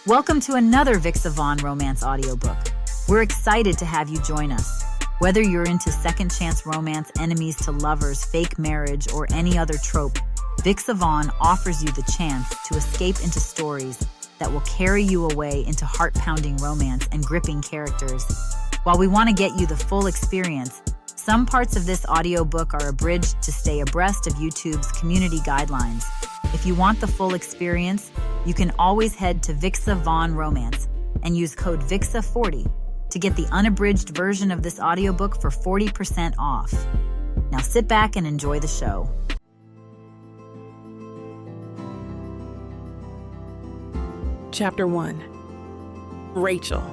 Welcome to another Vixa Vaughn romance audiobook. We're excited to have you join us. Whether you're into second chance romance, enemies to lovers, fake marriage, or any other trope, Vixa Vaughn offers you the chance to escape into stories that will carry you away into heart-pounding romance and gripping characters. While we want to get you the full experience, some parts of this audiobook are abridged to stay abreast of YouTube's community guidelines. If you want the full experience, you can always head to Vixa Vaughn Romance and use code VIXA40 to get the unabridged version of this audiobook for 40% off. Now sit back and enjoy the show. Chapter 1. Rachel.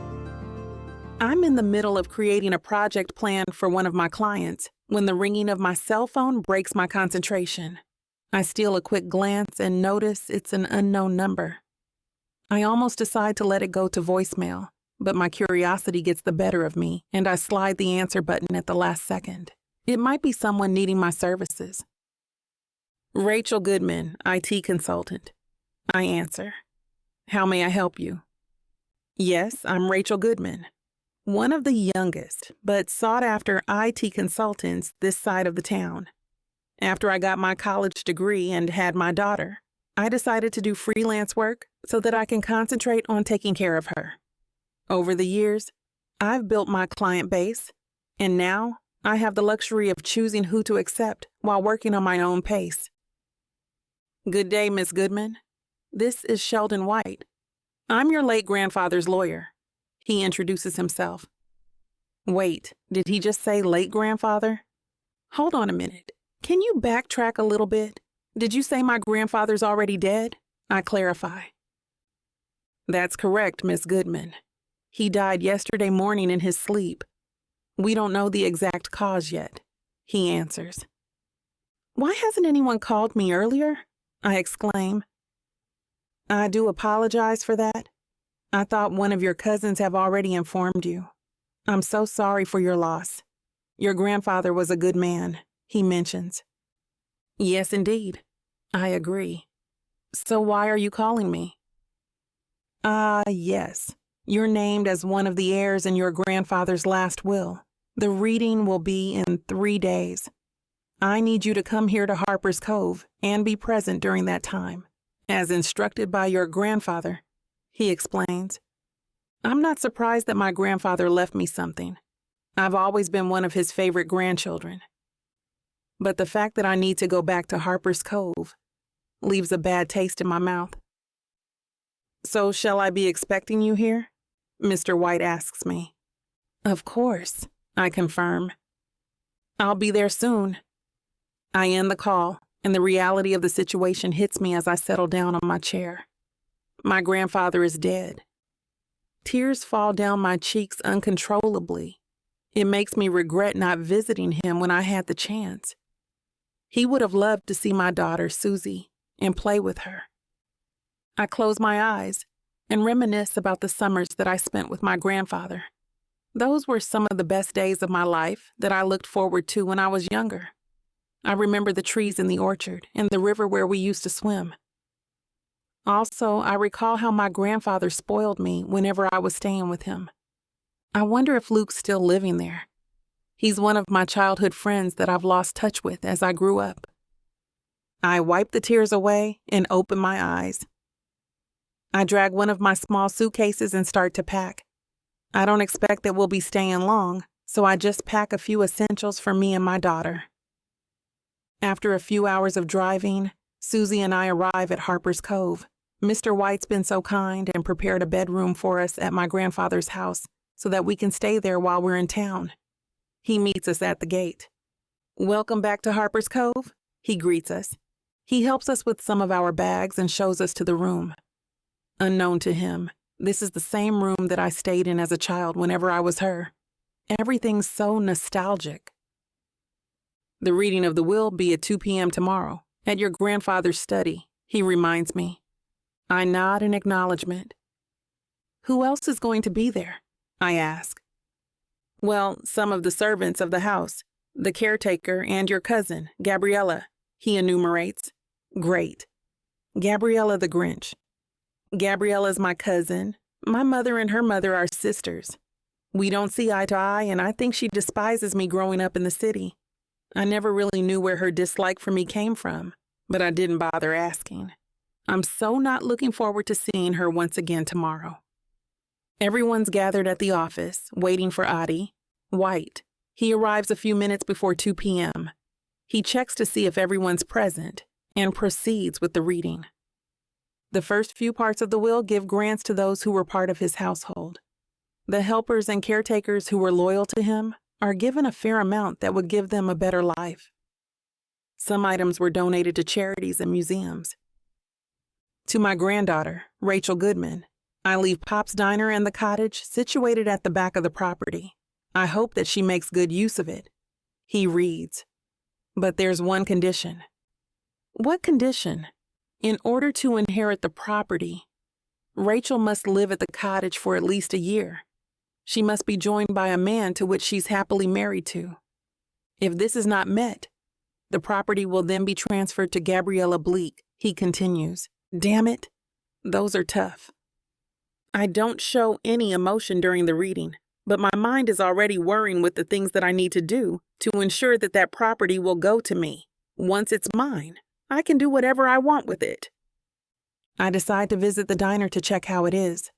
I'm in the middle of creating a project plan for one of my clients when the ringing of my cell phone breaks my concentration. I steal a quick glance and notice it's an unknown number. I almost decide to let it go to voicemail, but my curiosity gets the better of me and I slide the answer button at the last second. It might be someone needing my services. Rachel Goodman, IT consultant. I answer. How may I help you? Yes, I'm Rachel Goodman, one of the youngest but sought-after IT consultants this side of the town. After I got my college degree and had my daughter, I decided to do freelance work so that I can concentrate on taking care of her. Over the years, I've built my client base, and now I have the luxury of choosing who to accept while working on my own pace. Good day, Miss Goodman. This is Sheldon White. I'm your late grandfather's lawyer. He introduces himself. Wait, did he just say late grandfather? Hold on a minute. Can you backtrack a little bit? Did you say my grandfather's already dead? I clarify. That's correct, Miss Goodman. He died yesterday morning in his sleep. We don't know the exact cause yet, he answers. Why hasn't anyone called me earlier? I exclaim. I do apologize for that. I thought one of your cousins have already informed you. I'm so sorry for your loss. Your grandfather was a good man, he mentions. Yes, indeed. I agree. So why are you calling me? Yes. You're named as one of the heirs in your grandfather's last will. The reading will be in 3 days. I need you to come here to Harper's Cove and be present during that time, as instructed by your grandfather, he explains. I'm not surprised that my grandfather left me something. I've always been one of his favorite grandchildren. But the fact that I need to go back to Harper's Cove leaves a bad taste in my mouth. So shall I be expecting you here? Mr. White asks me. Of course, I confirm. I'll be there soon. I end the call, and the reality of the situation hits me as I settle down on my chair. My grandfather is dead. Tears fall down my cheeks uncontrollably. It makes me regret not visiting him when I had the chance. He would have loved to see my daughter, Susie, and play with her. I close my eyes and reminisce about the summers that I spent with my grandfather. Those were some of the best days of my life that I looked forward to when I was younger. I remember the trees in the orchard and the river where we used to swim. Also, I recall how my grandfather spoiled me whenever I was staying with him. I wonder if Luke's still living there. He's one of my childhood friends that I've lost touch with as I grew up. I wipe the tears away and open my eyes. I drag one of my small suitcases and start to pack. I don't expect that we'll be staying long, so I just pack a few essentials for me and my daughter. After a few hours of driving, Susie and I arrive at Harper's Cove. Mr. White's been so kind and prepared a bedroom for us at my grandfather's house so that we can stay there while we're in town. He meets us at the gate. Welcome back to Harper's Cove, he greets us. He helps us with some of our bags and shows us to the room. Unknown to him, this is the same room that I stayed in as a child whenever I was her. Everything's so nostalgic. The reading of the will be at 2 p.m. tomorrow, at your grandfather's study, he reminds me. I nod in acknowledgement. Who else is going to be there? I ask. Well, some of the servants of the house, the caretaker and your cousin, Gabriella, he enumerates. Great. Gabriella the Grinch. Gabriella's my cousin. My mother and her mother are sisters. We don't see eye to eye, and I think she despises me growing up in the city. I never really knew where her dislike for me came from, but I didn't bother asking. I'm so not looking forward to seeing her once again tomorrow. Everyone's gathered at the office, waiting for Audie. White. He arrives a few minutes before 2 p.m. He checks to see if everyone's present and proceeds with the reading. The first few parts of the will give grants to those who were part of his household. The helpers and caretakers who were loyal to him are given a fair amount that would give them a better life. Some items were donated to charities and museums. To my granddaughter, Rachel Goodman, I leave Pop's Diner and the cottage situated at the back of the property. I hope that she makes good use of it. He reads. But there's one condition. What condition? In order to inherit the property, Rachel must live at the cottage for at least a year. She must be joined by a man to which she's happily married to. If this is not met, the property will then be transferred to Gabriella Bleak, he continues. Damn it, those are tough. I don't show any emotion during the reading, but my mind is already worrying with the things that I need to do to ensure that that property will go to me. Once it's mine, I can do whatever I want with it. I decide to visit the diner to check how it is.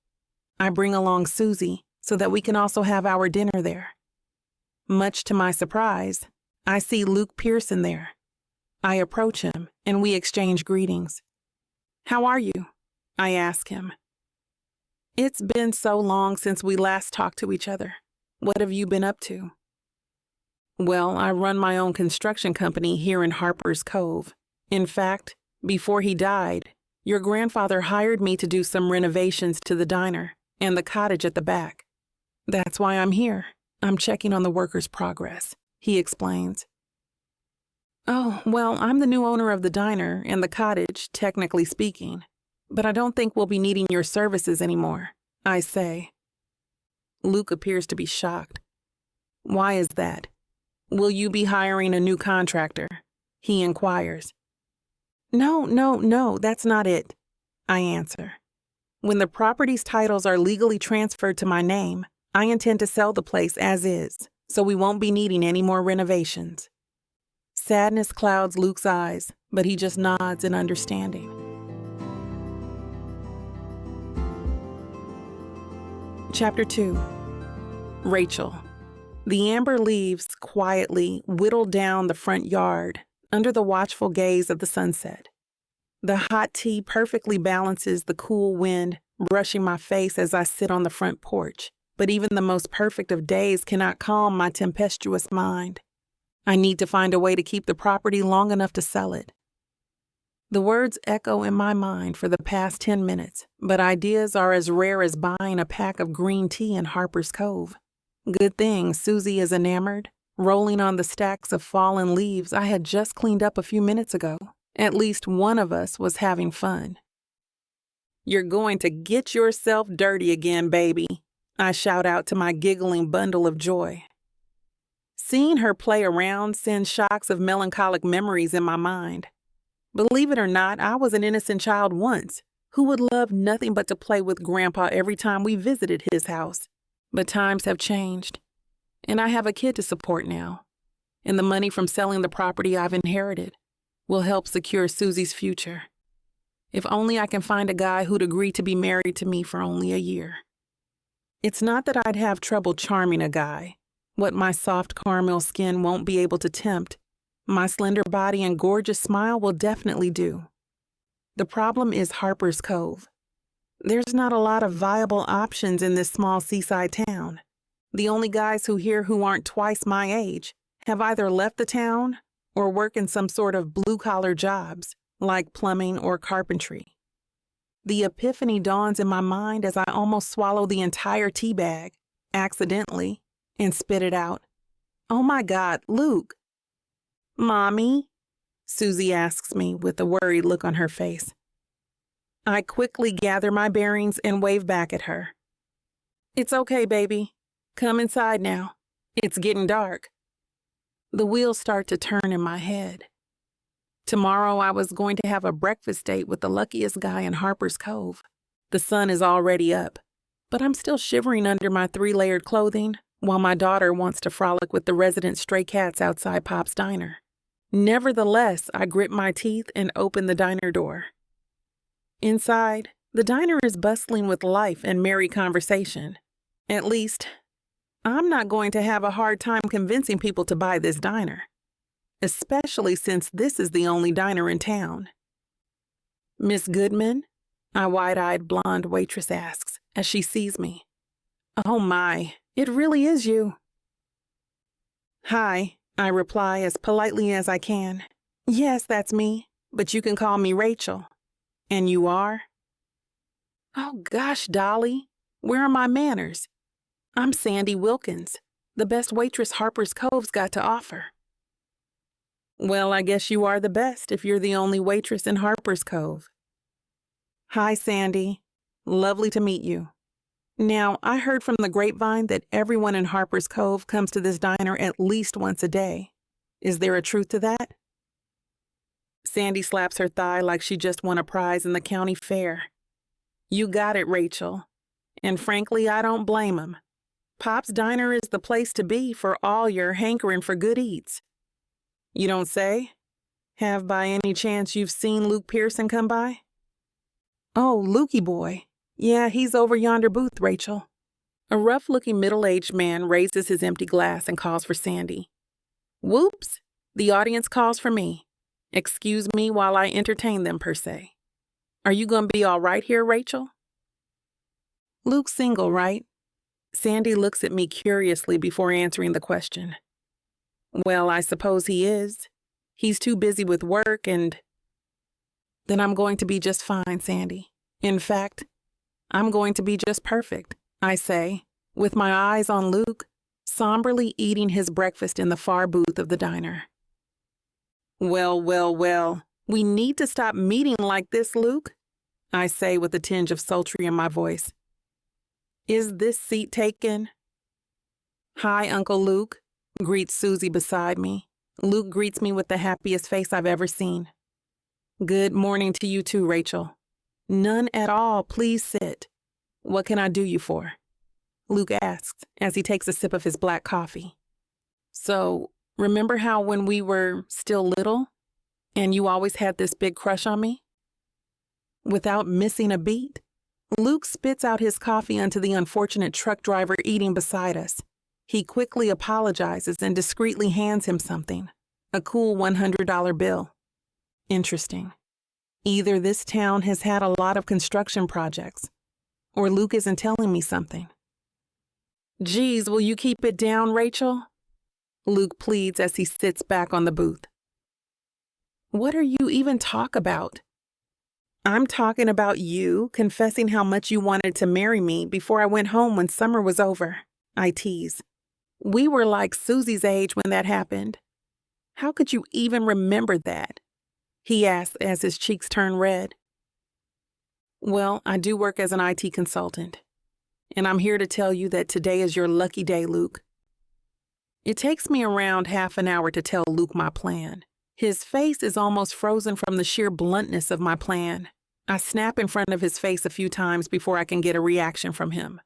I bring along Susie so that we can also have our dinner there. Much to my surprise, I see Luke Pearson there. I approach him and we exchange greetings. How are you? I ask him. It's been so long since we last talked to each other. What have you been up to? Well, I run my own construction company here in Harper's Cove. In fact, before he died, your grandfather hired me to do some renovations to the diner and the cottage at the back. That's why I'm here. I'm checking on the workers' progress, he explains. Oh, well, I'm the new owner of the diner and the cottage, technically speaking, but I don't think we'll be needing your services anymore, I say. Luke appears to be shocked. Why is that? Will you be hiring a new contractor? He inquires. No, that's not it, I answer. When the property's titles are legally transferred to my name, I intend to sell the place as is, so we won't be needing any more renovations. Sadness clouds Luke's eyes, but he just nods in understanding. Chapter 2. Rachel. The amber leaves quietly whittle down the front yard under the watchful gaze of the sunset. The hot tea perfectly balances the cool wind brushing my face as I sit on the front porch, but even the most perfect of days cannot calm my tempestuous mind. I need to find a way to keep the property long enough to sell it. The words echo in my mind for the past 10 minutes, but ideas are as rare as buying a pack of green tea in Harper's Cove. Good thing Susie is enamored, rolling on the stacks of fallen leaves I had just cleaned up a few minutes ago. At least one of us was having fun. You're going to get yourself dirty again, baby, I shout out to my giggling bundle of joy. Seeing her play around sends shocks of melancholic memories in my mind. Believe it or not, I was an innocent child once who would love nothing but to play with Grandpa every time we visited his house. But times have changed, and I have a kid to support now, and the money from selling the property I've inherited will help secure Susie's future. If only I can find a guy who'd agree to be married to me for only a year. It's not that I'd have trouble charming a guy. What my soft caramel skin won't be able to tempt, my slender body and gorgeous smile will definitely do. The problem is Harper's Cove. There's not a lot of viable options in this small seaside town. The only guys who aren't twice my age have either left the town or work in some sort of blue-collar jobs, like plumbing or carpentry. The epiphany dawns in my mind as I almost swallow the entire tea bag, accidentally, and spit it out. Oh my God, Luke. Mommy? Susie asks me with a worried look on her face. I quickly gather my bearings and wave back at her. It's okay, baby. Come inside now. It's getting dark. The wheels start to turn in my head. Tomorrow I was going to have a breakfast date with the luckiest guy in Harper's Cove. The sun is already up, but I'm still shivering under my 3-layered clothing while my daughter wants to frolic with the resident stray cats outside Pop's diner. Nevertheless, I grit my teeth and open the diner door. Inside, the diner is bustling with life and merry conversation. At least, I'm not going to have a hard time convincing people to buy this diner, especially since this is the only diner in town. "Miss Goodman?" a wide-eyed blonde waitress asks as she sees me. "Oh my, it really is you." "Hi," I reply as politely as I can. "Yes, that's me, but you can call me Rachel." "And you are?" "Oh gosh, Dolly, where are my manners? I'm Sandy Wilkins, the best waitress Harper's Cove's got to offer." "Well, I guess you are the best if you're the only waitress in Harper's Cove." "Hi, Sandy. Lovely to meet you. Now, I heard from the grapevine that everyone in Harper's Cove comes to this diner at least once a day. Is there a truth to that?" Sandy slaps her thigh like she just won a prize in the county fair. "You got it, Rachel. And frankly, I don't blame 'em. Pop's Diner is the place to be for all your hankering for good eats." "You don't say? Have by any chance you've seen Luke Pearson come by?" "Oh, Lukey boy. Yeah, he's over yonder booth, Rachel." A rough-looking middle-aged man raises his empty glass and calls for Sandy. "Whoops, the audience calls for me. Excuse me while I entertain them, per se. Are you going to be all right here, Rachel?" "Luke's single, right?" Sandy looks at me curiously before answering the question. "Well, I suppose he is. He's too busy with work and—" "Then I'm going to be just fine, Sandy. In fact, I'm going to be just perfect," I say, with my eyes on Luke, somberly eating his breakfast in the far booth of the diner. Well, we need to stop meeting like this, Luke," I say with a tinge of sultry in my voice. "Is this seat taken?" "Hi, Uncle Luke," greets Susie beside me. Luke greets me with the happiest face I've ever seen. "Good morning to you too, Rachel." "None at all, please sit. What can I do you for?" Luke asks as he takes a sip of his black coffee. "So, remember how when we were still little, and you always had this big crush on me?" Without missing a beat, Luke spits out his coffee onto the unfortunate truck driver eating beside us. He quickly apologizes and discreetly hands him something, a cool $100 bill. Interesting. Either this town has had a lot of construction projects, or Luke isn't telling me something. "Geez, will you keep it down, Rachel?" Luke pleads as he sits back on the booth. "What are you even talking about?" "I'm talking about you confessing how much you wanted to marry me before I went home when summer was over," I tease. "We were like Susie's age when that happened. How could you even remember that?" he asks as his cheeks turn red. "Well, I do work as an IT consultant, and I'm here to tell you that today is your lucky day, Luke." It takes me around half an hour to tell Luke my plan. His face is almost frozen from the sheer bluntness of my plan. I snap in front of his face a few times before I can get a reaction from him.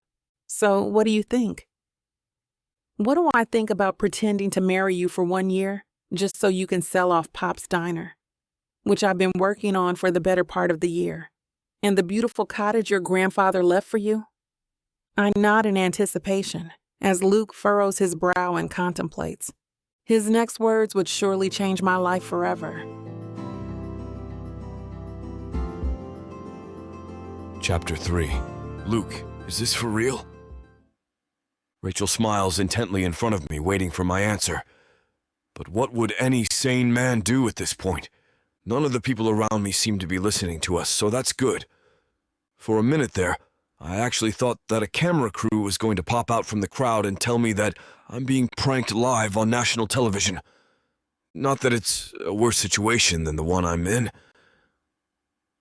"So, what do you think?" "What do I think about pretending to marry you for 1 year just so you can sell off Pop's Diner, which I've been working on for the better part of the year, and the beautiful cottage your grandfather left for you?" I nod in anticipation as Luke furrows his brow and contemplates. His next words would surely change my life forever. Chapter 3. Luke, is this for real? Rachel smiles intently in front of me, waiting for my answer. But what would any sane man do at this point? None of the people around me seem to be listening to us, so that's good. For a minute there, I actually thought that a camera crew was going to pop out from the crowd and tell me that I'm being pranked live on national television. Not that it's a worse situation than the one I'm in.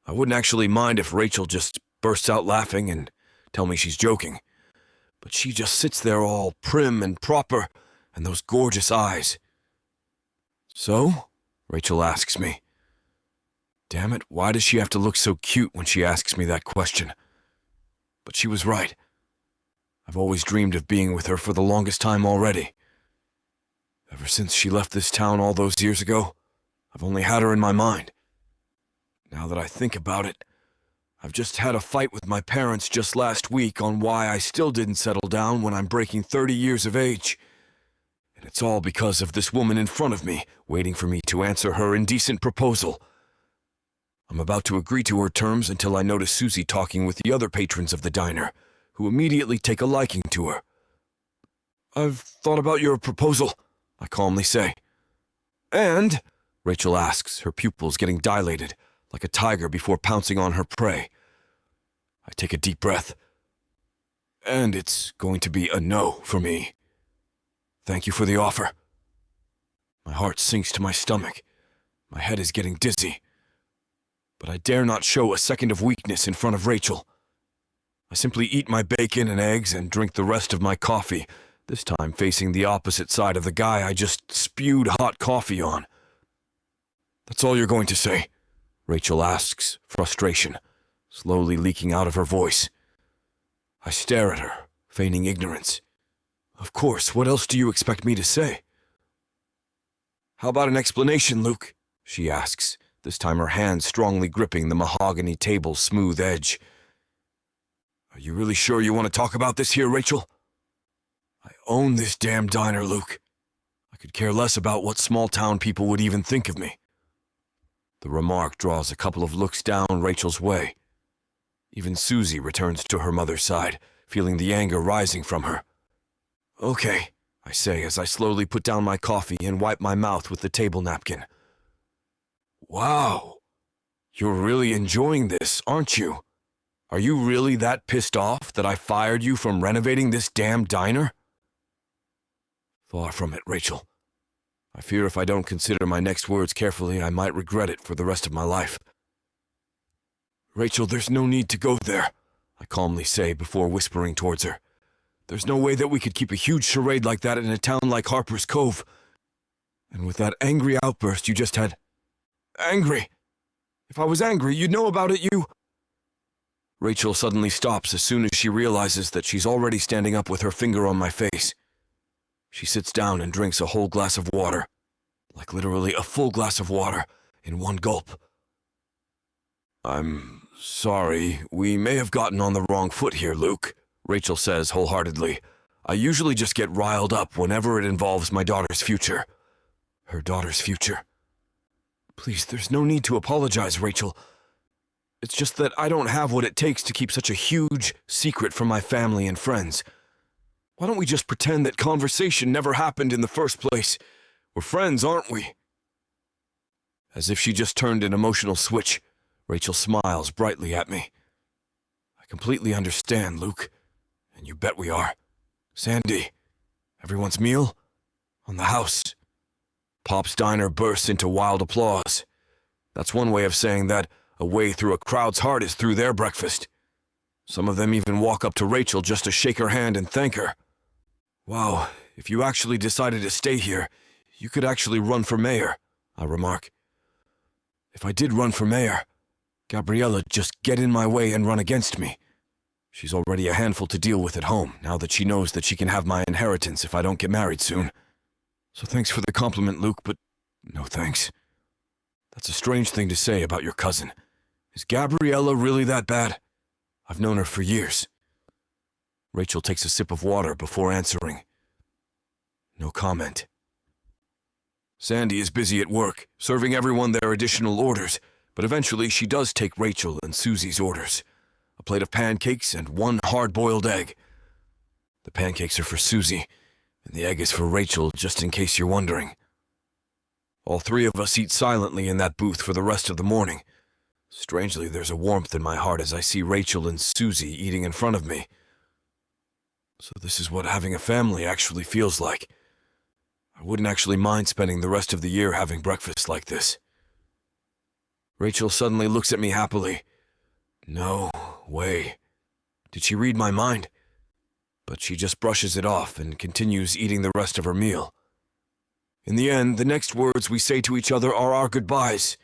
I wouldn't actually mind if Rachel just bursts out laughing and tell me she's joking. But she just sits there all prim and proper, and those gorgeous eyes. "So?" Rachel asks me. Damn it, why does she have to look so cute when she asks me that question? But she was right. I've always dreamed of being with her for the longest time already. Ever since she left this town all those years ago, I've only had her in my mind. Now that I think about it, I've just had a fight with my parents just last week on why I still didn't settle down when I'm breaking 30 years of age. And it's all because of this woman in front of me, waiting for me to answer her indecent proposal. I'm about to agree to her terms until I notice Susie talking with the other patrons of the diner, who immediately take a liking to her. "I've thought about your proposal," I calmly say. "And?" Rachel asks, her pupils getting dilated, like a tiger before pouncing on her prey. I take a deep breath. "And it's going to be a no for me. Thank you for the offer." My heart sinks to my stomach. My head is getting dizzy. But I dare not show a second of weakness in front of Rachel. I simply eat my bacon and eggs and drink the rest of my coffee, this time facing the opposite side of the guy I just spewed hot coffee on. "That's all you're going to say?" Rachel asks, frustration slowly leaking out of her voice. I stare at her, feigning ignorance. "Of course, what else do you expect me to say?" "How about an explanation, Luke?" she asks, this time her hand strongly gripping the mahogany table's smooth edge. "Are you really sure you want to talk about this here, Rachel? I own this damn diner, Luke. I could care less about what small-town people would even think of me." The remark draws a couple of looks down Rachel's way. Even Susie returns to her mother's side, feeling the anger rising from her. "Okay," I say as I slowly put down my coffee and wipe my mouth with the table napkin. "Wow, you're really enjoying this, aren't you? Are you really that pissed off that I fired you from renovating this damn diner?" "Far from it, Rachel. I fear if I don't consider my next words carefully, I might regret it for the rest of my life." "Rachel, there's no need to go there," I calmly say before whispering towards her. "There's no way that we could keep a huge charade like that in a town like Harper's Cove. And with that angry outburst you just had..." "Angry? If I was angry, you'd know about it, you..." Rachel suddenly stops as soon as she realizes that she's already standing up with her finger on my face. She sits down and drinks a whole glass of water, like literally a full glass of water, in one gulp. "I'm sorry, we may have gotten on the wrong foot here, Luke," Rachel says wholeheartedly. "I usually just get riled up whenever it involves my daughter's future. Her daughter's future. Please, there's no need to apologize, Rachel. It's just that I don't have what it takes to keep such a huge secret from my family and friends. Why don't we just pretend that conversation never happened in the first place? We're friends, aren't we?" As if she just turned an emotional switch, Rachel smiles brightly at me. "I completely understand, Luke. And you bet we are. Sandy, everyone's meal? On the house." Pop's diner bursts into wild applause. That's one way of saying that a way through a crowd's heart is through their breakfast. Some of them even walk up to Rachel just to shake her hand and thank her. "Wow, if you actually decided to stay here, you could actually run for mayor," I remark. "If I did run for mayor, Gabriella'd just get in my way and run against me. She's already a handful to deal with at home, now that she knows that she can have my inheritance if I don't get married soon. So thanks for the compliment, Luke, but no thanks. That's a strange thing to say about your cousin. Is Gabriella really that bad? I've known her for years." Rachel takes a sip of water before answering. No comment. Sandy is busy at work, serving everyone their additional orders, but eventually she does take Rachel and Susie's orders. A plate of pancakes and one hard-boiled egg. The pancakes are for Susie, and the egg is for Rachel, just in case you're wondering. All three of us eat silently in that booth for the rest of the morning. Strangely, there's a warmth in my heart as I see Rachel and Susie eating in front of me. So this is what having a family actually feels like. I wouldn't actually mind spending the rest of the year having breakfast like this. Rachel suddenly looks at me happily. No way. Did she read my mind? But she just brushes it off and continues eating the rest of her meal. In the end, the next words we say to each other are our goodbyes.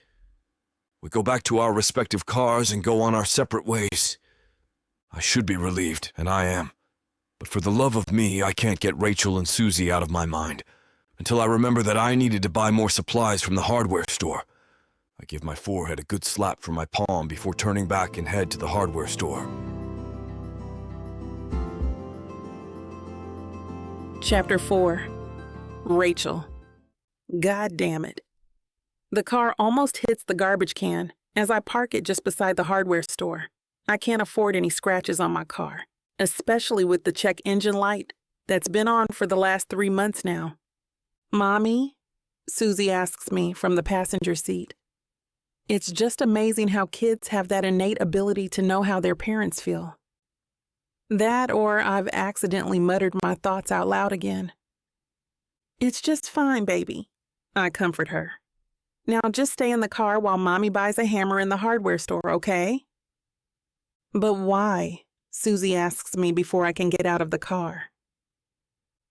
We go back to our respective cars and go on our separate ways. I should be relieved, and I am. But for the love of me, I can't get Rachel and Susie out of my mind, until I remember that I needed to buy more supplies from the hardware store. I give my forehead a good slap for my palm before turning back and head to the hardware store. Chapter 4. Rachel. God damn it. The car almost hits the garbage can as I park it just beside the hardware store. I can't afford any scratches on my car, especially with the check engine light that's been on for the last 3 months now. "Mommy?" Susie asks me from the passenger seat. It's just amazing how kids have that innate ability to know how their parents feel. That, or I've accidentally muttered my thoughts out loud again. "It's just fine, baby," I comfort her. "Now just stay in the car while Mommy buys a hammer in the hardware store, okay?" "But why?" Susie asks me before I can get out of the car.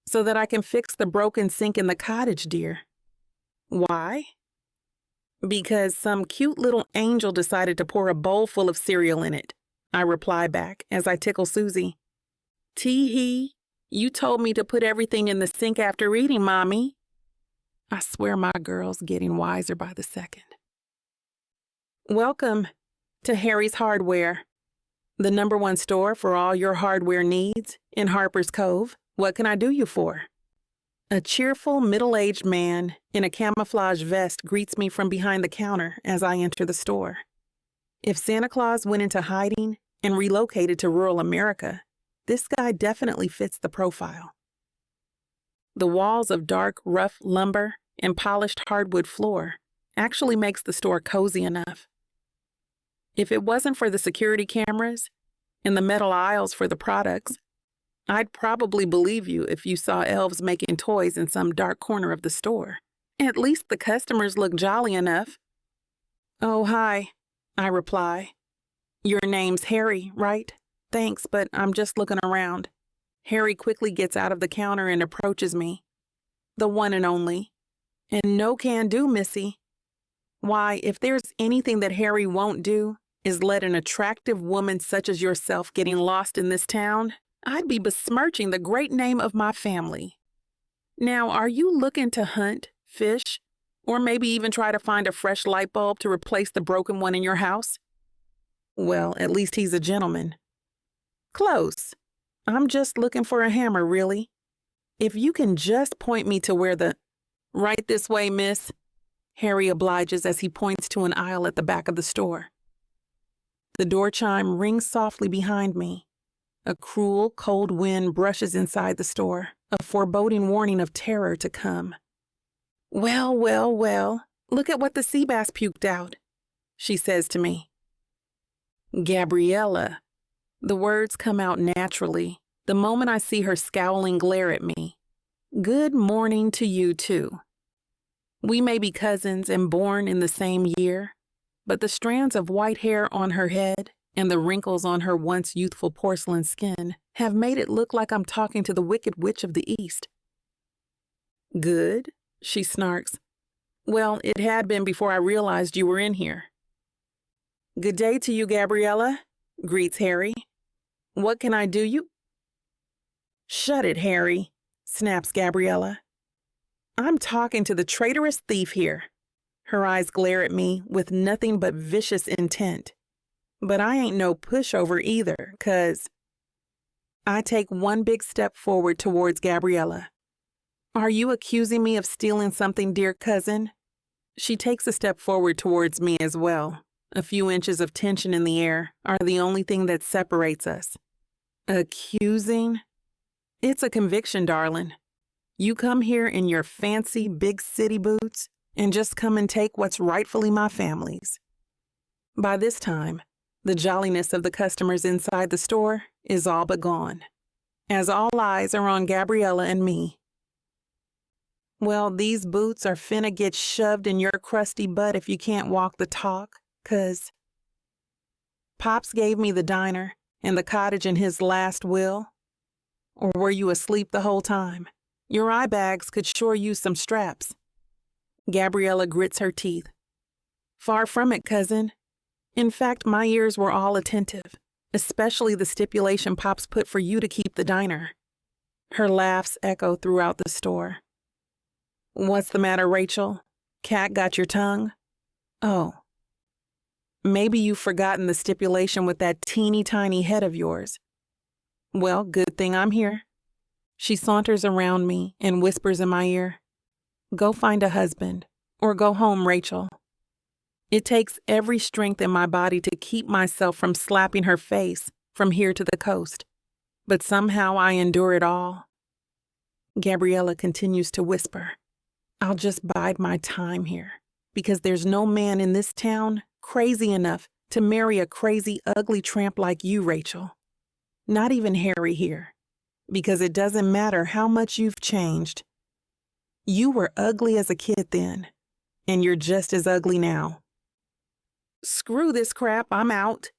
"So that I can fix the broken sink in the cottage, dear." "Why?" "Because some cute little angel decided to pour a bowl full of cereal in it," I reply back as I tickle Susie. "Tee-hee, you told me to put everything in the sink after eating, Mommy." I swear my girl's getting wiser by the second. "Welcome to Harry's Hardware, the #1 store for all your hardware needs in Harper's Cove. What can I do you for?" A cheerful, middle-aged man in a camouflage vest greets me from behind the counter as I enter the store. If Santa Claus went into hiding and relocated to rural America, this guy definitely fits the profile. The walls of dark, rough lumber and polished hardwood floor actually makes the store cozy enough. If it wasn't for the security cameras and the metal aisles for the products, I'd probably believe you if you saw elves making toys in some dark corner of the store. At least the customers look jolly enough. "Oh, hi," I reply. "Your name's Harry, right? Thanks, but I'm just looking around." Harry quickly gets out of the counter and approaches me. "The one and only." "And no can do, Missy." Why, if there's anything that Harry won't do, is let an attractive woman such as yourself getting lost in this town, I'd be besmirching the great name of my family. Now, are you looking to hunt, fish, or maybe even try to find a fresh light bulb to replace the broken one in your house? Well, at least he's a gentleman. Close. I'm just looking for a hammer, really. If you can just point me to where the... Right this way, miss. Harry obliges as he points to an aisle at the back of the store. The door chime rings softly behind me. A cruel, cold wind brushes inside the store, a foreboding warning of terror to come. "Well, well, well, look at what the sea bass puked out," she says to me. "Gabriella." The words come out naturally the moment I see her scowling glare at me. "Good morning to you, too. We may be cousins and born in the same year, but the strands of white hair on her head and the wrinkles on her once youthful porcelain skin have made it look like I'm talking to the Wicked Witch of the East." "Good?" she snarks. "Well, it had been before I realized you were in here." "Good day to you, Gabriella," greets Harry. "What can I do you?" "Shut it, Harry," snaps Gabriella. "I'm talking to the traitorous thief here." Her eyes glare at me with nothing but vicious intent. But I ain't no pushover either, 'cause... I take one big step forward towards Gabriella. "Are you accusing me of stealing something, dear cousin?" She takes a step forward towards me as well. A few inches of tension in the air are the only thing that separates us. Accusing? It's a conviction, darling. You come here in your fancy big city boots and just come and take what's rightfully my family's. By this time, the jolliness of the customers inside the store is all but gone, as all eyes are on Gabriella and me. "Well, these boots are finna get shoved in your crusty butt if you can't walk the talk, 'cause Pops gave me the diner and the cottage in his last will. Or were you asleep the whole time? Your eye bags could sure use some straps." Gabriella grits her teeth. "Far from it, cousin. In fact, my ears were all attentive. especially the stipulation Pops put for you to keep the diner. Her laughs echo throughout the store. What's the matter, Rachel? Cat got your tongue? Oh. Maybe you've forgotten the stipulation with that teeny tiny head of yours. Well, good thing I'm here. She saunters around me and whispers in my ear, "Go find a husband, or go home, Rachel." It takes every strength in my body to keep myself from slapping her face from here to the coast, but somehow I endure it all. Gabriella continues to whisper, "I'll just bide my time here, because there's no man in this town crazy enough to marry a crazy, ugly tramp like you, Rachel. Not even Harry here, because it doesn't matter how much you've changed. You were ugly as a kid then, and you're just as ugly now. Screw this crap, I'm out."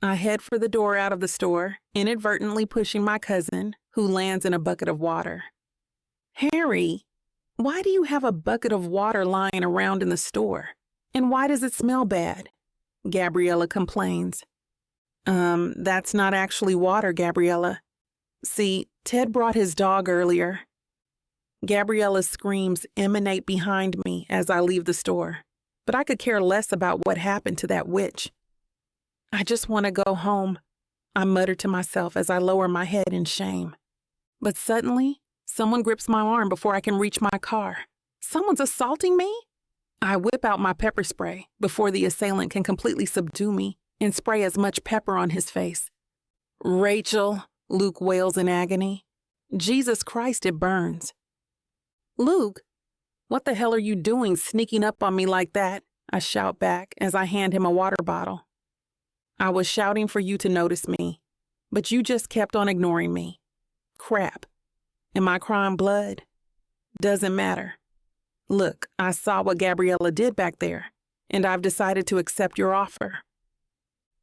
I head for the door out of the store, inadvertently pushing my cousin, who lands in a bucket of water. "Harry, why do you have a bucket of water lying around in the store? And why does it smell bad?" Gabriella complains. That's not actually water, Gabriella. See, Ted brought his dog earlier." Gabriella's screams emanate behind me as I leave the store, but I could care less about what happened to that witch. "I just want to go home," I mutter to myself as I lower my head in shame. But suddenly, someone grips my arm before I can reach my car. Someone's assaulting me? I whip out my pepper spray before the assailant can completely subdue me and spray as much pepper on his face. "Rachel," Luke wails in agony. Jesus Christ, it burns. "Luke, what the hell are you doing sneaking up on me like that?" I shout back as I hand him a water bottle. "I was shouting for you to notice me, but you just kept on ignoring me. Crap. Am I crying blood? Doesn't matter. Look, I saw what Gabriella did back there, and I've decided to accept your offer."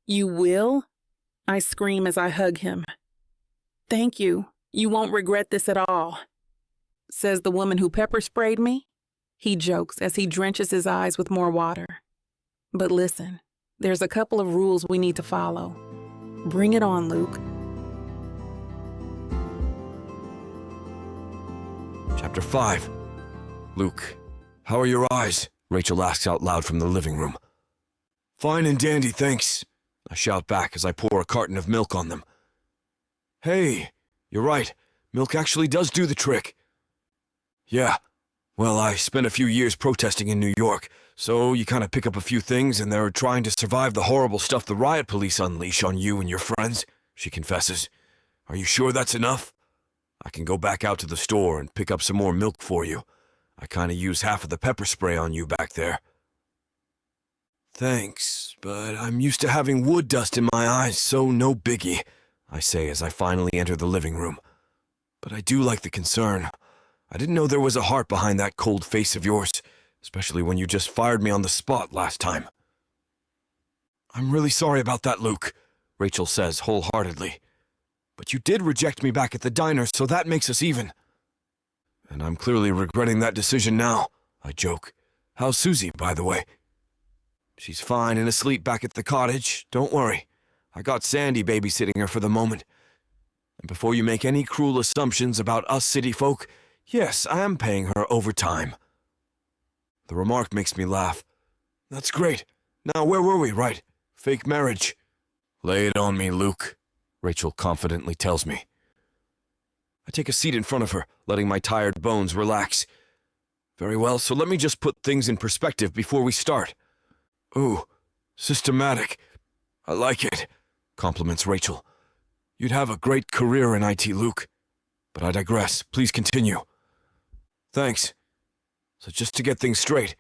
"You will?" I scream as I hug him. "Thank you. You won't regret this at all," says the woman who pepper sprayed me. He jokes as he drenches his eyes with more water. "But listen, there's a couple of rules we need to follow. Bring it on, Luke." Chapter 5. Luke, how are your eyes? Rachel asks out loud from the living room. Fine and dandy, thanks, I shout back as I pour a carton of milk on them. Hey, you're right, milk actually does do the trick. Yeah, well, I spent a few years protesting in New York, so you kind of pick up a few things and they're trying to survive the horrible stuff the riot police unleash on you and your friends, she confesses. Are you sure that's enough? I can go back out to the store and pick up some more milk for you. I kind of used half of the pepper spray on you back there. Thanks, but I'm used to having wood dust in my eyes, so no biggie, I say as I finally enter the living room. But I do like the concern. I didn't know there was a heart behind that cold face of yours, especially when you just fired me on the spot last time. I'm really sorry about that, Luke, Rachel says wholeheartedly. But you did reject me back at the diner, so that makes us even. And I'm clearly regretting that decision now, I joke. How's Susie, by the way? She's fine and asleep back at the cottage, don't worry. I got Sandy babysitting her for the moment. And before you make any cruel assumptions about us city folk, yes, I am paying her overtime. The remark makes me laugh. That's great. Now where were we, right? Fake marriage. Lay it on me, Luke, Rachel confidently tells me. I take a seat in front of her, letting my tired bones relax. Very well, so let me just put things in perspective before we start. Ooh, systematic. I like it, compliments Rachel. You'd have a great career in IT, Luke. But I digress. Please continue. Thanks. So just to get things straight,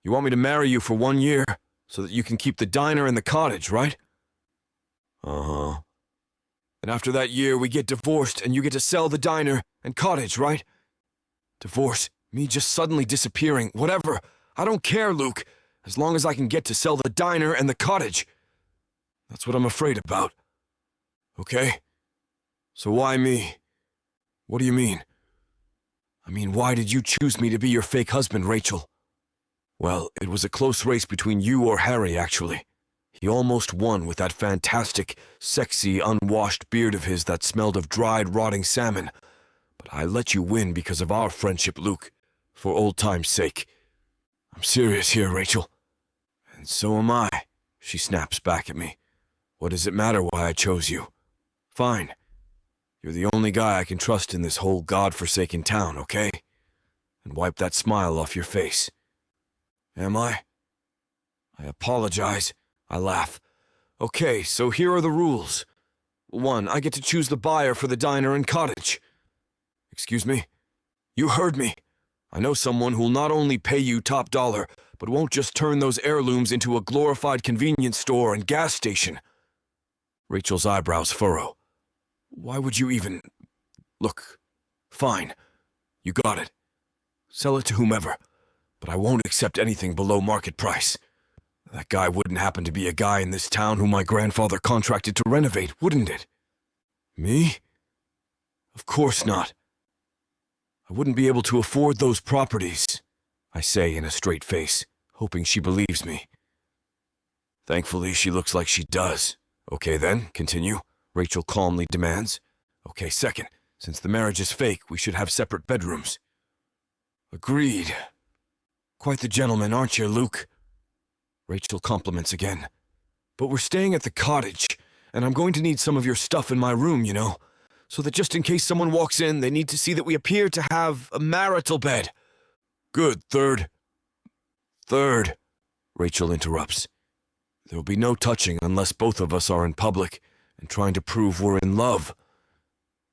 you want me to marry you for 1 year so that you can keep the diner and the cottage, right? Uh-huh. And after that year, we get divorced and you get to sell the diner and cottage, right? Divorce, me just suddenly disappearing, whatever. I don't care, Luke, as long as I can get to sell the diner and the cottage. That's what I'm afraid about. Okay? So why me? What do you mean? I mean, why did you choose me to be your fake husband, Rachel? Well, it was a close race between you or Harry, actually. He almost won with that fantastic, sexy, unwashed beard of his that smelled of dried, rotting salmon. But I let you win because of our friendship, Luke, for old time's sake. I'm serious here, Rachel. And so am I, she snaps back at me. What does it matter why I chose you? Fine. You're the only guy I can trust in this whole godforsaken town, okay? And wipe that smile off your face. Am I? I apologize. I laugh. Okay, so here are the rules. 1, I get to choose the buyer for the diner and cottage. Excuse me? You heard me. I know someone who'll not only pay you top dollar, but won't just turn those heirlooms into a glorified convenience store and gas station. Rachel's eyebrows furrow. Why would you even... Look, fine. You got it. Sell it to whomever, but I won't accept anything below market price. That guy wouldn't happen to be a guy in this town whom my grandfather contracted to renovate, wouldn't it? Me? Of course not. I wouldn't be able to afford those properties, I say in a straight face, hoping she believes me. Thankfully, she looks like she does. Okay then, continue, Rachel calmly demands. Okay, second, since the marriage is fake, we should have separate bedrooms. Agreed. Quite the gentleman, aren't you, Luke? Rachel compliments again. But we're staying at the cottage, and I'm going to need some of your stuff in my room, you know, so that just in case someone walks in, they need to see that we appear to have a marital bed. Good, third. Third, Rachel interrupts. There will be no touching unless both of us are in public and trying to prove we're in love.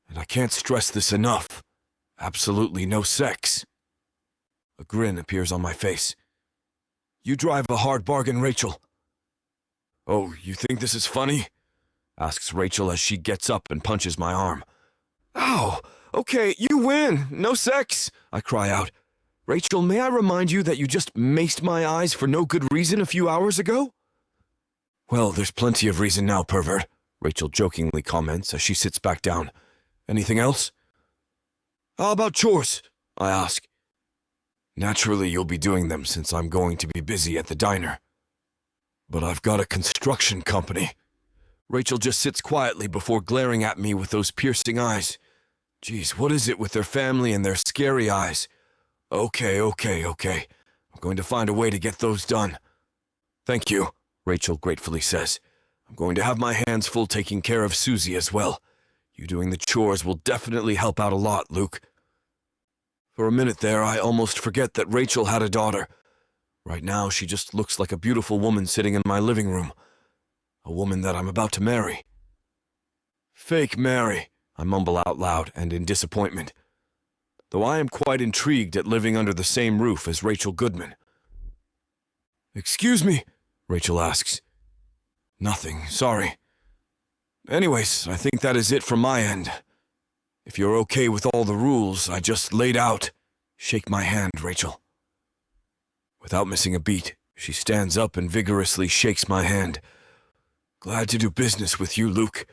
And I can't stress this enough. Absolutely no sex. A grin appears on my face. You drive a hard bargain, Rachel. Oh, you think this is funny? Asks Rachel as she gets up and punches my arm. Ow! Okay, you win! No sex! I cry out. Rachel, may I remind you that you just maced my eyes for no good reason a few hours ago? Well, there's plenty of reason now, pervert, Rachel jokingly comments as she sits back down. Anything else? How about chores? I ask. Naturally, you'll be doing them since I'm going to be busy at the diner. But I've got a construction company. Rachel just sits quietly before glaring at me with those piercing eyes. Geez, what is it with their family and their scary eyes? Okay. I'm going to find a way to get those done. Thank you, Rachel gratefully says. I'm going to have my hands full taking care of Susie as well. You doing the chores will definitely help out a lot, Luke. For a minute there, I almost forget that Rachel had a daughter. Right now, she just looks like a beautiful woman sitting in my living room. A woman that I'm about to marry. Fake marry, I mumble out loud and in disappointment. Though I am quite intrigued at living under the same roof as Rachel Goodman. Excuse me, Rachel asks. Nothing, sorry. Anyways, I think that is it from my end. If you're okay with all the rules I just laid out, shake my hand, Rachel. Without missing a beat, she stands up and vigorously shakes my hand. Glad to do business with you, Luke.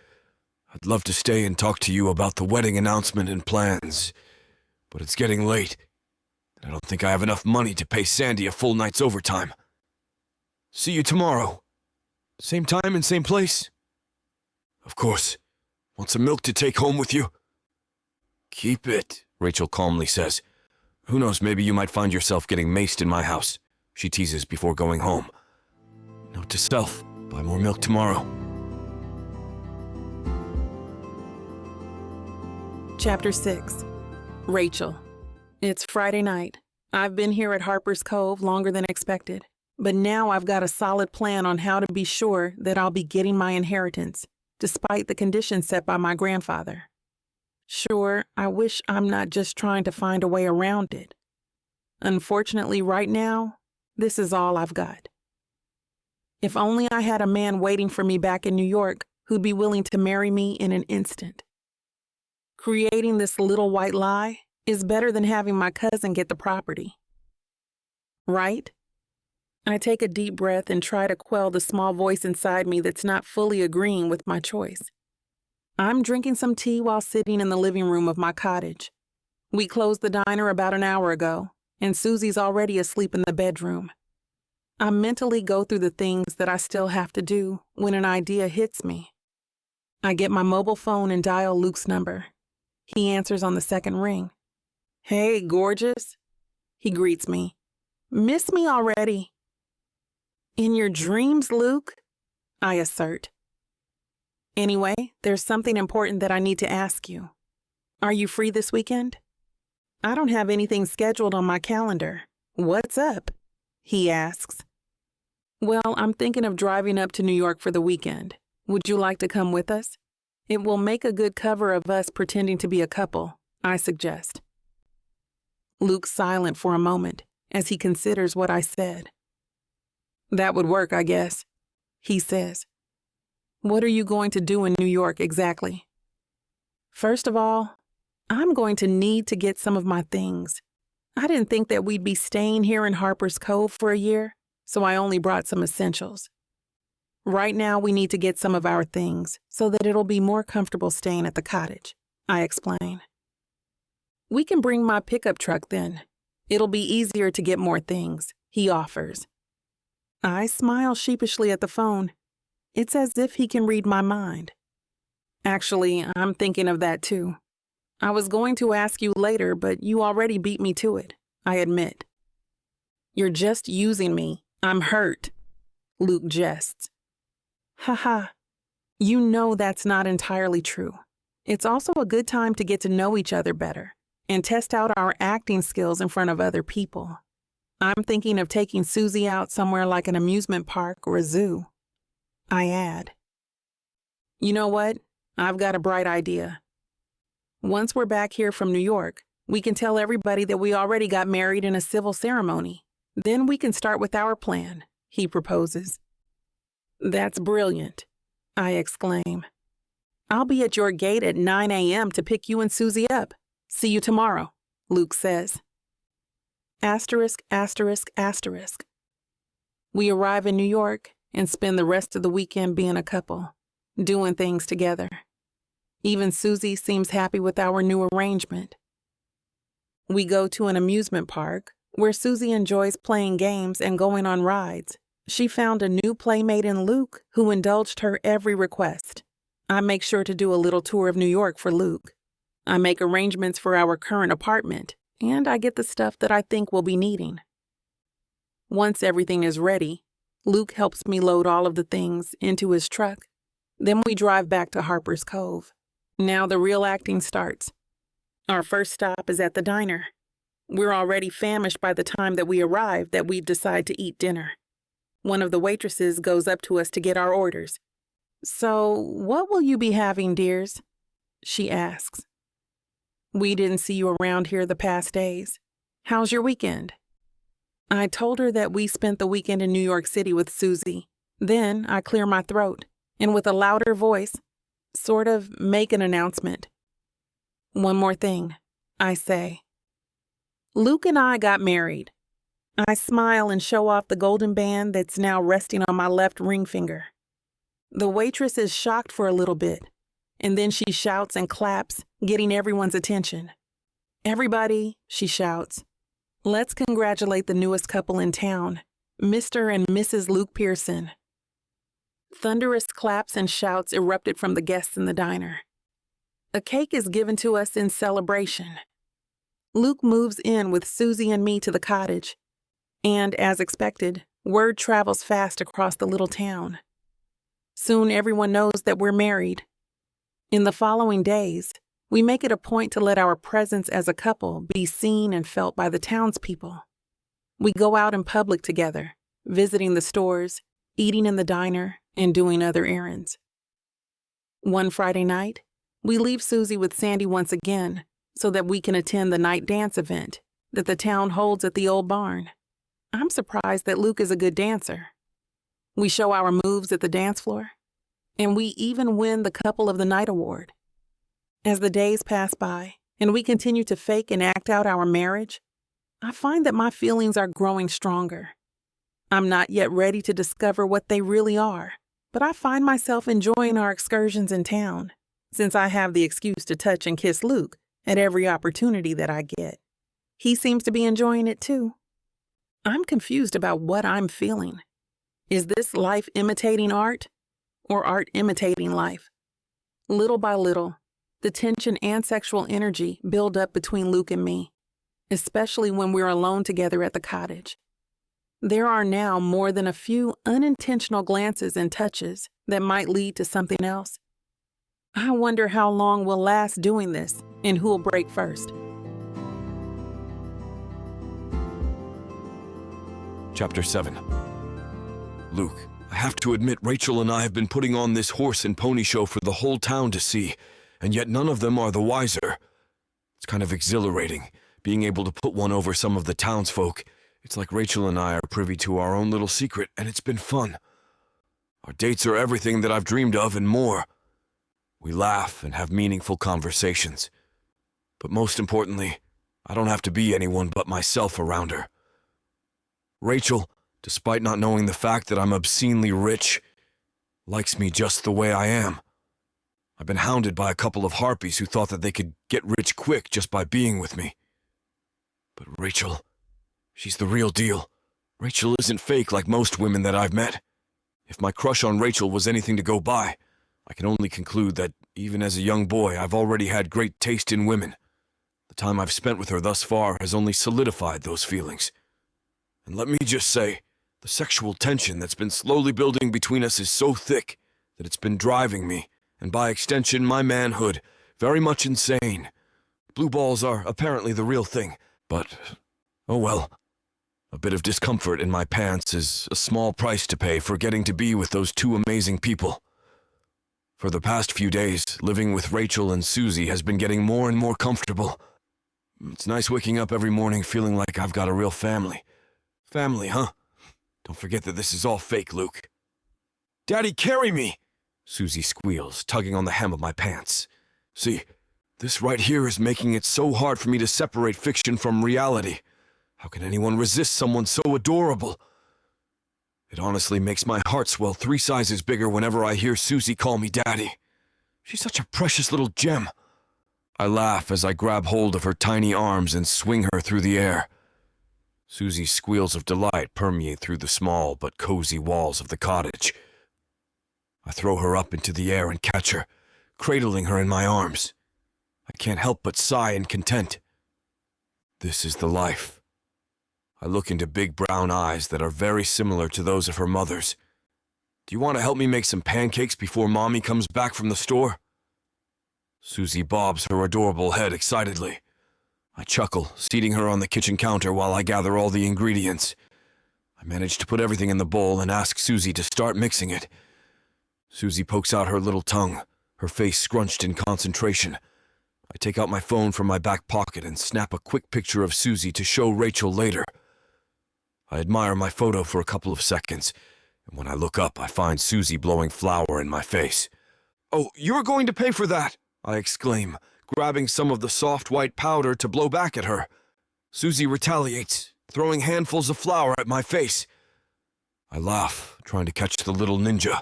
I'd love to stay and talk to you about the wedding announcement and plans, but it's getting late, and I don't think I have enough money to pay Sandy a full night's overtime. See you tomorrow. Same time and same place? Of course. Want some milk to take home with you? Keep it, Rachel calmly says. Who knows, maybe you might find yourself getting maced in my house, she teases before going home. Note to self, buy more milk tomorrow. Chapter 6. Rachel. It's Friday night. I've been here at Harper's Cove longer than expected, but now I've got a solid plan on how to be sure that I'll be getting my inheritance, despite the conditions set by my grandfather. Sure, I wish I'm not just trying to find a way around it. Unfortunately, right now, this is all I've got. If only I had a man waiting for me back in New York who'd be willing to marry me in an instant. Creating this little white lie is better than having my cousin get the property. Right? I take a deep breath and try to quell the small voice inside me that's not fully agreeing with my choice. I'm drinking some tea while sitting in the living room of my cottage. We closed the diner about an hour ago, and Susie's already asleep in the bedroom. I mentally go through the things that I still have to do when an idea hits me. I get my mobile phone and dial Luke's number. He answers on the second ring. "Hey, gorgeous," he greets me. "Miss me already?" "In your dreams, Luke," I assert. "Anyway, there's something important that I need to ask you. Are you free this weekend?" "I don't have anything scheduled on my calendar. What's up?" he asks. "Well, I'm thinking of driving up to New York for the weekend. Would you like to come with us? It will make a good cover of us pretending to be a couple," I suggest. Luke's silent for a moment as he considers what I said. "That would work, I guess," he says. "What are you going to do in New York exactly?" "First of all, I'm going to need to get some of my things. I didn't think that we'd be staying here in Harper's Cove for a year, so I only brought some essentials. Right now, we need to get some of our things so that it'll be more comfortable staying at the cottage," I explain. "We can bring my pickup truck then. It'll be easier to get more things," he offers. I smile sheepishly at the phone. It's as if he can read my mind. "Actually, I'm thinking of that too. I was going to ask you later, but you already beat me to it," I admit. "You're just using me. I'm hurt," Luke jests. "Haha, you know that's not entirely true. It's also a good time to get to know each other better and test out our acting skills in front of other people. I'm thinking of taking Susie out somewhere like an amusement park or a zoo," I add. "You know what? I've got a bright idea. Once we're back here from New York, we can tell everybody that we already got married in a civil ceremony. Then we can start with our plan," he proposes. "That's brilliant," I exclaim. "I'll be at your gate at 9 a.m. to pick you and Susie up. See you tomorrow," Luke says. Asterisk, asterisk, asterisk. We arrive in New York and spend the rest of the weekend being a couple, doing things together. Even Susie seems happy with our new arrangement. We go to an amusement park where Susie enjoys playing games and going on rides. She found a new playmate in Luke who indulged her every request. I make sure to do a little tour of New York for Luke. I make arrangements for our current apartment, and I get the stuff that I think we'll be needing. Once everything is ready, Luke helps me load all of the things into his truck. Then we drive back to Harper's Cove. Now the real acting starts. Our first stop is at the diner. We're already famished by the time that we arrive that we decide to eat dinner. One of the waitresses goes up to us to get our orders. "So, what will you be having, dears?" she asks. "We didn't see you around here the past days. How's your weekend?" I told her that we spent the weekend in New York City with Susie. Then I clear my throat, and with a louder voice, sort of make an announcement. "One more thing," I say. "Luke and I got married." I smile and show off the golden band that's now resting on my left ring finger. The waitress is shocked for a little bit, and then she shouts and claps, getting everyone's attention. "Everybody," she shouts, "let's congratulate the newest couple in town, Mr. and Mrs. Luke Pearson." Thunderous claps and shouts erupted from the guests in the diner. A cake is given to us in celebration. Luke moves in with Susie and me to the cottage, and as expected, word travels fast across the little town. Soon everyone knows that we're married. In the following days, we make it a point to let our presence as a couple be seen and felt by the townspeople. We go out in public together, visiting the stores, eating in the diner, and doing other errands. One Friday night, we leave Susie with Sandy once again so that we can attend the night dance event that the town holds at the old barn. I'm surprised that Luke is a good dancer. We show our moves at the dance floor, and we even win the Couple of the Night award. As the days pass by and we continue to fake and act out our marriage, I find that my feelings are growing stronger. I'm not yet ready to discover what they really are, but I find myself enjoying our excursions in town, since I have the excuse to touch and kiss Luke at every opportunity that I get. He seems to be enjoying it too. I'm confused about what I'm feeling. Is this life imitating art, or art imitating life? Little by little, the tension and sexual energy build up between Luke and me, especially when we're alone together at the cottage. There are now more than a few unintentional glances and touches that might lead to something else. I wonder how long we'll last doing this and who'll break first. Chapter 7. Luke, I have to admit Rachel and I have been putting on this horse and pony show for the whole town to see, and yet none of them are the wiser. It's kind of exhilarating, being able to put one over some of the townsfolk. It's like Rachel and I are privy to our own little secret, and it's been fun. Our dates are everything that I've dreamed of and more. We laugh and have meaningful conversations. But most importantly, I don't have to be anyone but myself around her. Rachel, despite not knowing the fact that I'm obscenely rich, likes me just the way I am. I've been hounded by a couple of harpies who thought that they could get rich quick just by being with me. But Rachel, she's the real deal. Rachel isn't fake like most women that I've met. If my crush on Rachel was anything to go by, I can only conclude that even as a young boy, I've already had great taste in women. The time I've spent with her thus far has only solidified those feelings. And let me just say, the sexual tension that's been slowly building between us is so thick that it's been driving me, and by extension my manhood, very much insane. Blue balls are apparently the real thing, but, oh well. A bit of discomfort in my pants is a small price to pay for getting to be with those two amazing people. For the past few days, living with Rachel and Susie has been getting more and more comfortable. It's nice waking up every morning feeling like I've got a real family. Family, huh? Don't forget that this is all fake, Luke. Daddy, carry me! Susie squeals, tugging on the hem of my pants. See, this right here is making it so hard for me to separate fiction from reality. How can anyone resist someone so adorable? It honestly makes my heart swell 3 sizes bigger whenever I hear Susie call me Daddy. She's such a precious little gem. I laugh as I grab hold of her tiny arms and swing her through the air. Susie's squeals of delight permeate through the small but cozy walls of the cottage. I throw her up into the air and catch her, cradling her in my arms. I can't help but sigh in content. This is the life. I look into big brown eyes that are very similar to those of her mother's. Do you want to help me make some pancakes before Mommy comes back from the store? Susie bobs her adorable head excitedly. I chuckle, seating her on the kitchen counter while I gather all the ingredients. I manage to put everything in the bowl and ask Susie to start mixing it. Susie pokes out her little tongue, her face scrunched in concentration. I take out my phone from my back pocket and snap a quick picture of Susie to show Rachel later. I admire my photo for a couple of seconds, and when I look up, I find Susie blowing flour in my face. "Oh, you're going to pay for that!" I exclaim, grabbing some of the soft white powder to blow back at her. Susie retaliates, throwing handfuls of flour at my face. I laugh, trying to catch the little ninja.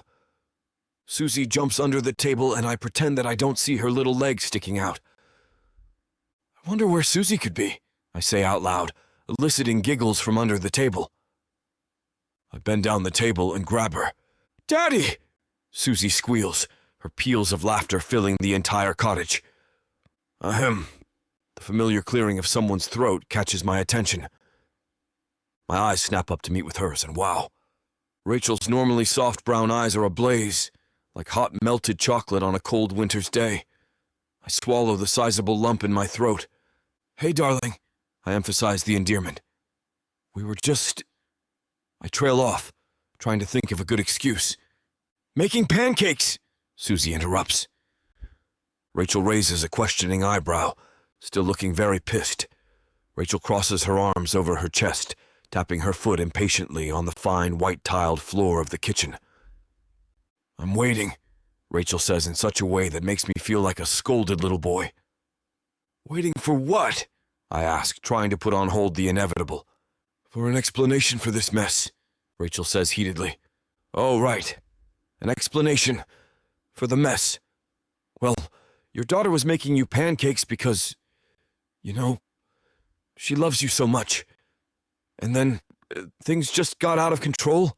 Susie jumps under the table and I pretend that I don't see her little legs sticking out. I wonder where Susie could be, I say out loud, eliciting giggles from under the table. I bend down the table and grab her. "Daddy!" Susie squeals, her peals of laughter filling the entire cottage. Ahem. The familiar clearing of someone's throat catches my attention. My eyes snap up to meet with hers, and wow. Rachel's normally soft brown eyes are ablaze, like hot melted chocolate on a cold winter's day. I swallow the sizable lump in my throat. "Hey, darling," I emphasize the endearment. "We were just..." I trail off, trying to think of a good excuse. "Making pancakes," Susie interrupts. Rachel raises a questioning eyebrow, still looking very pissed. Rachel crosses her arms over her chest, tapping her foot impatiently on the fine white-tiled floor of the kitchen. "I'm waiting," Rachel says in such a way that makes me feel like a scolded little boy. "Waiting for what?" I ask, trying to put on hold the inevitable. "For an explanation for this mess," Rachel says heatedly. "Oh, right. An explanation for the mess. Well, your daughter was making you pancakes because, you know, she loves you so much. And then Things just got out of control?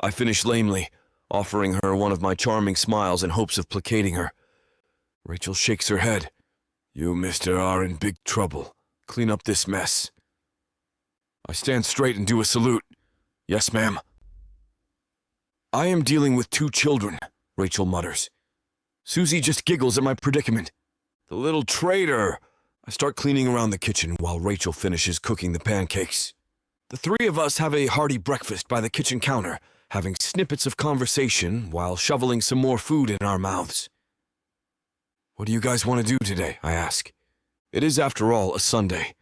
I finish lamely, offering her one of my charming smiles in hopes of placating her. Rachel shakes her head. You, mister, are in big trouble. Clean up this mess. I stand straight and do a salute. Yes, ma'am. I am dealing with 2 children, Rachel mutters. Susie just giggles at my predicament. The little traitor! I start cleaning around the kitchen while Rachel finishes cooking the pancakes. The 3 of us have a hearty breakfast by the kitchen counter, having snippets of conversation while shoveling some more food in our mouths. What do you guys want to do today? I ask. It is, after all, a Sunday.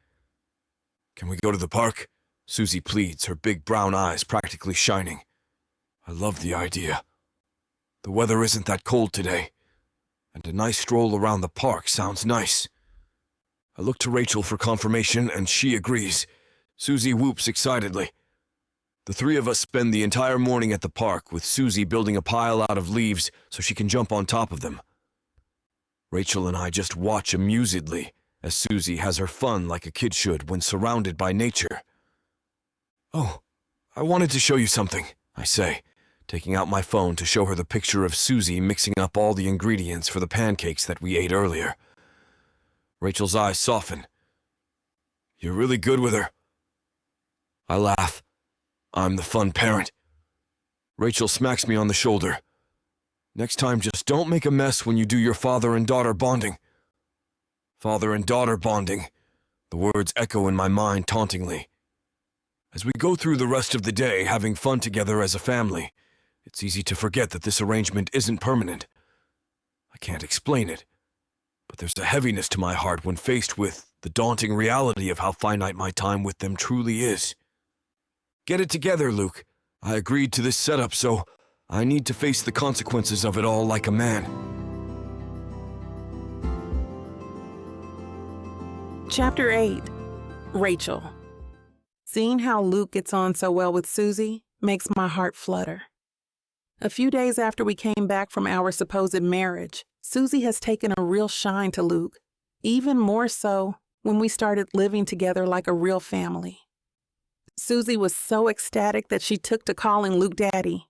Can we go to the park? Susie pleads, her big brown eyes practically shining. I love the idea. The weather isn't that cold today, and a nice stroll around the park sounds nice. I look to Rachel for confirmation, and she agrees. Susie whoops excitedly. The 3 of us spend the entire morning at the park, with Susie building a pile out of leaves so she can jump on top of them. Rachel and I just watch amusedly as Susie has her fun like a kid should when surrounded by nature. Oh, I wanted to show you something, I say, taking out my phone to show her the picture of Susie mixing up all the ingredients for the pancakes that we ate earlier. Rachel's eyes soften. You're really good with her. I laugh. I'm the fun parent. Rachel smacks me on the shoulder. Next time, just don't make a mess when you do your father and daughter bonding. Father and daughter bonding. The words echo in my mind tauntingly. As we go through the rest of the day having fun together as a family, it's easy to forget that this arrangement isn't permanent. I can't explain it, but there's a heaviness to my heart when faced with the daunting reality of how finite my time with them truly is. Get it together, Luke. I agreed to this setup, so I need to face the consequences of it all like a man. Chapter 8. Rachel. Seeing how Luke gets on so well with Susie makes my heart flutter. A few days after we came back from our supposed marriage, Susie has taken a real shine to Luke, even more so when we started living together like a real family. Susie was so ecstatic that she took to calling Luke Daddy.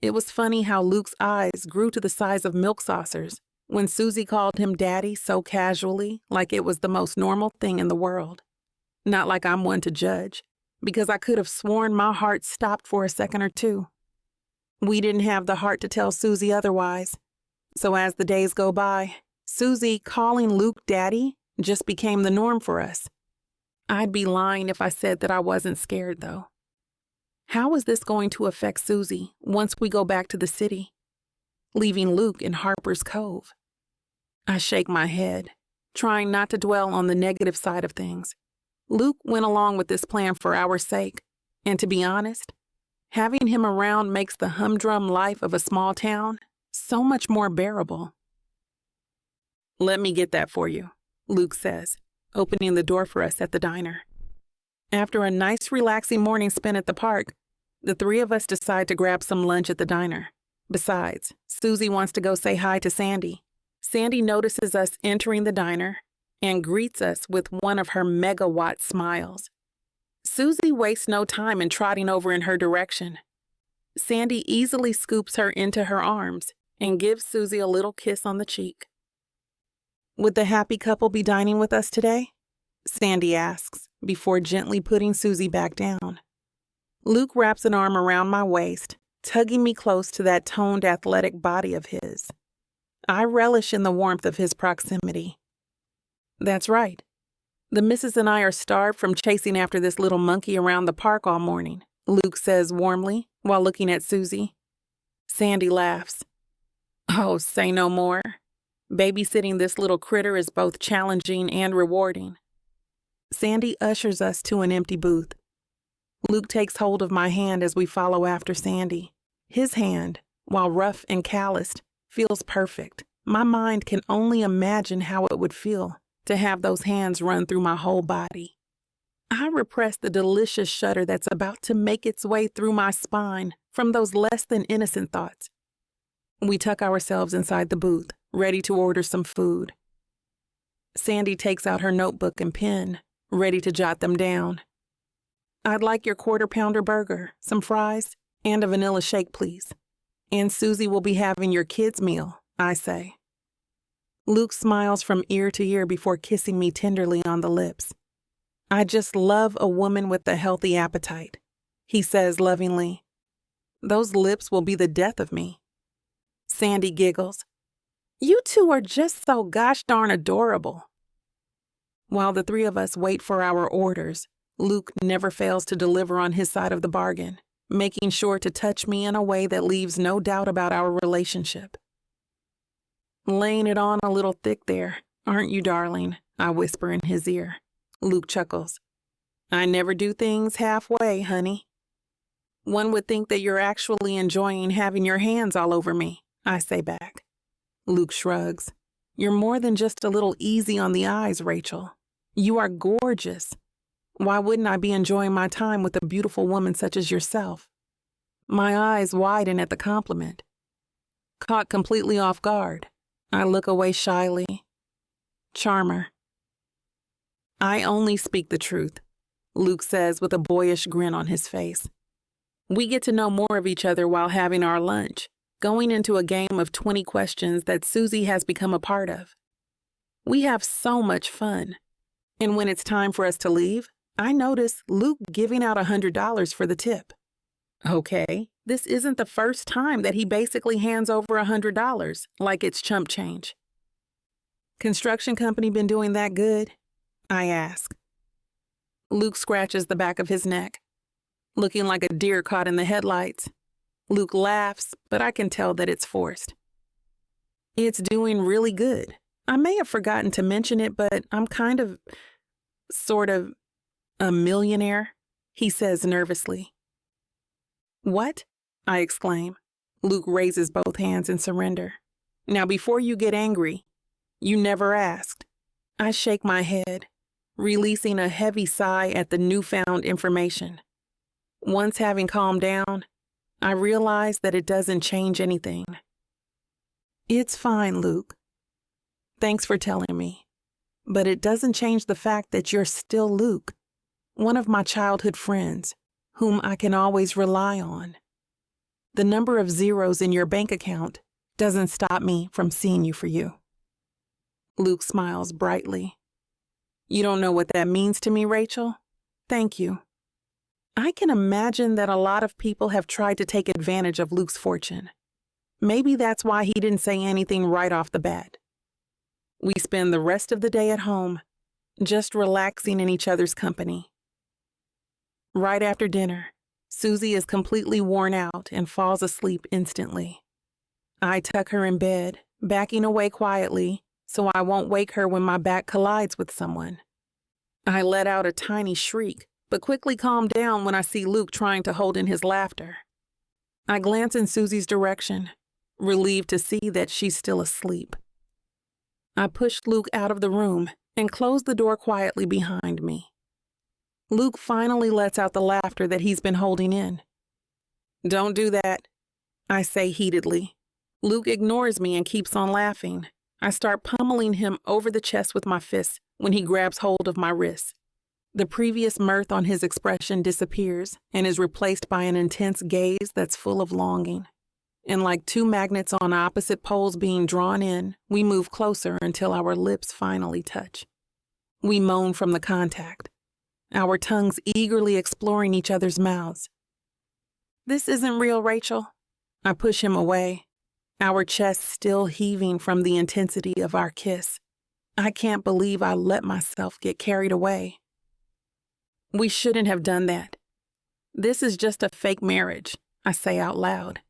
It was funny how Luke's eyes grew to the size of milk saucers when Susie called him Daddy so casually, like it was the most normal thing in the world. Not like I'm one to judge, because I could have sworn my heart stopped for a second or two. We didn't have the heart to tell Susie otherwise. So as the days go by, Susie calling Luke Daddy just became the norm for us. I'd be lying if I said that I wasn't scared, though. How is this going to affect Susie once we go back to the city, leaving Luke in Harper's Cove? I shake my head, trying not to dwell on the negative side of things. Luke went along with this plan for our sake, and to be honest, having him around makes the humdrum life of a small town so much more bearable. Let me get that for you, Luke says, opening the door for us at the diner. After a nice relaxing morning spent at the park, the 3 of us decide to grab some lunch at the diner. Besides, Susie wants to go say hi to Sandy. Sandy notices us entering the diner and greets us with one of her megawatt smiles. Susie wastes no time in trotting over in her direction. Sandy easily scoops her into her arms and gives Susie a little kiss on the cheek. Would the happy couple be dining with us today? Sandy asks, before gently putting Susie back down. Luke wraps an arm around my waist, tugging me close to that toned athletic body of his. I relish in the warmth of his proximity. That's right. The missus and I are starved from chasing after this little monkey around the park all morning, Luke says warmly while looking at Susie. Sandy laughs. Oh, say no more. Babysitting this little critter is both challenging and rewarding. Sandy ushers us to an empty booth. Luke takes hold of my hand as we follow after Sandy. His hand, while rough and calloused, feels perfect. My mind can only imagine how it would feel to have those hands run through my whole body. I repress the delicious shudder that's about to make its way through my spine from those less than innocent thoughts. We tuck ourselves inside the booth, ready to order some food. Sandy takes out her notebook and pen, ready to jot them down. I'd like your quarter-pounder burger, some fries, and a vanilla shake, please. And Susie will be having your kids' meal, I say. Luke smiles from ear to ear before kissing me tenderly on the lips. I just love a woman with a healthy appetite, he says lovingly. Those lips will be the death of me. Sandy giggles. You two are just so gosh darn adorable. While the three of us wait for our orders, Luke never fails to deliver on his side of the bargain, making sure to touch me in a way that leaves no doubt about our relationship. Laying it on a little thick there, aren't you, darling? I whisper in his ear. Luke chuckles. I never do things halfway, honey. One would think that you're actually enjoying having your hands all over me, I say back. Luke shrugs. You're more than just a little easy on the eyes, Rachel. You are gorgeous. Why wouldn't I be enjoying my time with a beautiful woman such as yourself? My eyes widen at the compliment. Caught completely off guard, I look away shyly. Charmer. I only speak the truth, Luke says with a boyish grin on his face. We get to know more of each other while having our lunch, going into a game of 20 questions that Susie has become a part of. We have so much fun. And when it's time for us to leave, I notice Luke giving out $100 for the tip. Okay, this isn't the first time that he basically hands over $100 like it's chump change. Construction company been doing that good? I ask. Luke scratches the back of his neck, looking like a deer caught in the headlights. Luke laughs, but I can tell that it's forced. It's doing really good. I may have forgotten to mention it, but I'm sort of, a millionaire, he says nervously. What? I exclaim. Luke raises both hands in surrender. Now before you get angry, you never asked. I shake my head, releasing a heavy sigh at the newfound information. Once having calmed down, I realize that it doesn't change anything. It's fine, Luke. Thanks for telling me. But it doesn't change the fact that you're still Luke, one of my childhood friends, whom I can always rely on. The number of zeros in your bank account doesn't stop me from seeing you for you. Luke smiles brightly. You don't know what that means to me, Rachel? Thank you. I can imagine that a lot of people have tried to take advantage of Luke's fortune. Maybe that's why he didn't say anything right off the bat. We spend the rest of the day at home, just relaxing in each other's company. Right after dinner, Susie is completely worn out and falls asleep instantly. I tuck her in bed, backing away quietly so I won't wake her when my back collides with someone. I let out a tiny shriek, but quickly calm down when I see Luke trying to hold in his laughter. I glance in Susie's direction, relieved to see that she's still asleep. I pushed Luke out of the room and closed the door quietly behind me. Luke finally lets out the laughter that he's been holding in. Don't do that, I say heatedly. Luke ignores me and keeps on laughing. I start pummeling him over the chest with my fists when he grabs hold of my wrist. The previous mirth on his expression disappears and is replaced by an intense gaze that's full of longing. And like two magnets on opposite poles being drawn in, we move closer until our lips finally touch. We moan from the contact, our tongues eagerly exploring each other's mouths. This isn't real, Rachel. I push him away, our chests still heaving from the intensity of our kiss. I can't believe I let myself get carried away. We shouldn't have done that. This is just a fake marriage, I say out loud.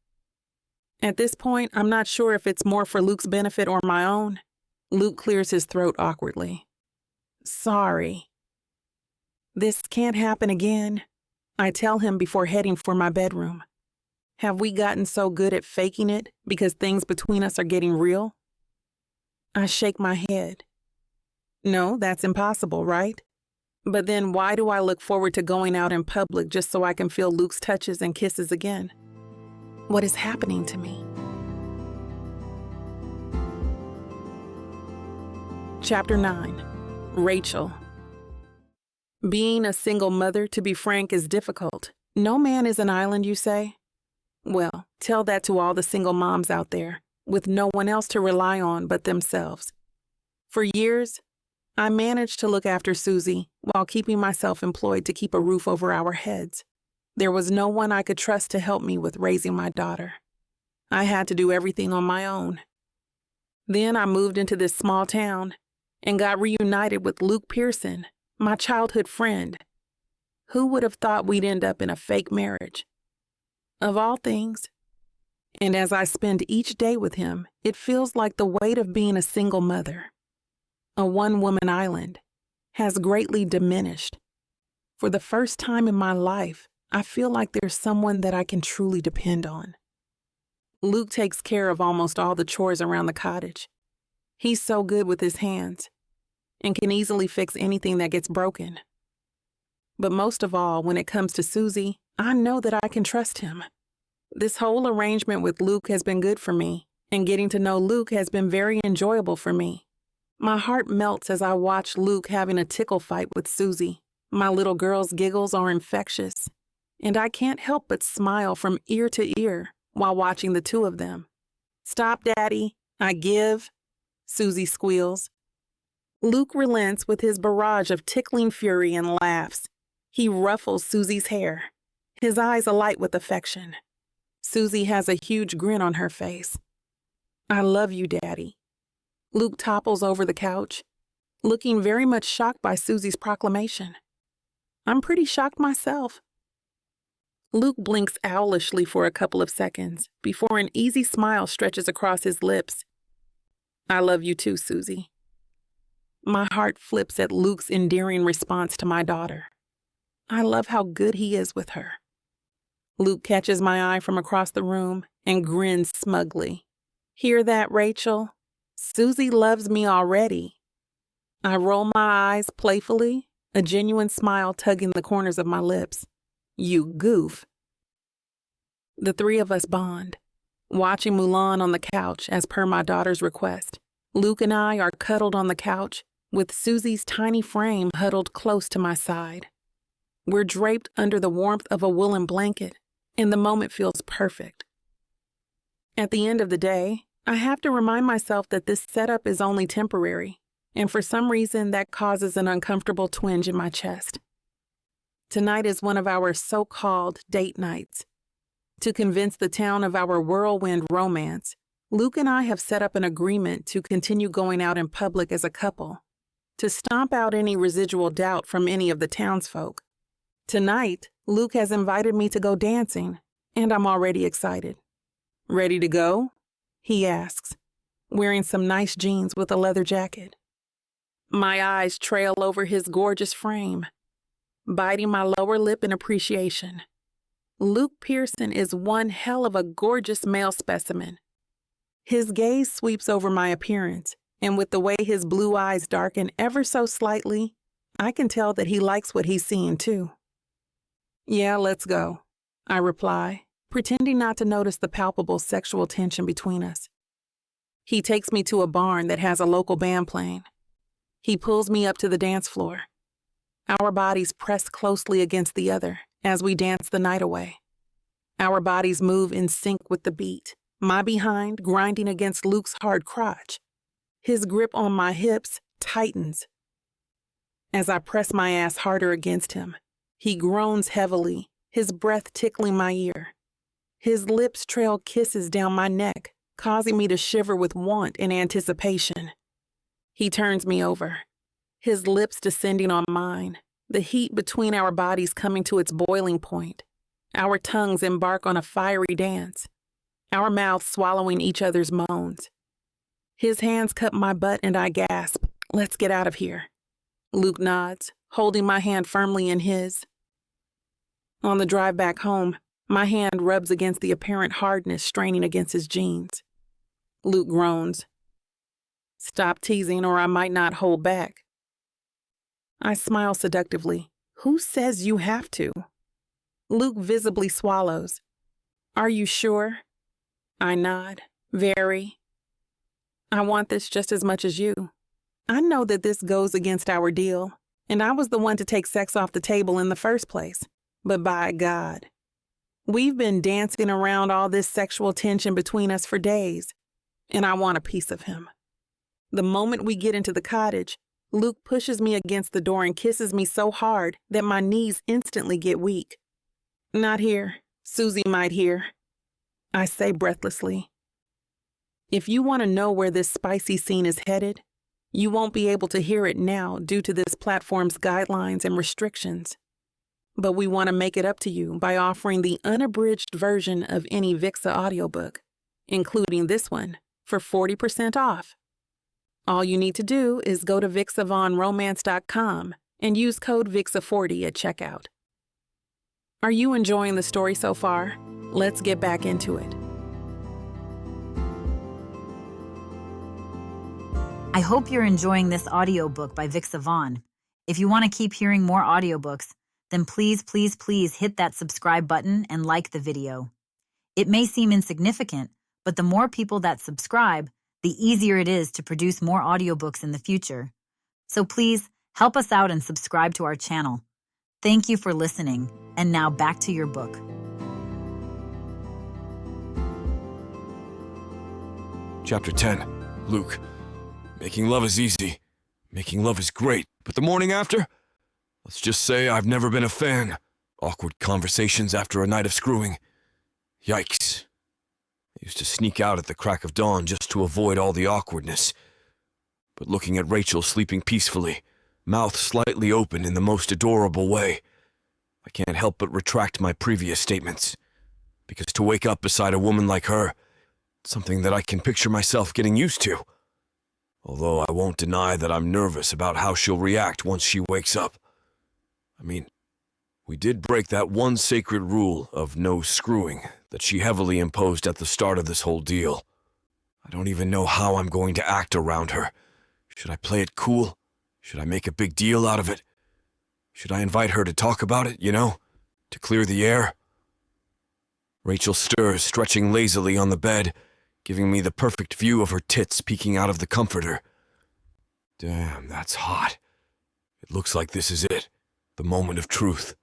At this point, I'm not sure if it's more for Luke's benefit or my own. Luke clears his throat awkwardly. Sorry. This can't happen again, I tell him before heading for my bedroom. Have we gotten so good at faking it because things between us are getting real? I shake my head. No, that's impossible, right? But then why do I look forward to going out in public just so I can feel Luke's touches and kisses again? What is happening to me? Chapter 9. Rachel. Being a single mother, to be frank, is difficult. No man is an island, you say? Well, tell that to all the single moms out there, with no one else to rely on but themselves. For years, I managed to look after Susie while keeping myself employed to keep a roof over our heads. There was no one I could trust to help me with raising my daughter. I had to do everything on my own. Then I moved into this small town and got reunited with Luke Pearson, my childhood friend. Who would have thought we'd end up in a fake marriage? Of all things. And as I spend each day with him, it feels like the weight of being a single mother, a one-woman island, has greatly diminished. For the first time in my life, I feel like there's someone that I can truly depend on. Luke takes care of almost all the chores around the cottage. He's so good with his hands and can easily fix anything that gets broken. But most of all, when it comes to Susie, I know that I can trust him. This whole arrangement with Luke has been good for me, and getting to know Luke has been very enjoyable for me. My heart melts as I watch Luke having a tickle fight with Susie. My little girl's giggles are infectious, and I can't help but smile from ear to ear while watching the two of them. "Stop, Daddy, I give," Susie squeals. Luke relents with his barrage of tickling fury and laughs. He ruffles Susie's hair, his eyes alight with affection. Susie has a huge grin on her face. "I love you, Daddy." Luke topples over the couch, looking very much shocked by Susie's proclamation. I'm pretty shocked myself. Luke blinks owlishly for a couple of seconds before an easy smile stretches across his lips. "I love you too, Susie." My heart flips at Luke's endearing response to my daughter. I love how good he is with her. Luke catches my eye from across the room and grins smugly. "Hear that, Rachel? Susie loves me already." I roll my eyes playfully, a genuine smile tugging the corners of my lips. "You goof." The three of us bond, watching Mulan on the couch as per my daughter's request. Luke and I are cuddled on the couch, with Susie's tiny frame huddled close to my side. We're draped under the warmth of a woolen blanket, and the moment feels perfect. At the end of the day, I have to remind myself that this setup is only temporary, and for some reason that causes an uncomfortable twinge in my chest. Tonight is one of our so-called date nights. To convince the town of our whirlwind romance, Luke and I have set up an agreement to continue going out in public as a couple, to stomp out any residual doubt from any of the townsfolk. Tonight, Luke has invited me to go dancing, and I'm already excited. "Ready to go?" he asks, wearing some nice jeans with a leather jacket. My eyes trail over his gorgeous frame, biting my lower lip in appreciation. Luke Pearson is one hell of a gorgeous male specimen. His gaze sweeps over my appearance, and with the way his blue eyes darken ever so slightly, I can tell that he likes what he's seeing too. "Yeah, let's go," I reply, pretending not to notice the palpable sexual tension between us. He takes me to a barn that has a local band playing. He pulls me up to the dance floor. Our bodies press closely against the other as we dance the night away. Our bodies move in sync with the beat, my behind grinding against Luke's hard crotch. His grip on my hips tightens. As I press my ass harder against him, he groans heavily, his breath tickling my ear. His lips trail kisses down my neck, causing me to shiver with want and anticipation. He turns me over, his lips descending on mine, the heat between our bodies coming to its boiling point. Our tongues embark on a fiery dance, our mouths swallowing each other's moans. His hands cup my butt and I gasp, "Let's get out of here." Luke nods, holding my hand firmly in his. On the drive back home, my hand rubs against the apparent hardness straining against his jeans. Luke groans. "Stop teasing or I might not hold back." I smile seductively. "Who says you have to?" Luke visibly swallows. "Are you sure?" I nod. "Very. I want this just as much as you. I know that this goes against our deal, And I was the one to take sex off the table in the first place. But by God, we've been dancing around all this sexual tension between us for days, and I want a piece of him. The moment we get into the cottage, Luke pushes me against the door and kisses me so hard that my knees instantly get weak. Not here. Susie might hear. I say breathlessly. If you want to know where this spicy scene is headed, you won't be able to hear it now due to this platform's guidelines and restrictions. But we want to make it up to you by offering the unabridged version of any Vixa audiobook, including this one, for 40% off. All you need to do is go to vixavonromance.com and use code VIXA40 at checkout. Are you enjoying the story so far? Let's get back into it. I hope you're enjoying this audiobook by Vixa Vaughn. If you want to keep hearing more audiobooks, then please hit that subscribe button and like the video. It may seem insignificant, but the more people that subscribe, the easier it is to produce more audiobooks in the future. So please help us out and subscribe to our channel. Thank you for listening, and now back to your book. Chapter 10. Luke. Making love is easy. Making love is great. But the morning after? Let's just say I've never been a fan. Awkward conversations after a night of screwing. Yikes. I used to sneak out at the crack of dawn just to avoid all the awkwardness. But looking at Rachel sleeping peacefully, mouth slightly open in the most adorable way, I can't help but retract my previous statements. Because to wake up beside a woman like her, it's something that I can picture myself getting used to. Although I won't deny that I'm nervous about how she'll react once she wakes up. I mean, we did break that one sacred rule of no screwing that she heavily imposed at the start of this whole deal. I don't even know how I'm going to act around her. Should I play it cool? Should I make a big deal out of it? Should I invite her to talk about it, to clear the air? Rachel stirs, stretching lazily on the bed, giving me the perfect view of her tits peeking out of the comforter. Damn, that's hot. It looks like this is it, the moment of truth.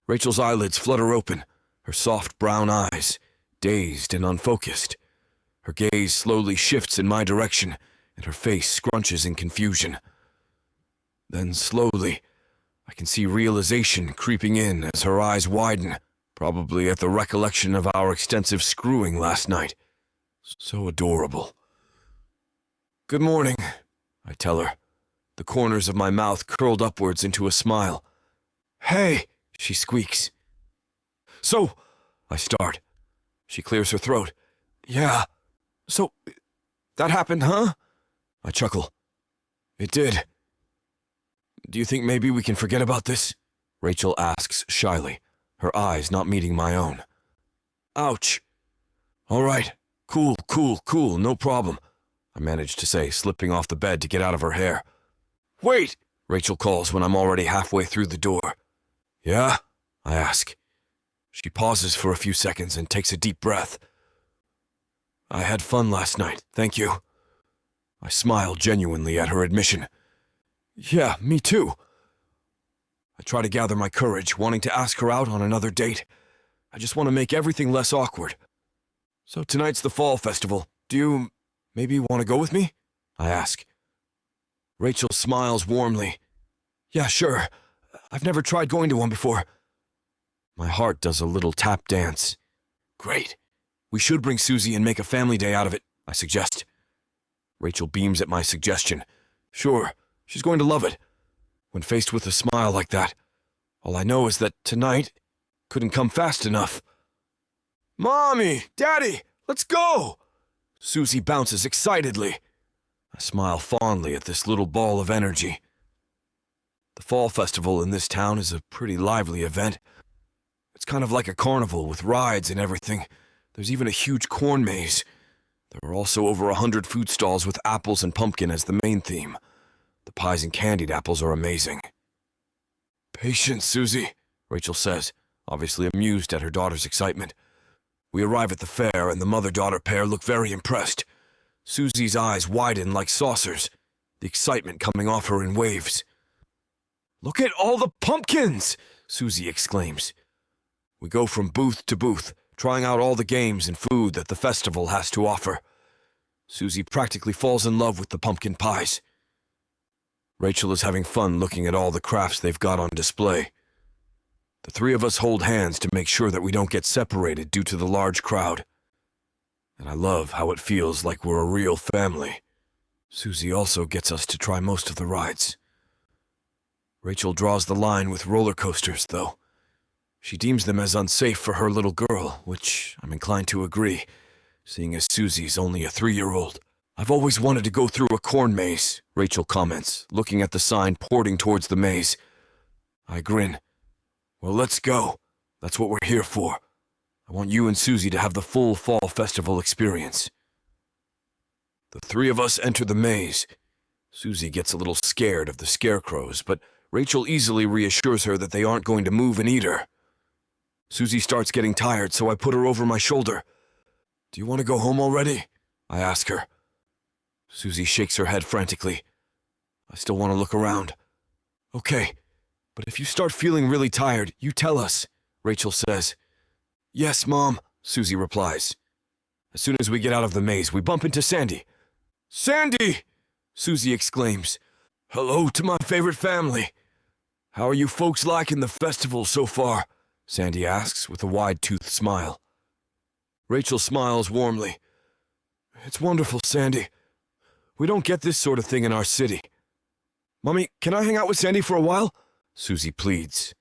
Rachel's eyelids flutter open, her soft brown eyes, dazed and unfocused. Her gaze slowly shifts in my direction, and her face scrunches in confusion. Then slowly, I can see realization creeping in as her eyes widen, probably at the recollection of our extensive screwing last night. So adorable. Good morning, I tell her, the corners of my mouth curled upwards into a smile. Hey, she squeaks. So, I start. She clears her throat. Yeah, so, that happened, huh? I chuckle. It did. Do you think maybe we can forget about this? Rachel asks shyly, her eyes not meeting my own. Ouch. All right, cool, no problem, I manage to say, slipping off the bed to get out of her hair. Wait, Rachel calls when I'm already halfway through the door. Yeah? I ask. She pauses for a few seconds and takes a deep breath. I had fun last night, thank you. I smile genuinely at her admission. Yeah, me too. I try to gather my courage, wanting to ask her out on another date. I just want to make everything less awkward. So tonight's the fall festival. Do you maybe want to go with me? I ask. Rachel smiles warmly. Yeah, sure. I've never tried going to one before. My heart does a little tap dance. Great. We should bring Susie and make a family day out of it, I suggest. Rachel beams at my suggestion. Sure, she's going to love it. When faced with a smile like that, all I know is that tonight couldn't come fast enough. Mommy! Daddy! Let's go! Susie bounces excitedly. I smile fondly at this little ball of energy. The fall festival in this town is a pretty lively event. It's kind of like a carnival with rides and everything. There's even a huge corn maze. There are also over 100 food stalls with apples and pumpkin as the main theme. The pies and candied apples are amazing. Patience, Susie, Rachel says, obviously amused at her daughter's excitement. We arrive at the fair and the mother-daughter pair look very impressed. Susie's eyes widen like saucers, the excitement coming off her in waves. Look at all the pumpkins! Susie exclaims. We go from booth to booth, trying out all the games and food that the festival has to offer. Susie practically falls in love with the pumpkin pies. Rachel is having fun looking at all the crafts they've got on display. The three of us hold hands to make sure that we don't get separated due to the large crowd. And I love how it feels like we're a real family. Susie also gets us to try most of the rides. Rachel draws the line with roller coasters, though. She deems them as unsafe for her little girl, which I'm inclined to agree, seeing as Susie's only a 3-year-old. I've always wanted to go through a corn maze, Rachel comments, looking at the sign pointing towards the maze. I grin. Well, let's go. That's what we're here for. I want you and Susie to have the full fall festival experience. The three of us enter the maze. Susie gets a little scared of the scarecrows, but Rachel easily reassures her that they aren't going to move and eat her. Susie starts getting tired, so I put her over my shoulder. Do you want to go home already? I ask her. Susie shakes her head frantically. I still want to look around. Okay, but if you start feeling really tired, you tell us, Rachel says. Yes, Mom, Susie replies. As soon as we get out of the maze, we bump into Sandy. Sandy! Susie exclaims. Hello to my favorite family. How are you folks liking the festival so far? Sandy asks with a wide-toothed smile. Rachel smiles warmly. It's wonderful, Sandy. We don't get this sort of thing in our city. Mommy, can I hang out with Sandy for a while? Susie pleads.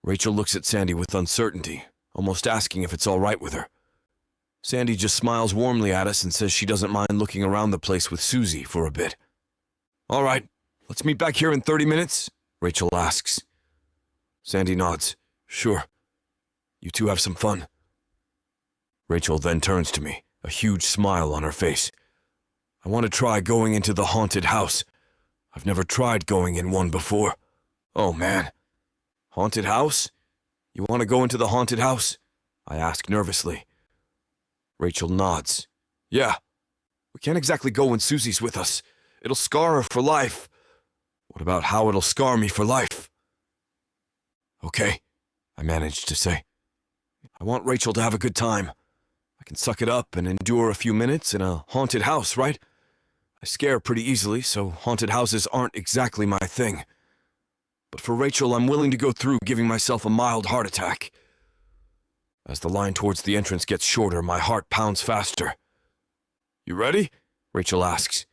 Rachel looks at Sandy with uncertainty, almost asking if it's all right with her. Sandy just smiles warmly at us and says she doesn't mind looking around the place with Susie for a bit. All right, let's meet back here in 30 minutes, Rachel asks. Sandy nods. Sure. You two have some fun. Rachel then turns to me, a huge smile on her face. I want to try going into the haunted house. I've never tried going in one before. Oh, man. Haunted house? You want to go into the haunted house? I ask nervously. Rachel nods. Yeah. We can't exactly go when Susie's with us. It'll scar her for life. What about how it'll scar me for life? Okay, I managed to say. I want Rachel to have a good time. I can suck it up and endure a few minutes in a haunted house, right? I scare pretty easily, so haunted houses aren't exactly my thing. But for Rachel, I'm willing to go through giving myself a mild heart attack. As the line towards the entrance gets shorter, my heart pounds faster. You ready? Rachel asks.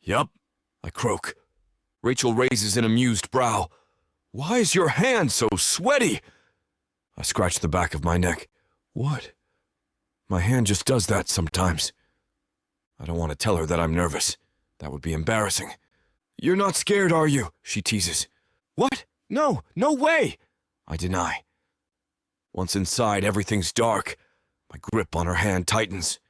Yup, I croak. Rachel raises an amused brow. Why is your hand so sweaty? I scratch the back of my neck. What? My hand just does that sometimes. I don't want to tell her that I'm nervous. That would be embarrassing. You're not scared, are you? She teases. What? No way! I deny. Once inside, everything's dark. My grip on her hand tightens.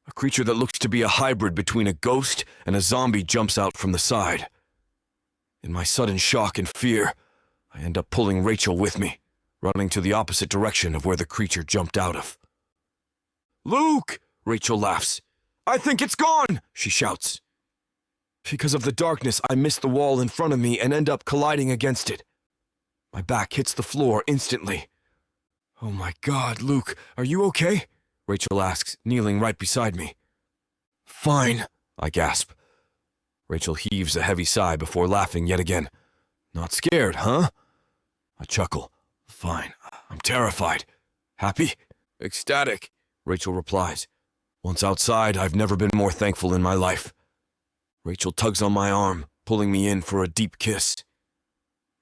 A creature that looks to be a hybrid between a ghost and a zombie jumps out from the side. In my sudden shock and fear, I end up pulling Rachel with me, running to the opposite direction of where the creature jumped out of. Luke! Rachel laughs. I think it's gone! She shouts. Because of the darkness, I miss the wall in front of me and end up colliding against it. My back hits the floor instantly. Oh my God, Luke, are you okay? Rachel asks, kneeling right beside me. Fine, I gasp. Rachel heaves a heavy sigh before laughing yet again. Not scared, huh? I chuckle. Fine, I'm terrified. Happy? Ecstatic, Rachel replies. Once outside, I've never been more thankful in my life. Rachel tugs on my arm, pulling me in for a deep kiss.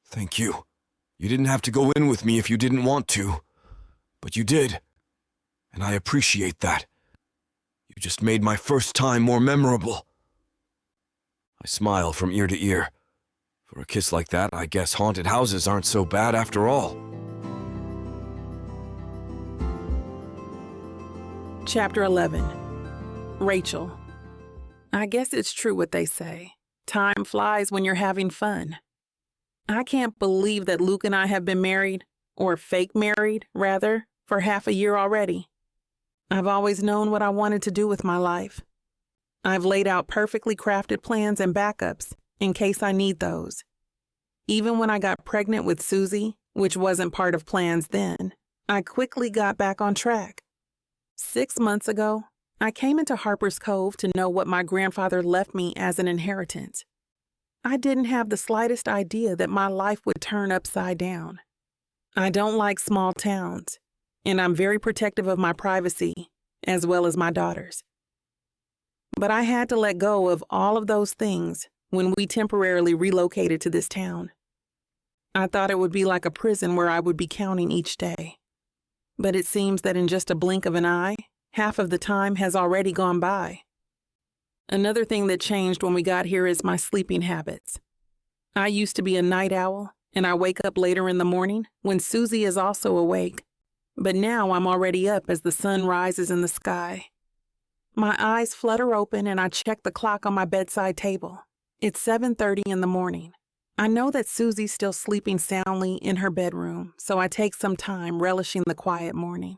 Thank you. You didn't have to go in with me if you didn't want to. But you did. And I appreciate that. You just made my first time more memorable. I smile from ear to ear. For a kiss like that, I guess haunted houses aren't so bad after all. Chapter 11. Rachel. I guess it's true what they say. Time flies when you're having fun. I can't believe that Luke and I have been married, or fake married, rather, for half a year already. I've always known what I wanted to do with my life. I've laid out perfectly crafted plans and backups in case I need those. Even when I got pregnant with Susie, which wasn't part of plans then, I quickly got back on track. 6 months ago, I came into Harper's Cove to know what my grandfather left me as an inheritance. I didn't have the slightest idea that my life would turn upside down. I don't like small towns, and I'm very protective of my privacy, as well as my daughter's. But I had to let go of all of those things when we temporarily relocated to this town. I thought it would be like a prison where I would be counting each day. But it seems that in just a blink of an eye, half of the time has already gone by. Another thing that changed when we got here is my sleeping habits. I used to be a night owl, and I wake up later in the morning when Susie is also awake. But now I'm already up as the sun rises in the sky. My eyes flutter open and I check the clock on my bedside table. It's 7:30 in the morning. I know that Susie's still sleeping soundly in her bedroom, so I take some time relishing the quiet morning.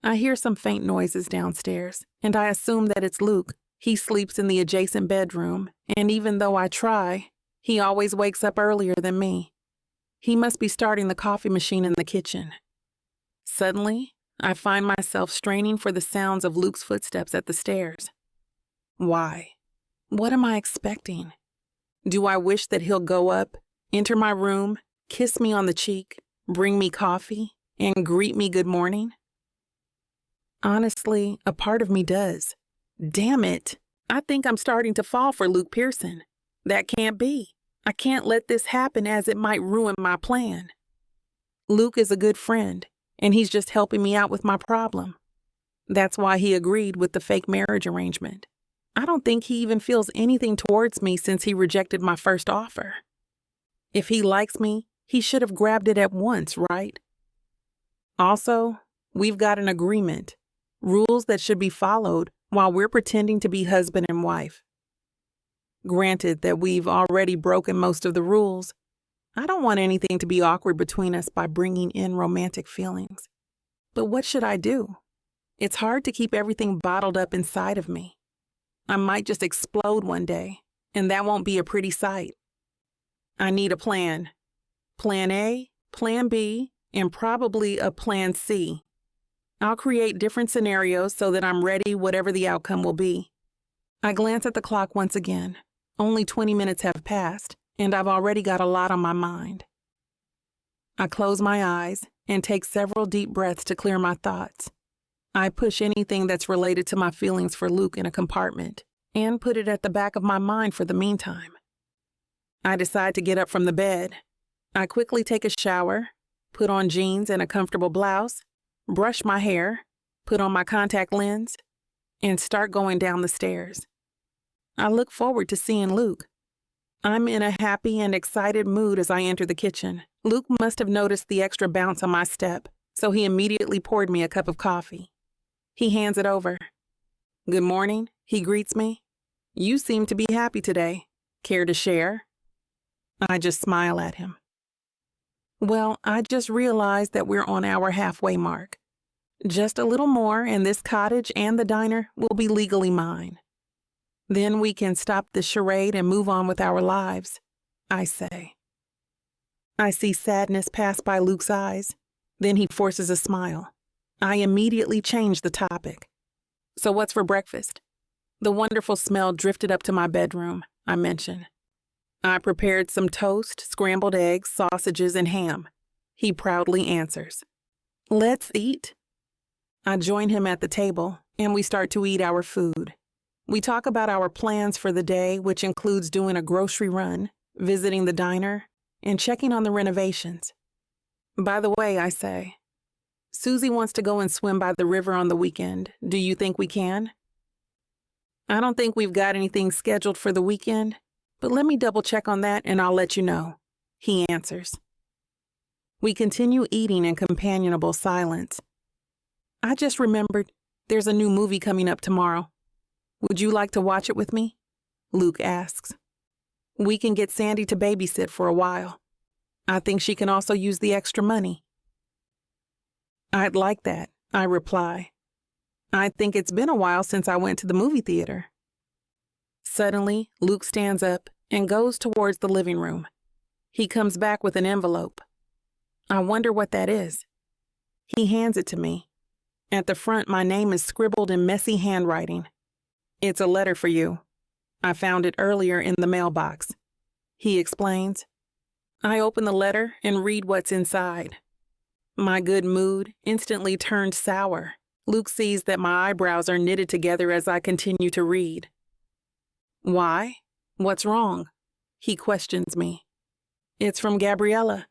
I hear some faint noises downstairs, and I assume that it's Luke. He sleeps in the adjacent bedroom, and even though I try, he always wakes up earlier than me. He must be starting the coffee machine in the kitchen. Suddenly, I find myself straining for the sounds of Luke's footsteps at the stairs. Why? What am I expecting? Do I wish that he'll go up, enter my room, kiss me on the cheek, bring me coffee, and greet me good morning? Honestly, a part of me does. Damn it! I think I'm starting to fall for Luke Pearson. That can't be. I can't let this happen as it might ruin my plan. Luke is a good friend, and he's just helping me out with my problem. That's why he agreed with the fake marriage arrangement. I don't think he even feels anything towards me since he rejected my first offer. If he likes me, he should have grabbed it at once, right? Also, we've got an agreement, rules that should be followed while we're pretending to be husband and wife. Granted that we've already broken most of the rules, I don't want anything to be awkward between us by bringing in romantic feelings. But what should I do? It's hard to keep everything bottled up inside of me. I might just explode one day, and that won't be a pretty sight. I need a plan. Plan A, Plan B, and probably a Plan C. I'll create different scenarios so that I'm ready whatever the outcome will be. I glance at the clock once again. Only 20 minutes have passed, and I've already got a lot on my mind. I close my eyes and take several deep breaths to clear my thoughts. I push anything that's related to my feelings for Luke in a compartment and put it at the back of my mind for the meantime. I decide to get up from the bed. I quickly take a shower, put on jeans and a comfortable blouse, brush my hair, put on my contact lens, and start going down the stairs. I look forward to seeing Luke. I'm in a happy and excited mood as I enter the kitchen. Luke must have noticed the extra bounce on my step, so he immediately poured me a cup of coffee. He hands it over. "Good morning," he greets me. "You seem to be happy today. Care to share?" I just smile at him. Well, I just realized that we're on our halfway mark. Just a little more and this cottage and the diner will be legally mine. Then we can stop the charade and move on with our lives, I say. I see sadness pass by Luke's eyes. Then he forces a smile. I immediately change the topic. "So what's for breakfast?" The wonderful smell drifted up to my bedroom, I mention. I prepared some toast, scrambled eggs, sausages, and ham. He proudly answers. "Let's eat." I join him at the table, and we start to eat our food. We talk about our plans for the day, which includes doing a grocery run, visiting the diner, and checking on the renovations. "By the way," I say, "Susie wants to go and swim by the river on the weekend. Do you think we can?" "I don't think we've got anything scheduled for the weekend, but let me double check on that and I'll let you know," he answers. We continue eating in companionable silence. "I just remembered there's a new movie coming up tomorrow. Would you like to watch it with me?" Luke asks. "We can get Sandy to babysit for a while. I think she can also use the extra money." "I'd like that," I reply. "I think it's been a while since I went to the movie theater." Suddenly, Luke stands up and goes towards the living room. He comes back with an envelope. I wonder what that is. He hands it to me. At the front, my name is scribbled in messy handwriting. It's a letter for you. I found it earlier in the mailbox. He explains. I open the letter and read what's inside. My good mood instantly turned sour. Luke sees that my eyebrows are knitted together as I continue to read. Why? What's wrong? He questions me. It's from Gabriella,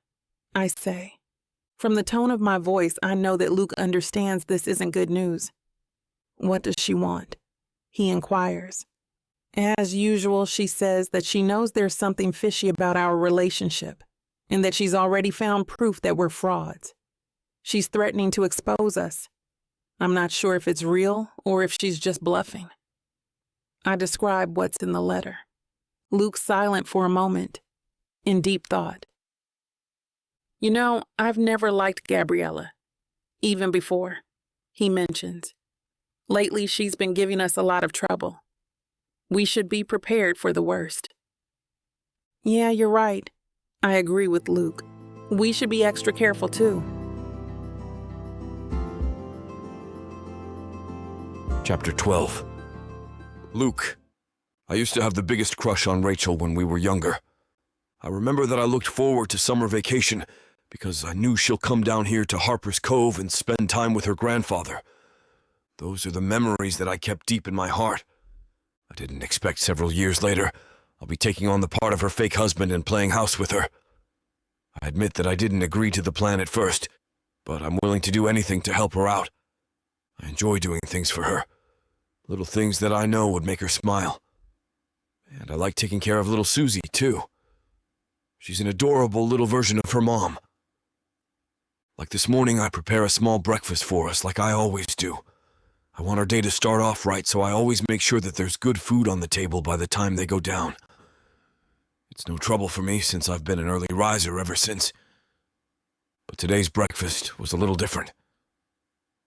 I say. From the tone of my voice, I know that Luke understands this isn't good news. What does she want? He inquires. As usual, she says that she knows there's something fishy about our relationship and that she's already found proof that we're frauds. She's threatening to expose us. I'm not sure if it's real or if she's just bluffing. I describe what's in the letter. Luke's silent for a moment, in deep thought. You know, I've never liked Gabriella, even before, he mentions. Lately, she's been giving us a lot of trouble. We should be prepared for the worst. Yeah, you're right. I agree with Luke. We should be extra careful, too. Chapter 12. Luke. I used to have the biggest crush on Rachel when we were younger. I remember that I looked forward to summer vacation because I knew she'll come down here to Harper's Cove and spend time with her grandfather. Those are the memories that I kept deep in my heart. I didn't expect several years later I'll be taking on the part of her fake husband and playing house with her. I admit that I didn't agree to the plan at first, but I'm willing to do anything to help her out. I enjoy doing things for her, little things that I know would make her smile. And I like taking care of little Susie, too. She's an adorable little version of her mom. Like this morning, I prepare a small breakfast for us like I always do. I want our day to start off right, so I always make sure that there's good food on the table by the time they go down. It's no trouble for me since I've been an early riser ever since. But today's breakfast was a little different.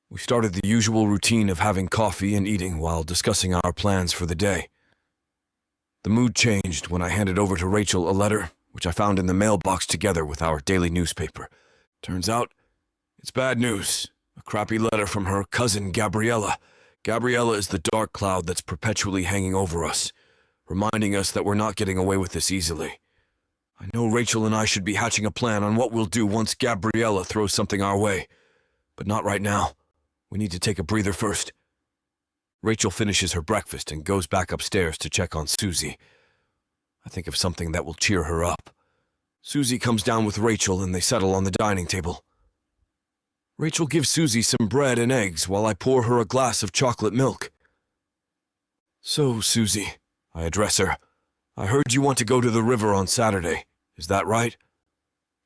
We started the usual routine of having coffee and eating while discussing our plans for the day. The mood changed when I handed over to Rachel a letter, which I found in the mailbox together with our daily newspaper. Turns out, it's bad news. A crappy letter from her cousin, Gabriella. Gabriella is the dark cloud that's perpetually hanging over us, reminding us that we're not getting away with this easily. I know Rachel and I should be hatching a plan on what we'll do once Gabriella throws something our way, but not right now. We need to take a breather first. Rachel finishes her breakfast and goes back upstairs to check on Susie. I think of something that will cheer her up. Susie comes down with Rachel and they settle on the dining table. Rachel gives Susie some bread and eggs while I pour her a glass of chocolate milk. So, Susie, I address her, I heard you want to go to the river on Saturday. Is that right?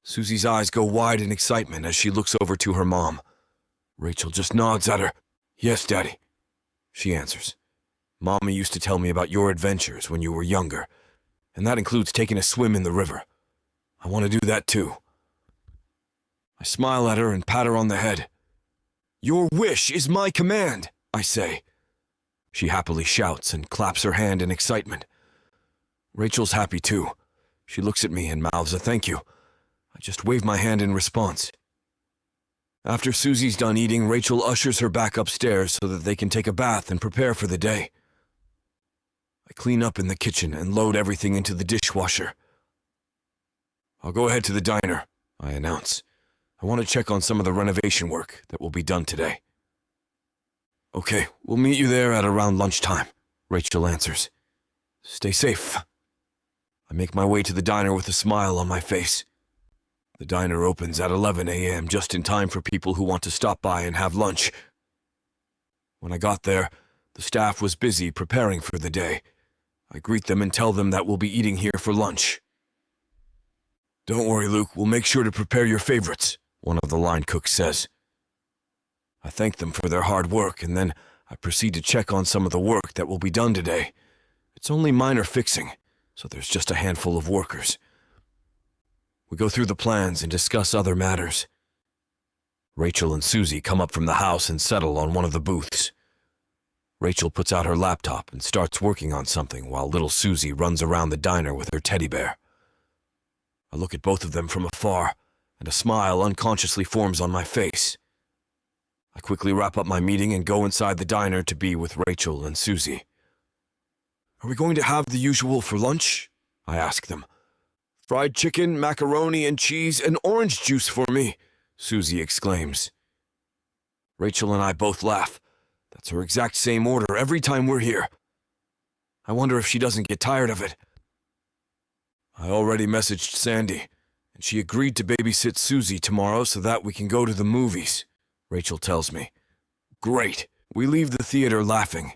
Susie's eyes go wide in excitement as she looks over to her mom. Rachel just nods at her. Yes, Daddy, she answers. Mommy used to tell me about your adventures when you were younger, and that includes taking a swim in the river. I want to do that too. I smile at her and pat her on the head. Your wish is my command, I say. She happily shouts and claps her hand in excitement. Rachel's happy too. She looks at me and mouths a thank you. I just wave my hand in response. After Susie's done eating, Rachel ushers her back upstairs so that they can take a bath and prepare for the day. I clean up in the kitchen and load everything into the dishwasher. I'll go ahead to the diner, I announce. I want to check on some of the renovation work that will be done today. Okay, we'll meet you there at around lunchtime, Rachel answers. Stay safe. I make my way to the diner with a smile on my face. The diner opens at 11 a.m. just in time for people who want to stop by and have lunch. When I got there, the staff was busy preparing for the day. I greet them and tell them that we'll be eating here for lunch. Don't worry, Luke, we'll make sure to prepare your favorites, one of the line cooks says. I thank them for their hard work, and then I proceed to check on some of the work that will be done today. It's only minor fixing, so there's just a handful of workers. We go through the plans and discuss other matters. Rachel and Susie come up from the house and settle on one of the booths. Rachel puts out her laptop and starts working on something while little Susie runs around the diner with her teddy bear. I look at both of them from afar, and a smile unconsciously forms on my face. I quickly wrap up my meeting and go inside the diner to be with Rachel and Susie. "Are we going to have the usual for lunch?" I ask them. "Fried chicken, macaroni and cheese, and orange juice for me," Susie exclaims. Rachel and I both laugh. That's her exact same order every time we're here. I wonder if she doesn't get tired of it. I already messaged Sandy, and she agreed to babysit Susie tomorrow so that we can go to the movies, Rachel tells me. Great. We leave the theater laughing.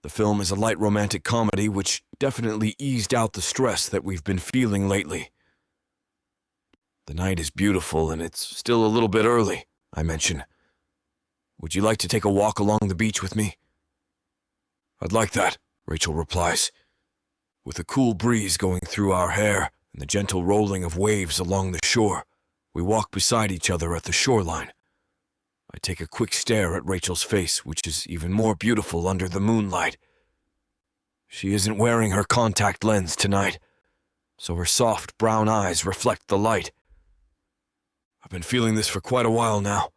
The film is a light romantic comedy which definitely eased out the stress that we've been feeling lately. The night is beautiful and it's still a little bit early, I mention. Would you like to take a walk along the beach with me? I'd like that, Rachel replies. With a cool breeze going through our hair and the gentle rolling of waves along the shore, we walk beside each other at the shoreline. I take a quick stare at Rachel's face, which is even more beautiful under the moonlight. She isn't wearing her contact lens tonight, so her soft brown eyes reflect the light. I've been feeling this for quite a while now,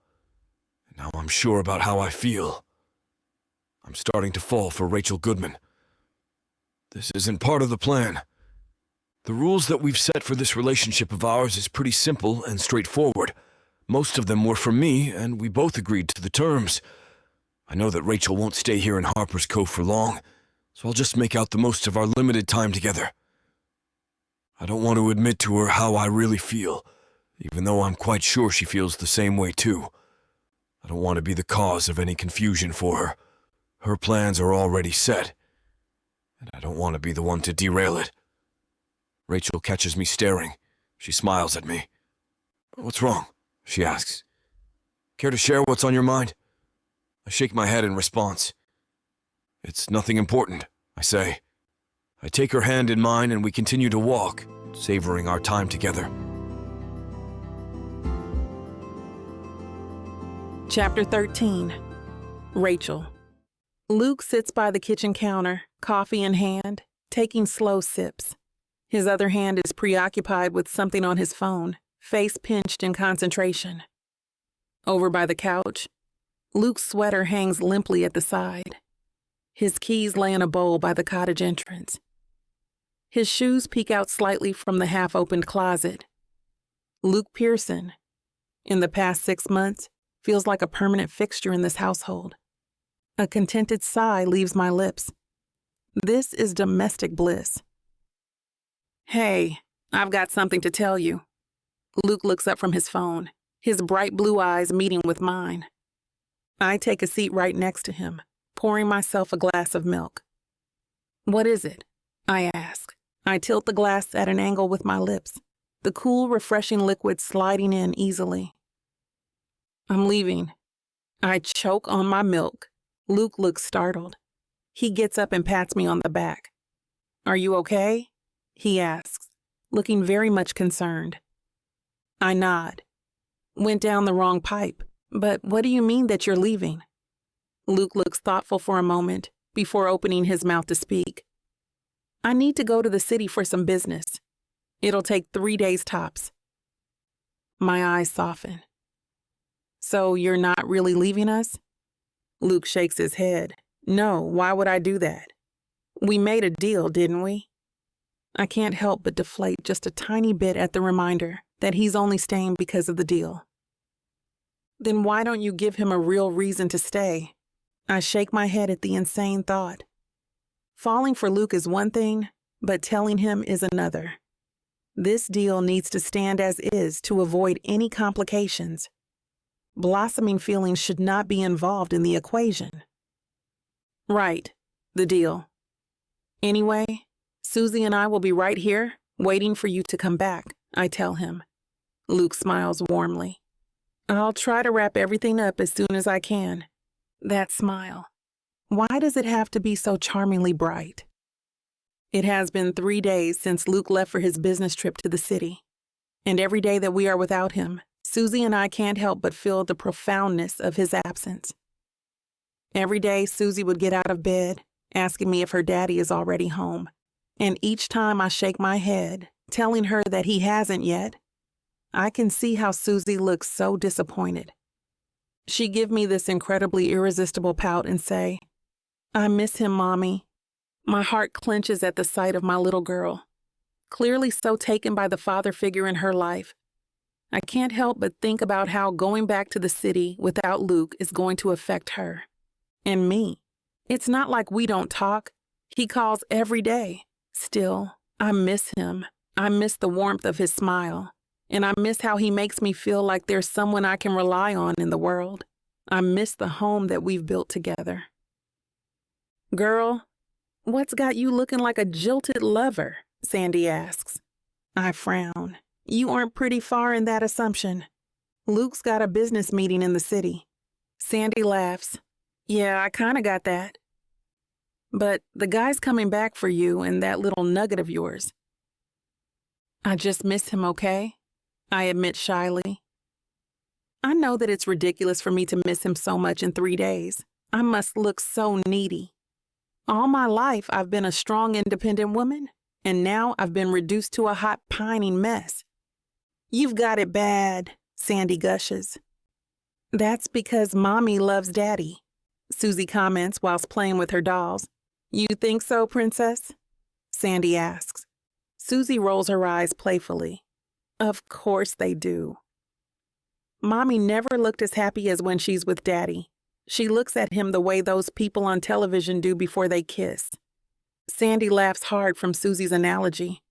and now I'm sure about how I feel. I'm starting to fall for Rachel Goodman. This isn't part of the plan. The rules that we've set for this relationship of ours is pretty simple and straightforward. Most of them were for me, and we both agreed to the terms. I know that Rachel won't stay here in Harper's Cove for long, so I'll just make out the most of our limited time together. I don't want to admit to her how I really feel, even though I'm quite sure she feels the same way too. I don't want to be the cause of any confusion for her. Her plans are already set, and I don't want to be the one to derail it. Rachel catches me staring. She smiles at me. What's wrong? She asks. Care to share what's on your mind? I shake my head in response. It's nothing important, I say. I take her hand in mine and we continue to walk, savoring our time together. Chapter 13. Rachel. Luke sits by the kitchen counter, coffee in hand, taking slow sips. His other hand is preoccupied with something on his phone, face pinched in concentration. Over by the couch, Luke's sweater hangs limply at the side. His keys lay in a bowl by the cottage entrance. His shoes peek out slightly from the half-opened closet. Luke Pearson, in the past 6 months, feels like a permanent fixture in this household. A contented sigh leaves my lips. This is domestic bliss. Hey, I've got something to tell you. Luke looks up from his phone, his bright blue eyes meeting with mine. I take a seat right next to him, pouring myself a glass of milk. What is it? I ask. I tilt the glass at an angle with my lips, the cool, refreshing liquid sliding in easily. I'm leaving. I choke on my milk. Luke looks startled. He gets up and pats me on the back. Are you okay? He asks, looking very much concerned. I nod. Went down the wrong pipe. But what do you mean that you're leaving? Luke looks thoughtful for a moment before opening his mouth to speak. I need to go to the city for some business. It'll take 3 days tops. My eyes soften. So you're not really leaving us? Luke shakes his head. No, why would I do that? We made a deal, didn't we? I can't help but deflate just a tiny bit at the reminder that he's only staying because of the deal. Then why don't you give him a real reason to stay? I shake my head at the insane thought. Falling for Luke is one thing, but telling him is another. This deal needs to stand as is to avoid any complications. Blossoming feelings should not be involved in the equation. Right, the deal. Anyway, Susie and I will be right here, waiting for you to come back, I tell him. Luke smiles warmly. I'll try to wrap everything up as soon as I can. That smile. Why does it have to be so charmingly bright? It has been 3 days since Luke left for his business trip to the city. And every day that we are without him, Susie and I can't help but feel the profoundness of his absence. Every day, Susie would get out of bed, asking me if her daddy is already home. And each time I shake my head, telling her that he hasn't yet. I can see how Susie looks so disappointed. She give me this incredibly irresistible pout and say, "I miss him, Mommy." My heart clenches at the sight of my little girl, clearly so taken by the father figure in her life. I can't help but think about how going back to the city without Luke is going to affect her. And me. It's not like we don't talk. He calls every day. Still, I miss him. I miss the warmth of his smile. And I miss how he makes me feel like there's someone I can rely on in the world. I miss the home that we've built together. "Girl, what's got you looking like a jilted lover?" Sandy asks. I frown. You aren't pretty far in that assumption. Luke's got a business meeting in the city. Sandy laughs. Yeah, I kinda got that. But the guy's coming back for you and that little nugget of yours. I just miss him, okay? I admit shyly. I know that it's ridiculous for me to miss him so much in 3 days. I must look so needy. All my life, I've been a strong, independent woman, and now I've been reduced to a hot, pining mess. You've got it bad, Sandy gushes. That's because Mommy loves Daddy, Susie comments whilst playing with her dolls. You think so, Princess? Sandy asks. Susie rolls her eyes playfully. Of course they do. Mommy never looked as happy as when she's with Daddy. She looks at him the way those people on television do before they kiss. Sandy laughs hard from Susie's analogy.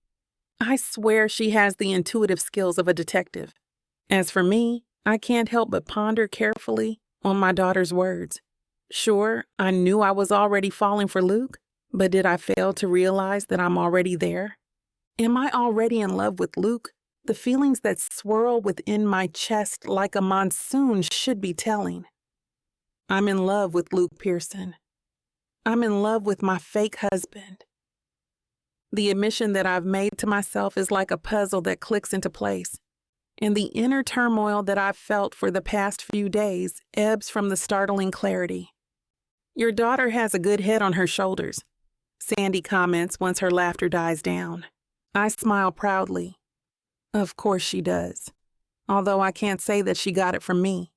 I swear she has the intuitive skills of a detective. As for me, I can't help but ponder carefully on my daughter's words. Sure, I knew I was already falling for Luke, but did I fail to realize that I'm already there? Am I already in love with Luke? The feelings that swirl within my chest like a monsoon should be telling. I'm in love with Luke Pearson. I'm in love with my fake husband. The admission that I've made to myself is like a puzzle that clicks into place, and the inner turmoil that I've felt for the past few days ebbs from the startling clarity. Your daughter has a good head on her shoulders, Sandy comments once her laughter dies down. I smile proudly. Of course she does, although I can't say that she got it from me.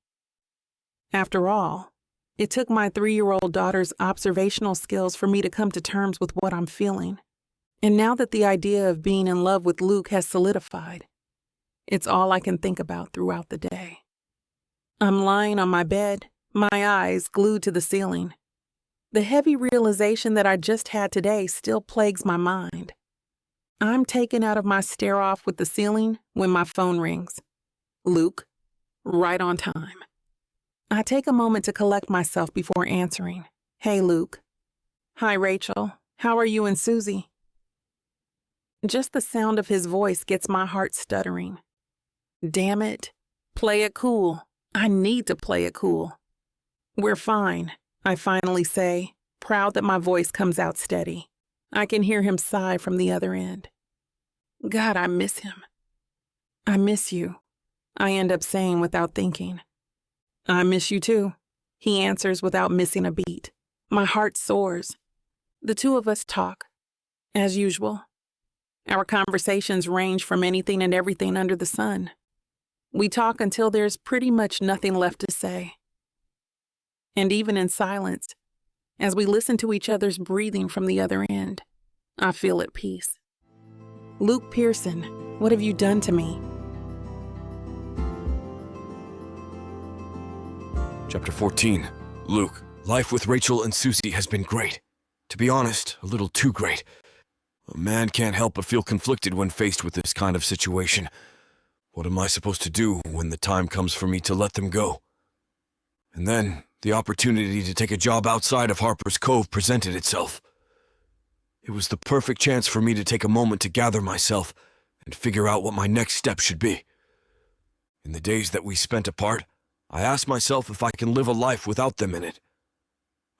After all, it took my 3-year-old daughter's observational skills for me to come to terms with what I'm feeling. And now that the idea of being in love with Luke has solidified, it's all I can think about throughout the day. I'm lying on my bed, my eyes glued to the ceiling. The heavy realization that I just had today still plagues my mind. I'm taken out of my stare-off with the ceiling when my phone rings. Luke, right on time. I take a moment to collect myself before answering. Hey, Luke. Hi, Rachel. How are you and Susie? Just the sound of his voice gets my heart stuttering. Damn it. Play it cool. I need to play it cool. We're fine, I finally say, proud that my voice comes out steady. I can hear him sigh from the other end. God, I miss him. I miss you, I end up saying without thinking. I miss you too, he answers without missing a beat. My heart soars. The two of us talk, as usual. Our conversations range from anything and everything under the sun. We talk until there's pretty much nothing left to say. And even in silence, as we listen to each other's breathing from the other end, I feel at peace. Luke Pearson, what have you done to me? Chapter 14. Luke. Life with Rachel and Susie has been great. To be honest, a little too great. A man can't help but feel conflicted when faced with this kind of situation. What am I supposed to do when the time comes for me to let them go? And then, the opportunity to take a job outside of Harper's Cove presented itself. It was the perfect chance for me to take a moment to gather myself and figure out what my next step should be. In the days that we spent apart, I asked myself if I can live a life without them in it.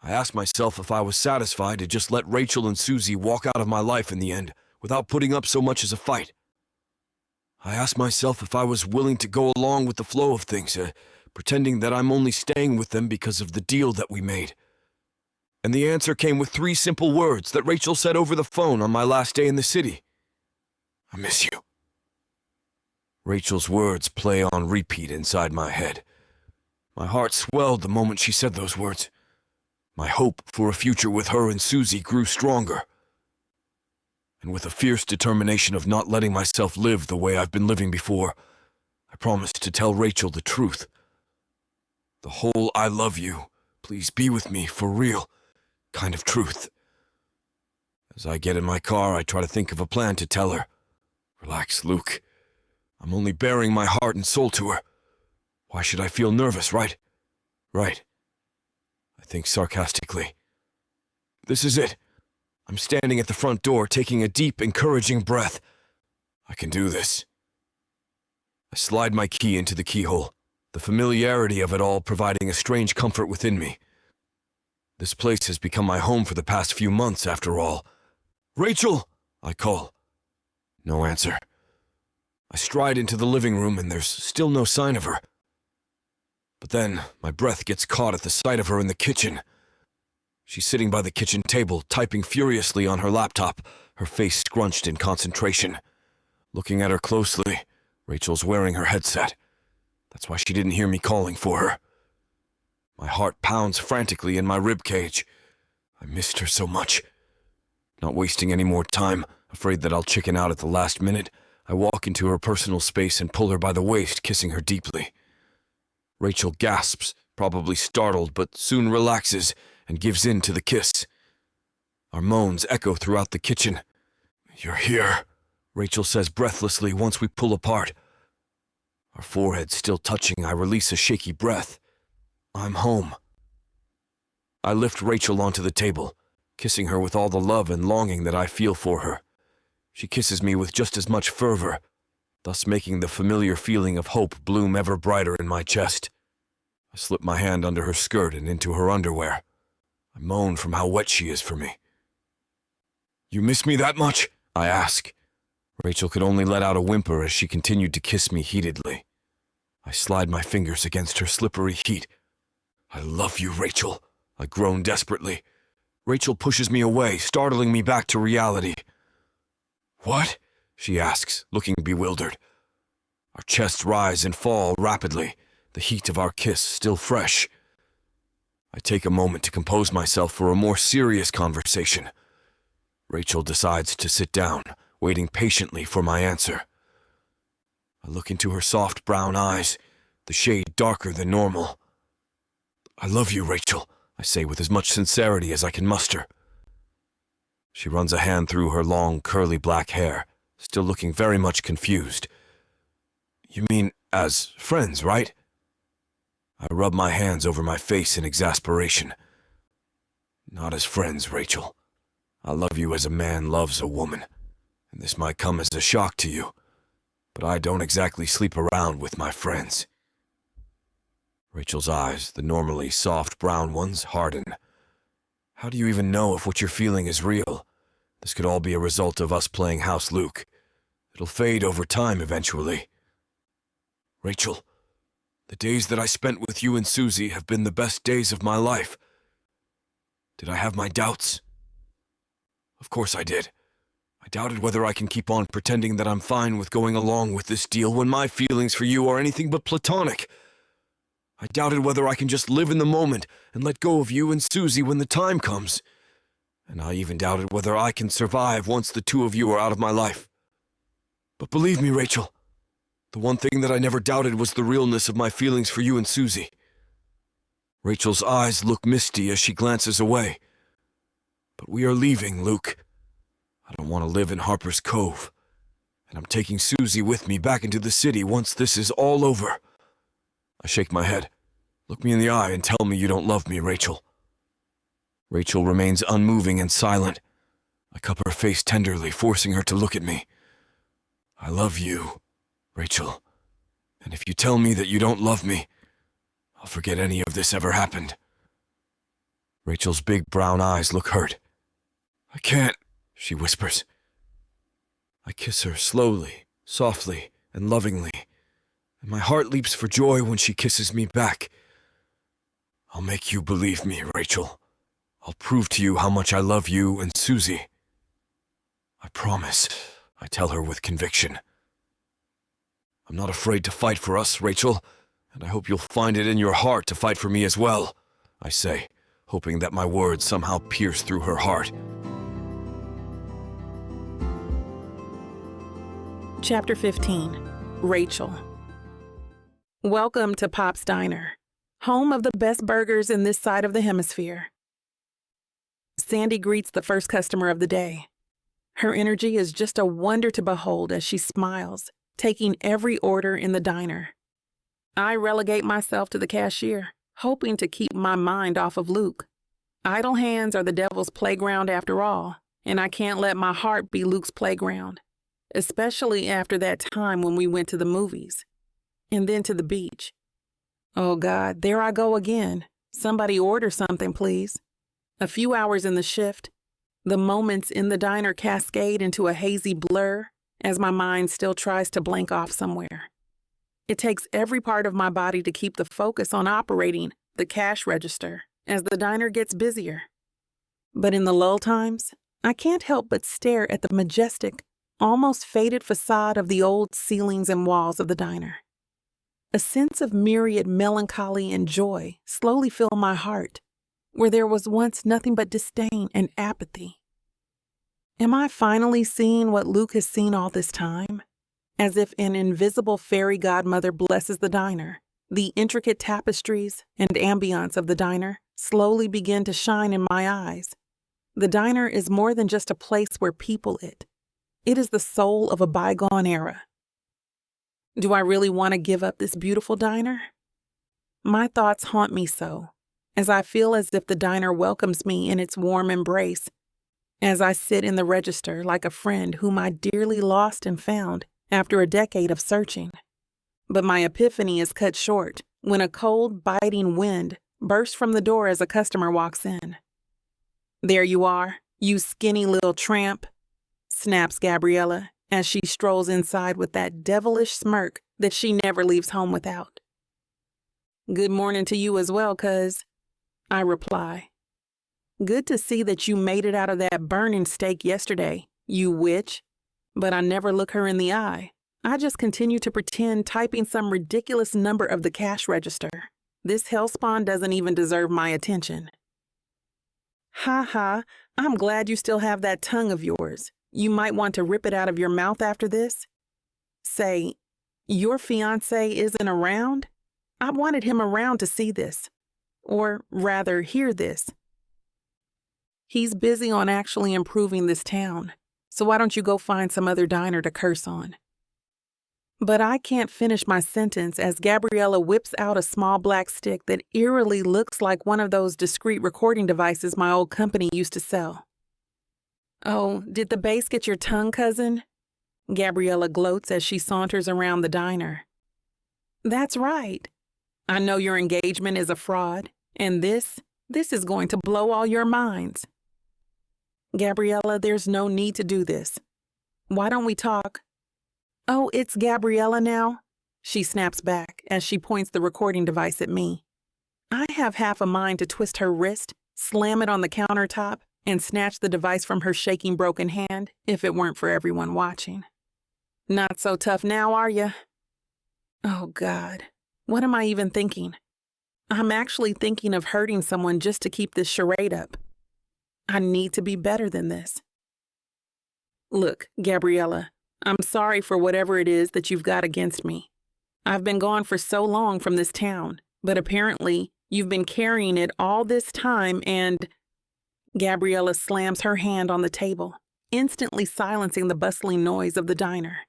I asked myself if I was satisfied to just let Rachel and Susie walk out of my life in the end, without putting up so much as a fight. I asked myself if I was willing to go along with the flow of things, pretending that I'm only staying with them because of the deal that we made. And the answer came with 3 simple words that Rachel said over the phone on my last day in the city. I miss you. Rachel's words play on repeat inside my head. My heart swelled the moment she said those words. My hope for a future with her and Susie grew stronger. And with a fierce determination of not letting myself live the way I've been living before, I promised to tell Rachel the truth. The whole "I love you, please be with me for real" kind of truth. As I get in my car, I try to think of a plan to tell her. Relax, Luke. I'm only bearing my heart and soul to her. Why should I feel nervous, right? Right. I think sarcastically. This is it. I'm standing at the front door, taking a deep, encouraging breath. I can do this. I slide my key into the keyhole, the familiarity of it all providing a strange comfort within me. This place has become my home for the past few months, after all. Rachel! I call. No answer. I stride into the living room and there's still no sign of her. But then my breath gets caught at the sight of her in the kitchen. She's sitting by the kitchen table, typing furiously on her laptop, her face scrunched in concentration. Looking at her closely, Rachel's wearing her headset. That's why she didn't hear me calling for her. My heart pounds frantically in my ribcage. I missed her so much. Not wasting any more time, afraid that I'll chicken out at the last minute, I walk into her personal space and pull her by the waist, kissing her deeply. Rachel gasps, probably startled, but soon relaxes and gives in to the kiss. Our moans echo throughout the kitchen. You're here, Rachel says breathlessly once we pull apart. Our foreheads still touching, I release a shaky breath. I'm home. I lift Rachel onto the table, kissing her with all the love and longing that I feel for her. She kisses me with just as much fervor, thus making the familiar feeling of hope bloom ever brighter in my chest. I slip my hand under her skirt and into her underwear. I moan from how wet she is for me. You miss me that much? I ask. Rachel could only let out a whimper as she continued to kiss me heatedly. I slide my fingers against her slippery heat. I love you, Rachel, I groan desperately. Rachel pushes me away, startling me back to reality. What? She asks, looking bewildered. Our chests rise and fall rapidly, the heat of our kiss still fresh. I take a moment to compose myself for a more serious conversation. Rachel decides to sit down, waiting patiently for my answer. I look into her soft brown eyes, the shade darker than normal. I love you, Rachel, I say with as much sincerity as I can muster. She runs a hand through her long, curly black hair, still looking very much confused. You mean as friends, right? I rub my hands over my face in exasperation. Not as friends, Rachel. I love you as a man loves a woman, and this might come as a shock to you, but I don't exactly sleep around with my friends. Rachel's eyes, the normally soft brown ones, harden. How do you even know if what you're feeling is real? This could all be a result of us playing House Luke. It'll fade over time eventually. Rachel, the days that I spent with you and Susie have been the best days of my life. Did I have my doubts? Of course I did. I doubted whether I can keep on pretending that I'm fine with going along with this deal when my feelings for you are anything but platonic. I doubted whether I can just live in the moment and let go of you and Susie when the time comes. And I even doubted whether I can survive once the two of you are out of my life. But believe me, Rachel, the one thing that I never doubted was the realness of my feelings for you and Susie. Rachel's eyes look misty as she glances away. But we are leaving, Luke. I don't want to live in Harper's Cove. And I'm taking Susie with me back into the city once this is all over. I shake my head. Look me in the eye and tell me you don't love me, Rachel. Rachel remains unmoving and silent. I cup her face tenderly, forcing her to look at me. I love you, Rachel. And if you tell me that you don't love me, I'll forget any of this ever happened. Rachel's big brown eyes look hurt. I can't, she whispers. I kiss her slowly, softly, and lovingly, and my heart leaps for joy when she kisses me back. I'll make you believe me, Rachel. I'll prove to you how much I love you and Susie. I promise. I tell her with conviction. I'm not afraid to fight for us, Rachel, and I hope you'll find it in your heart to fight for me as well, I say, hoping that my words somehow pierce through her heart. Chapter 15. Rachel. Welcome to Pop's Diner, home of the best burgers in this side of the hemisphere. Sandy greets the first customer of the day. Her energy is just a wonder to behold as she smiles, taking every order in the diner. I relegate myself to the cashier, hoping to keep my mind off of Luke. Idle hands are the devil's playground after all, and I can't let my heart be Luke's playground, especially after that time when we went to the movies, and then to the beach. Oh God, there I go again. Somebody order something, please. A few hours in the shift, the moments in the diner cascade into a hazy blur as my mind still tries to blank off somewhere. It takes every part of my body to keep the focus on operating the cash register as the diner gets busier. But in the lull times, I can't help but stare at the majestic, almost faded facade of the old ceilings and walls of the diner. A sense of myriad melancholy and joy slowly fill my heart, where there was once nothing but disdain and apathy. Am I finally seeing what Luke has seen all this time? As if an invisible fairy godmother blesses the diner, the intricate tapestries and ambiance of the diner slowly begin to shine in my eyes. The diner is more than just a place where people eat. It is the soul of a bygone era. Do I really want to give up this beautiful diner? My thoughts haunt me so, as I feel as if the diner welcomes me in its warm embrace, as I sit in the register like a friend whom I dearly lost and found after a decade of searching. But my epiphany is cut short when a cold, biting wind bursts from the door as a customer walks in. "There you are, you skinny little tramp," snaps Gabriella as she strolls inside with that devilish smirk that she never leaves home without. "Good morning to you as well, cuz," I reply. "Good to see that you made it out of that burning stake yesterday, you witch." But I never look her in the eye. I just continue to pretend typing some ridiculous number of the cash register. This hellspawn doesn't even deserve my attention. "Ha ha, I'm glad you still have that tongue of yours. You might want to rip it out of your mouth after this. Say, your fiancé isn't around? I wanted him around to see this. Or rather, hear this. He's busy on actually improving this town. So why don't you go find some other diner to curse on?" But I can't finish my sentence as Gabriella whips out a small black stick that eerily looks like one of those discreet recording devices my old company used to sell. "Oh, did the bass get your tongue, cousin?" Gabriella gloats as she saunters around the diner. "That's right. I know your engagement is a fraud, and this is going to blow all your minds. Gabriella, there's no need to do this. Why don't we talk?" "Oh, it's Gabriella now," she snaps back as she points the recording device at me. I have half a mind to twist her wrist, slam it on the countertop, and snatch the device from her shaking broken hand if it weren't for everyone watching. "Not so tough now, are ya?" Oh God, what am I even thinking? I'm actually thinking of hurting someone just to keep this charade up. I need to be better than this. "Look, Gabriella, I'm sorry for whatever it is that you've got against me. I've been gone for so long from this town, but apparently you've been carrying it all this time and—" Gabriella slams her hand on the table, instantly silencing the bustling noise of the diner.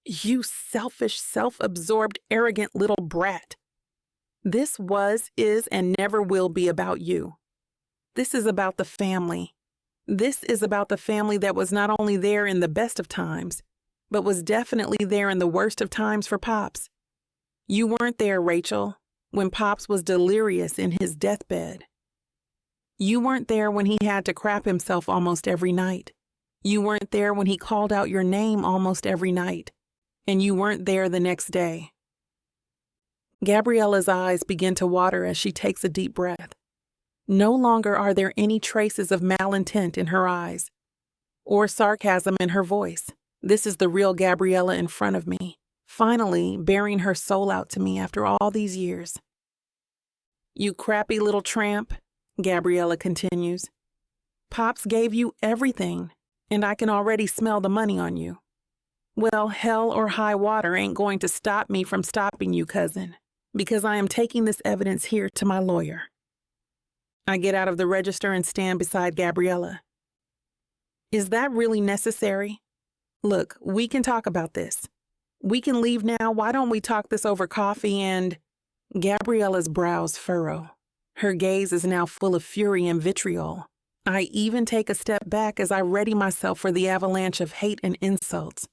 "You selfish, self-absorbed, arrogant little brat. This was, is, and never will be about you. This is about the family. This is about the family that was not only there in the best of times, but was definitely there in the worst of times for Pops. You weren't there, Rachel, when Pops was delirious in his deathbed. You weren't there when he had to crap himself almost every night. You weren't there when he called out your name almost every night. And you weren't there the next day." Gabriella's eyes begin to water as she takes a deep breath. No longer are there any traces of malintent in her eyes, or sarcasm in her voice. This is the real Gabriella in front of me, finally bearing her soul out to me after all these years. You crappy little tramp, Gabriella continues. Pops gave you everything, and I can already smell the money on you. Well, hell or high water ain't going to stop me from stopping you, cousin, because I am taking this evidence here to my lawyer. I get out of the register and stand beside Gabriella. Is that really necessary? Look, we can talk about this. We can leave now. Why don't we talk this over coffee and... Gabriella's brows furrow. Her gaze is now full of fury and vitriol. I even take a step back as I ready myself for the avalanche of hate and insults.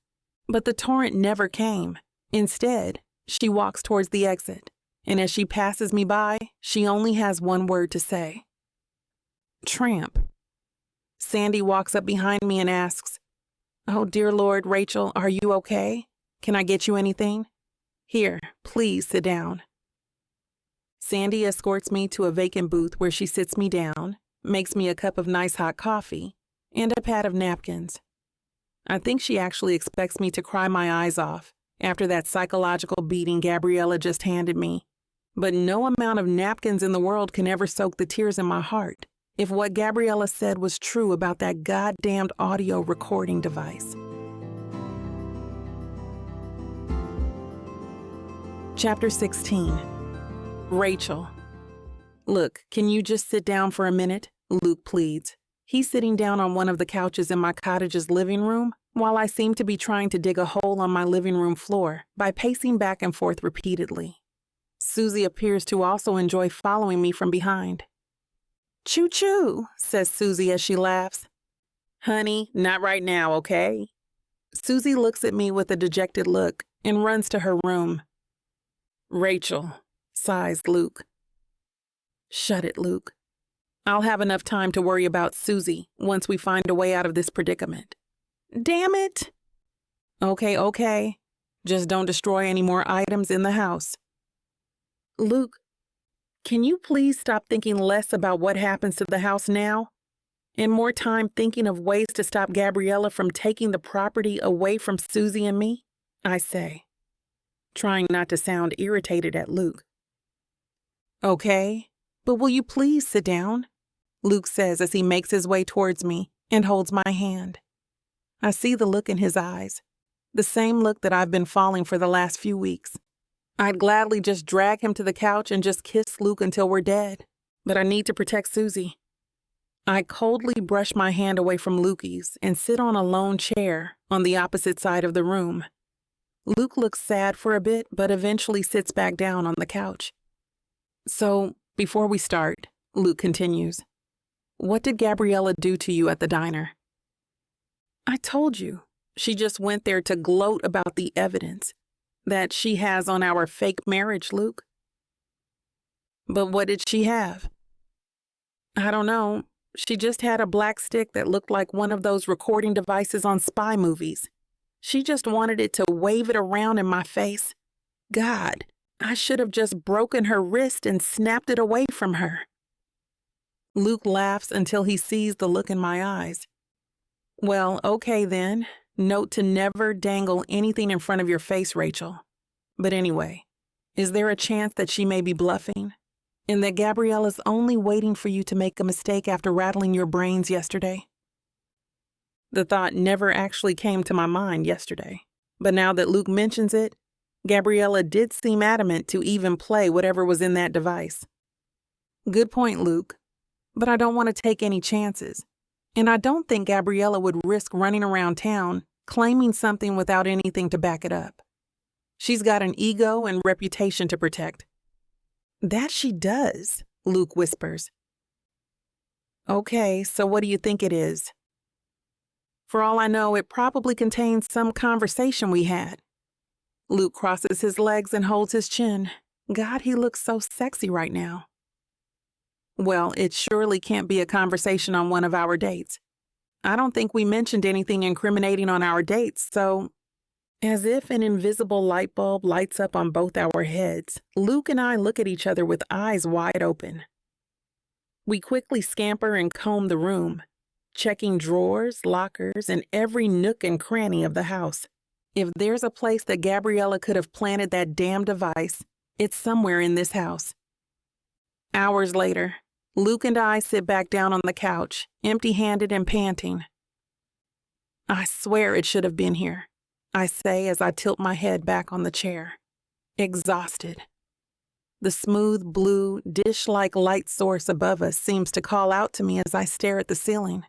But the torrent never came. Instead, she walks towards the exit, and as she passes me by, she only has one word to say. Tramp. Sandy walks up behind me and asks, "Oh, dear Lord, Rachel, are you okay? Can I get you anything? Here, please sit down." Sandy escorts me to a vacant booth where she sits me down, makes me a cup of nice hot coffee, and a pad of napkins. I think she actually expects me to cry my eyes off after that psychological beating Gabriella just handed me. But no amount of napkins in the world can ever soak the tears in my heart if what Gabriella said was true about that goddamned audio recording device. Chapter 16. Rachel. Look, can you just sit down for a minute? Luke pleads. He's sitting down on one of the couches in my cottage's living room while I seem to be trying to dig a hole on my living room floor by pacing back and forth repeatedly. Susie appears to also enjoy following me from behind. "Choo-choo," says Susie as she laughs. "Honey, not right now, okay?" Susie looks at me with a dejected look and runs to her room. "Rachel," sighs Luke. "Shut it, Luke. I'll have enough time to worry about Susie once we find a way out of this predicament." "Damn it!" Okay. Just don't destroy any more items in the house." "Luke, can you please stop thinking less about what happens to the house now and more time thinking of ways to stop Gabriella from taking the property away from Susie and me?" I say, trying not to sound irritated at Luke. "Okay, but will you please sit down?" Luke says as he makes his way towards me and holds my hand. I see the look in his eyes, the same look that I've been falling for the last few weeks. I'd gladly just drag him to the couch and just kiss Luke until we're dead, but I need to protect Susie. I coldly brush my hand away from Lukey's and sit on a lone chair on the opposite side of the room. Luke looks sad for a bit, but eventually sits back down on the couch. "So, before we start," Luke continues, "what did Gabriella do to you at the diner?" "I told you, she just went there to gloat about the evidence that she has on our fake marriage, Luke." "But what did she have?" "I don't know. She just had a black stick that looked like one of those recording devices on spy movies. She just wanted it to wave it around in my face. God, I should have just broken her wrist and snapped it away from her." Luke laughs until he sees the look in my eyes. "Well, okay then. Note to never dangle anything in front of your face, Rachel. But anyway, is there a chance that she may be bluffing? And that Gabriella's only waiting for you to make a mistake after rattling your brains yesterday?" The thought never actually came to my mind yesterday. But now that Luke mentions it, Gabriella did seem adamant to even play whatever was in that device. Good point, Luke. But I don't want to take any chances. And I don't think Gabriella would risk running around town claiming something without anything to back it up. She's got an ego and reputation to protect. "That she does," Luke whispers. "Okay, so what do you think it is?" "For all I know, it probably contains some conversation we had." Luke crosses his legs and holds his chin. God, he looks so sexy right now. "Well, it surely can't be a conversation on one of our dates. I don't think we mentioned anything incriminating on our dates, so..." As if an invisible light bulb lights up on both our heads, Luke and I look at each other with eyes wide open. We quickly scamper and comb the room, checking drawers, lockers, and every nook and cranny of the house. If there's a place that Gabriella could have planted that damn device, it's somewhere in this house. Hours later, Luke and I sit back down on the couch, empty-handed and panting. I swear it should have been here, I say as I tilt my head back on the chair, exhausted. The smooth blue, dish-like light source above us seems to call out to me as I stare at the ceiling.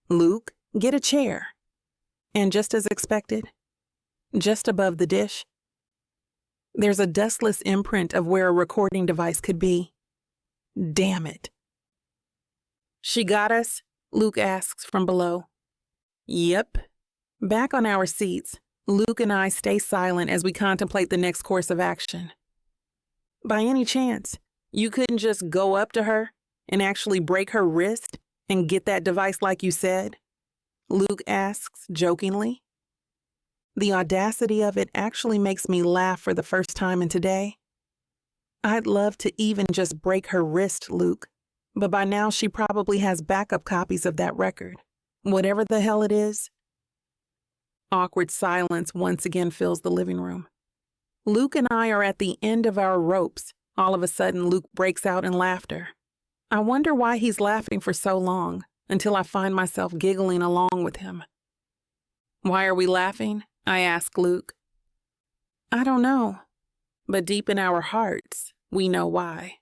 Luke, get a chair. And just as expected, just above the dish, there's a dustless imprint of where a recording device could be. Damn it. She got us? Luke asks from below. Yep. Back on our seats, Luke and I stay silent as we contemplate the next course of action. By any chance, you couldn't just go up to her and actually break her wrist and get that device like you said? Luke asks jokingly. The audacity of it actually makes me laugh for the first time in today. I'd love to even just break her wrist, Luke, but by now she probably has backup copies of that record, whatever the hell it is. Awkward silence once again fills the living room. Luke and I are at the end of our ropes. All of a sudden, Luke breaks out in laughter. I wonder why he's laughing for so long, until I find myself giggling along with him. Why are we laughing? I ask Luke. I don't know, but deep in our hearts, we know why.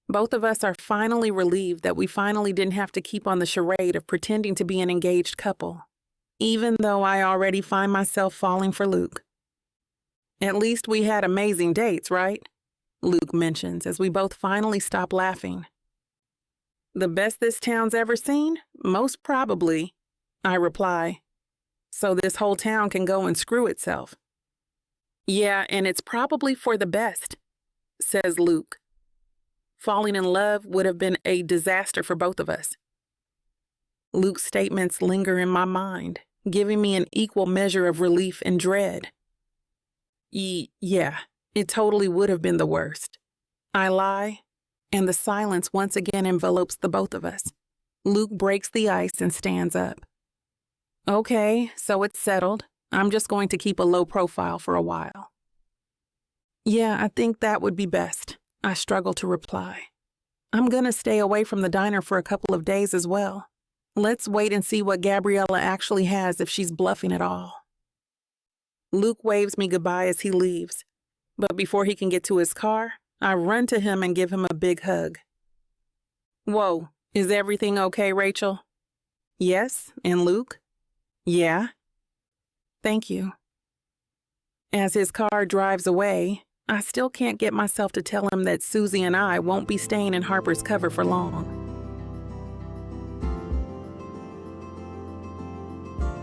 Both of us are finally relieved that we finally didn't have to keep on the charade of pretending to be an engaged couple, even though I already find myself falling for Luke. At least we had amazing dates, right? Luke mentions as we both finally stop laughing. The best this town's ever seen? Most probably, I reply. So this whole town can go and screw itself. Yeah, and it's probably for the best, says Luke. Falling in love would have been a disaster for both of us. Luke's statements linger in my mind, giving me an equal measure of relief and dread. Yeah, it totally would have been the worst. I lie, and the silence once again envelopes the both of us. Luke breaks the ice and stands up. Okay, so it's settled. I'm just going to keep a low profile for a while. Yeah, I think that would be best, I struggle to reply. I'm gonna stay away from the diner for a couple of days as well. Let's wait and see what Gabriella actually has if she's bluffing at all. Luke waves me goodbye as he leaves, but before he can get to his car, I run to him and give him a big hug. Whoa, is everything okay, Rachel? Yes, and Luke? Yeah. Thank you. As his car drives away, I still can't get myself to tell him that Susie and I won't be staying in Harper's cover for long.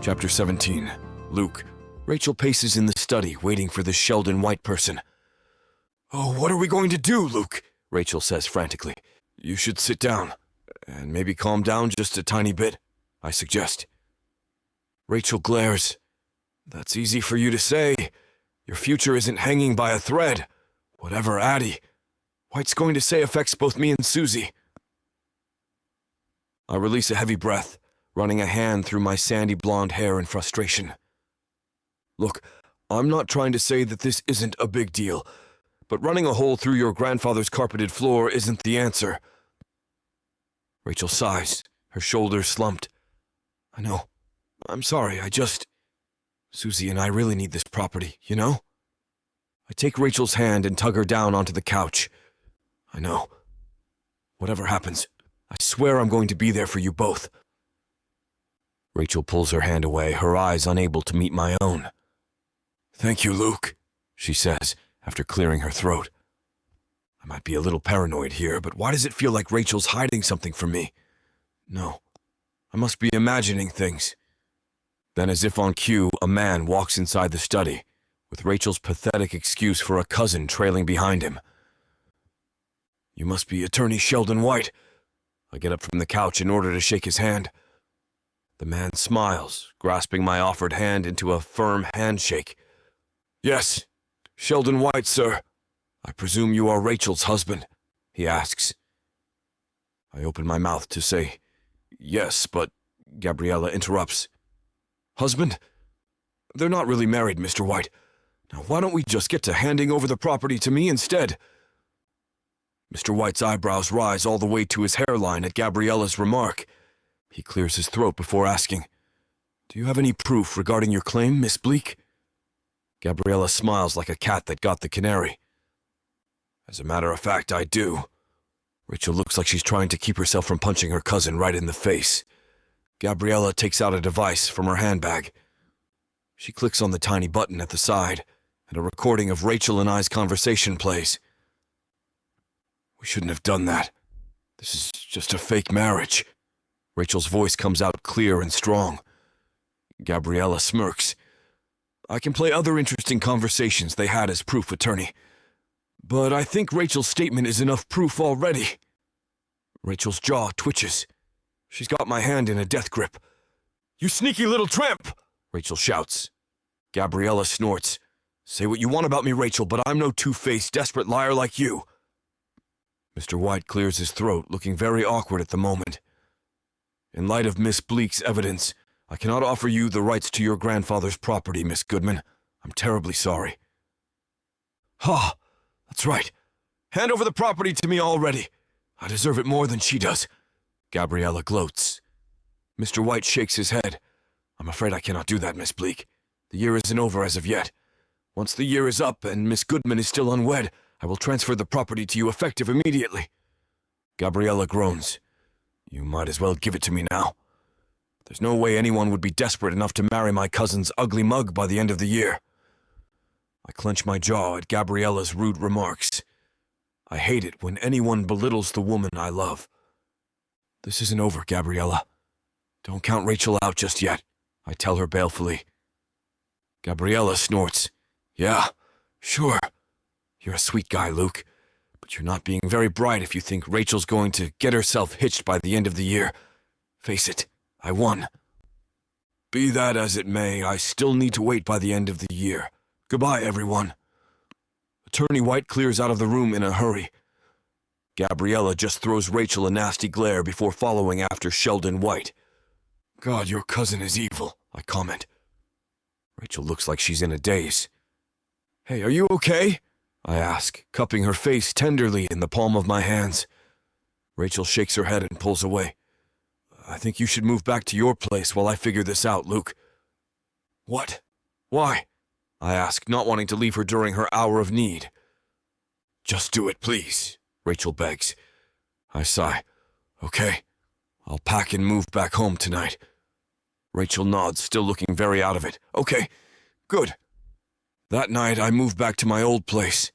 Chapter 17. Luke. Rachel paces in the study, waiting for the Sheldon White person. Oh, what are we going to do, Luke? Rachel says frantically. You should sit down, and maybe calm down just a tiny bit, I suggest. Rachel glares. That's easy for you to say. Your future isn't hanging by a thread. Whatever Addie White's going to say affects both me and Susie. I release a heavy breath, running a hand through my sandy blonde hair in frustration. Look, I'm not trying to say that this isn't a big deal, but running a hole through your grandfather's carpeted floor isn't the answer. Rachel sighs, her shoulders slumped. I know. I'm sorry, Susie and I really need this property, you know? I take Rachel's hand and tug her down onto the couch. I know. Whatever happens, I swear I'm going to be there for you both. Rachel pulls her hand away, her eyes unable to meet my own. Thank you, Luke, she says, after clearing her throat. I might be a little paranoid here, but why does it feel like Rachel's hiding something from me? No, I must be imagining things. Then, as if on cue, a man walks inside the study, with Rachel's pathetic excuse for a cousin trailing behind him. You must be Attorney Sheldon White. I get up from the couch in order to shake his hand. The man smiles, grasping my offered hand into a firm handshake. Yes, Sheldon White, sir. I presume you are Rachel's husband, he asks. I open my mouth to say, Yes, but Gabriella interrupts. Husband? They're not really married, Mr. White. Now, why don't we just get to handing over the property to me instead? Mr. White's eyebrows rise all the way to his hairline at Gabriella's remark. He clears his throat before asking, Do you have any proof regarding your claim, Miss Bleak? Gabriella smiles like a cat that got the canary. As a matter of fact, I do. Rachel looks like she's trying to keep herself from punching her cousin right in the face. Gabriella takes out a device from her handbag. She clicks on the tiny button at the side, and a recording of Rachel and I's conversation plays. We shouldn't have done that. This is just a fake marriage. Rachel's voice comes out clear and strong. Gabriella smirks. I can play other interesting conversations they had as proof, attorney. But I think Rachel's statement is enough proof already. Rachel's jaw twitches. She's got my hand in a death grip. You sneaky little tramp! Rachel shouts. Gabriella snorts. Say what you want about me, Rachel, but I'm no two-faced, desperate liar like you. Mr. White clears his throat, looking very awkward at the moment. In light of Miss Bleak's evidence, I cannot offer you the rights to your grandfather's property, Miss Goodman. I'm terribly sorry. Ha! That's right. Hand over the property to me already. I deserve it more than she does. Gabriella gloats. Mr. White shakes his head. I'm afraid I cannot do that, Miss Bleak. The year isn't over as of yet. Once the year is up and Miss Goodman is still unwed, I will transfer the property to you effective immediately. Gabriella groans. You might as well give it to me now. There's no way anyone would be desperate enough to marry my cousin's ugly mug by the end of the year. I clench my jaw at Gabriella's rude remarks. I hate it when anyone belittles the woman I love. This isn't over, Gabriella. Don't count Rachel out just yet, I tell her balefully. Gabriella snorts. Yeah, sure. You're a sweet guy, Luke, but you're not being very bright if you think Rachel's going to get herself hitched by the end of the year. Face it, I won. Be that as it may, I still need to wait by the end of the year. Goodbye, everyone. Attorney White clears out of the room in a hurry. Gabriella just throws Rachel a nasty glare before following after Sheldon White. God, your cousin is evil, I comment. Rachel looks like she's in a daze. Hey, are you okay? I ask, cupping her face tenderly in the palm of my hands. Rachel shakes her head and pulls away. I think you should move back to your place while I figure this out, Luke. What? Why? I ask, not wanting to leave her during her hour of need. Just do it, please, Rachel begs. I sigh. Okay, I'll pack and move back home tonight. Rachel nods, still looking very out of it. Okay, good. That night, I move back to my old place.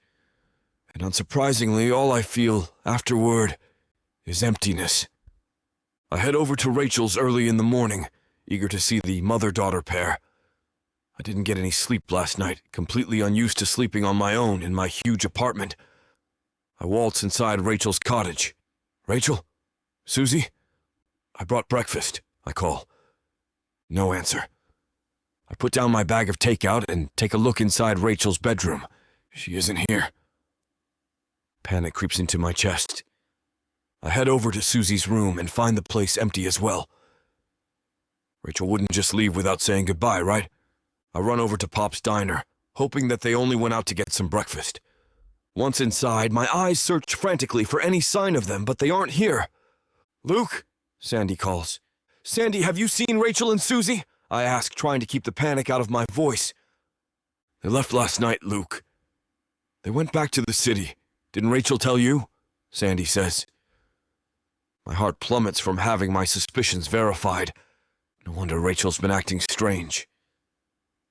And unsurprisingly, all I feel afterward is emptiness. I head over to Rachel's early in the morning, eager to see the mother-daughter pair. I didn't get any sleep last night, completely unused to sleeping on my own in my huge apartment. I waltz inside Rachel's cottage. Rachel? Susie? I brought breakfast, I call. No answer. I put down my bag of takeout and take a look inside Rachel's bedroom. She isn't here. Panic creeps into my chest. I head over to Susie's room and find the place empty as well. Rachel wouldn't just leave without saying goodbye, right? I run over to Pop's diner, hoping that they only went out to get some breakfast. Once inside, my eyes search frantically for any sign of them, but they aren't here. Luke? Sandy calls. Sandy, have you seen Rachel and Susie? I ask, trying to keep the panic out of my voice. They left last night, Luke. They went back to the city. Didn't Rachel tell you? Sandy says. My heart plummets from having my suspicions verified. No wonder Rachel's been acting strange.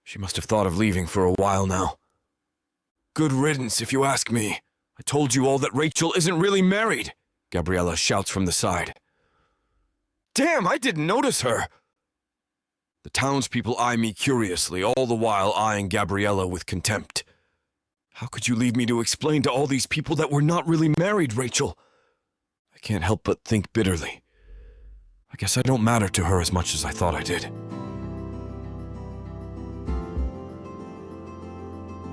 She must have thought of leaving for a while now. Good riddance, if you ask me. I told you all that Rachel isn't really married, Gabriella shouts from the side. Damn, I didn't notice her. The townspeople eye me curiously, all the while eyeing Gabriella with contempt. How could you leave me to explain to all these people that we're not really married, Rachel? I can't help but think bitterly. I guess I don't matter to her as much as I thought I did.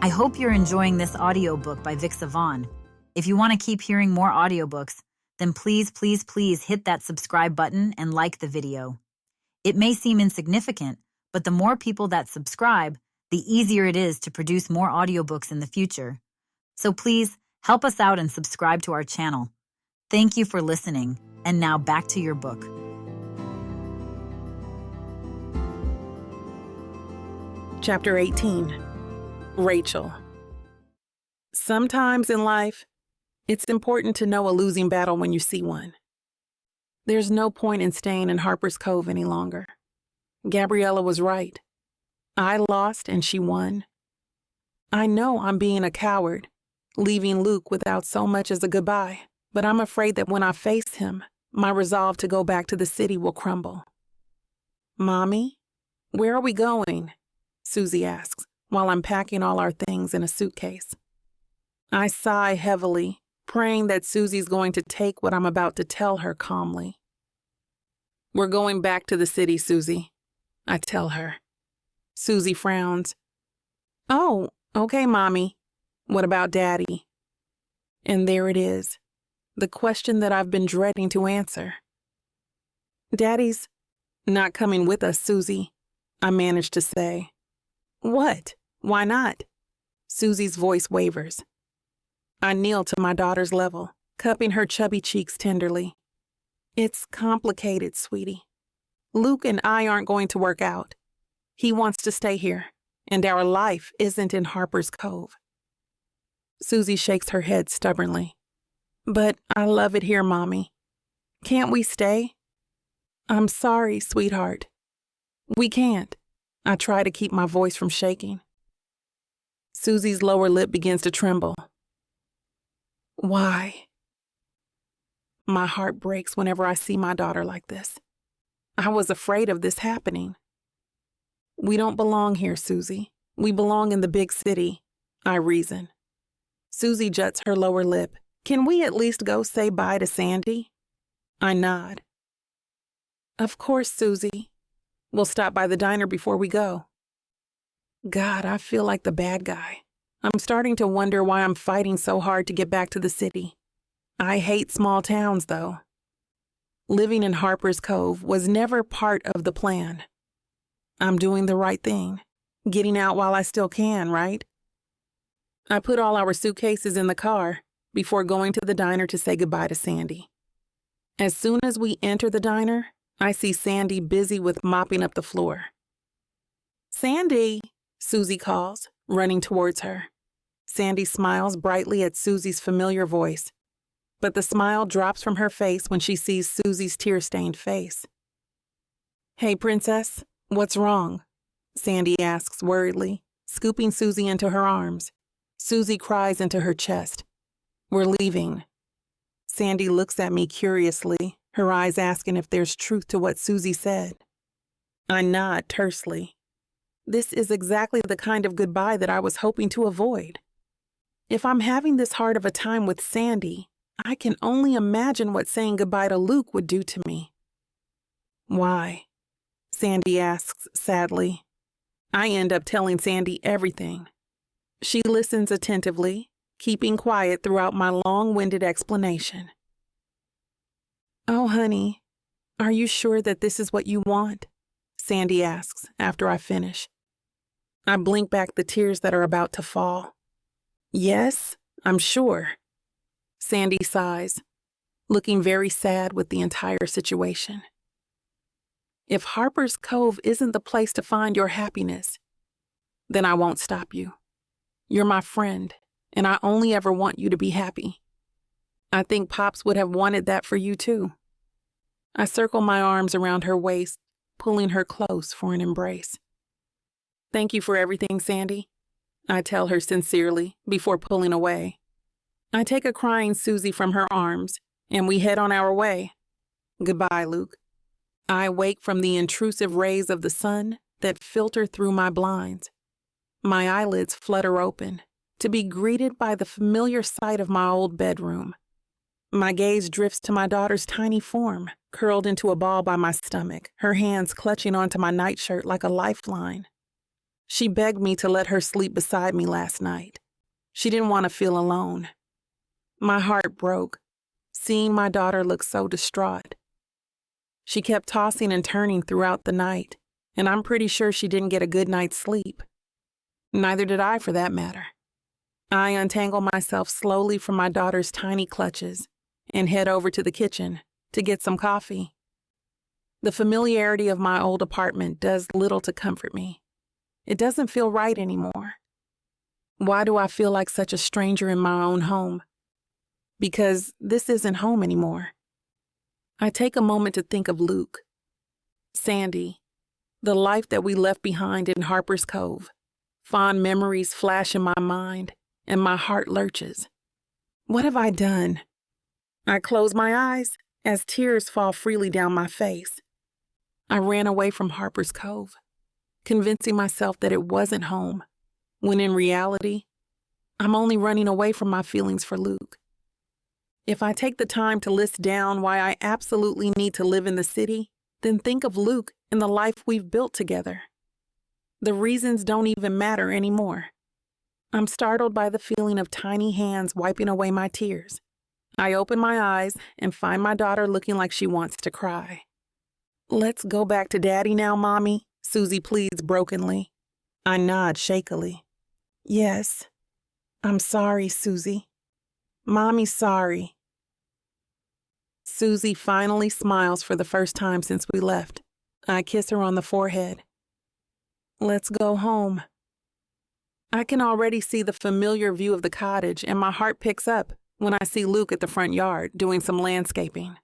I hope you're enjoying this audiobook by Vic Savon. If you want to keep hearing more audiobooks, then please, please, please hit that subscribe button and like the video. It may seem insignificant, but the more people that subscribe, the easier it is to produce more audiobooks in the future. So please, help us out and subscribe to our channel. Thank you for listening, and now back to your book. Chapter 18. Rachel. Sometimes in life, it's important to know a losing battle when you see one. There's no point in staying in Harper's Cove any longer. Gabriella was right. I lost and she won. I know I'm being a coward, leaving Luke without so much as a goodbye, but I'm afraid that when I face him, my resolve to go back to the city will crumble. Mommy, where are we going? Susie asks, while I'm packing all our things in a suitcase. I sigh heavily, praying that Susie's going to take what I'm about to tell her calmly. We're going back to the city, Susie, I tell her. Susie frowns. Oh, okay, Mommy. What about Daddy? And there it is, the question that I've been dreading to answer. Daddy's not coming with us, Susie, I managed to say. What? Why not? Susie's voice wavers. I kneel to my daughter's level, cupping her chubby cheeks tenderly. It's complicated, sweetie. Luke and I aren't going to work out. He wants to stay here, and our life isn't in Harper's Cove. Susie shakes her head stubbornly. But I love it here, Mommy. Can't we stay? I'm sorry, sweetheart. We can't. I try to keep my voice from shaking. Susie's lower lip begins to tremble. Why? My heart breaks whenever I see my daughter like this. I was afraid of this happening. We don't belong here, Susie. We belong in the big city, I reason. Susie juts her lower lip. Can we at least go say bye to Sandy? I nod. Of course, Susie. We'll stop by the diner before we go. God, I feel like the bad guy. I'm starting to wonder why I'm fighting so hard to get back to the city. I hate small towns, though. Living in Harper's Cove was never part of the plan. I'm doing the right thing, getting out while I still can, right? I put all our suitcases in the car before going to the diner to say goodbye to Sandy. As soon as we enter the diner, I see Sandy busy with mopping up the floor. Sandy, Susie calls, running towards her. Sandy smiles brightly at Susie's familiar voice, but the smile drops from her face when she sees Susie's tear-stained face. Hey, Princess, what's wrong? Sandy asks worriedly, scooping Susie into her arms. Susie cries into her chest. We're leaving. Sandy looks at me curiously, her eyes asking if there's truth to what Susie said. I nod tersely. This is exactly the kind of goodbye that I was hoping to avoid. If I'm having this hard of a time with Sandy, I can only imagine what saying goodbye to Luke would do to me. Why? Sandy asks sadly. I end up telling Sandy everything. She listens attentively, keeping quiet throughout my long-winded explanation. Oh, honey, are you sure that this is what you want? Sandy asks after I finish. I blink back the tears that are about to fall. Yes, I'm sure. Sandy sighs, looking very sad with the entire situation. If Harper's Cove isn't the place to find your happiness, then I won't stop you. You're my friend, and I only ever want you to be happy. I think Pops would have wanted that for you too. I circle my arms around her waist, pulling her close for an embrace. Thank you for everything, Sandy, I tell her sincerely before pulling away. I take a crying Susie from her arms, and we head on our way. Goodbye, Luke. I wake from the intrusive rays of the sun that filter through my blinds. My eyelids flutter open to be greeted by the familiar sight of my old bedroom. My gaze drifts to my daughter's tiny form, curled into a ball by my stomach, her hands clutching onto my nightshirt like a lifeline. She begged me to let her sleep beside me last night. She didn't want to feel alone. My heart broke, seeing my daughter look so distraught. She kept tossing and turning throughout the night, and I'm pretty sure she didn't get a good night's sleep. Neither did I, for that matter. I untangle myself slowly from my daughter's tiny clutches and head over to the kitchen to get some coffee. The familiarity of my old apartment does little to comfort me. It doesn't feel right anymore. Why do I feel like such a stranger in my own home? Because this isn't home anymore. I take a moment to think of Luke, Sandy, the life that we left behind in Harper's Cove. Fond memories flash in my mind, and my heart lurches. What have I done? I close my eyes as tears fall freely down my face. I ran away from Harper's Cove, convincing myself that it wasn't home, when in reality, I'm only running away from my feelings for Luke. If I take the time to list down why I absolutely need to live in the city, then think of Luke and the life we've built together. The reasons don't even matter anymore. I'm startled by the feeling of tiny hands wiping away my tears. I open my eyes and find my daughter looking like she wants to cry. "Let's go back to Daddy now, Mommy," Susie pleads brokenly. I nod shakily. "Yes. I'm sorry, Susie. Mommy's sorry." Susie finally smiles for the first time since we left. I kiss her on the forehead. "Let's go home." I can already see the familiar view of the cottage, and my heart picks up when I see Luke at the front yard doing some landscaping.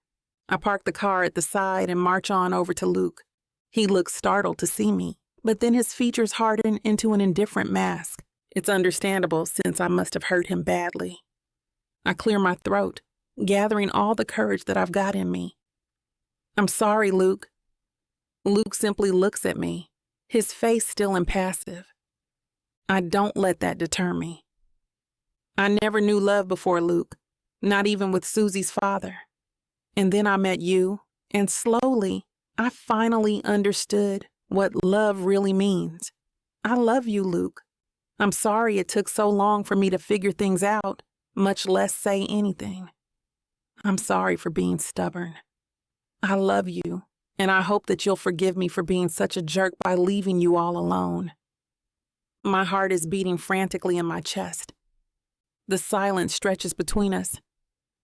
I park the car at the side and march on over to Luke. He looks startled to see me, but then his features harden into an indifferent mask. It's understandable since I must have hurt him badly. I clear my throat, gathering all the courage that I've got in me. "I'm sorry, Luke." Luke simply looks at me, his face still impassive. I don't let that deter me. I never knew love before Luke, not even with Susie's father. And then I met you, and slowly, I finally understood what love really means. I love you, Luke. I'm sorry it took so long for me to figure things out, much less say anything. I'm sorry for being stubborn. I love you, and I hope that you'll forgive me for being such a jerk by leaving you all alone. My heart is beating frantically in my chest. The silence stretches between us.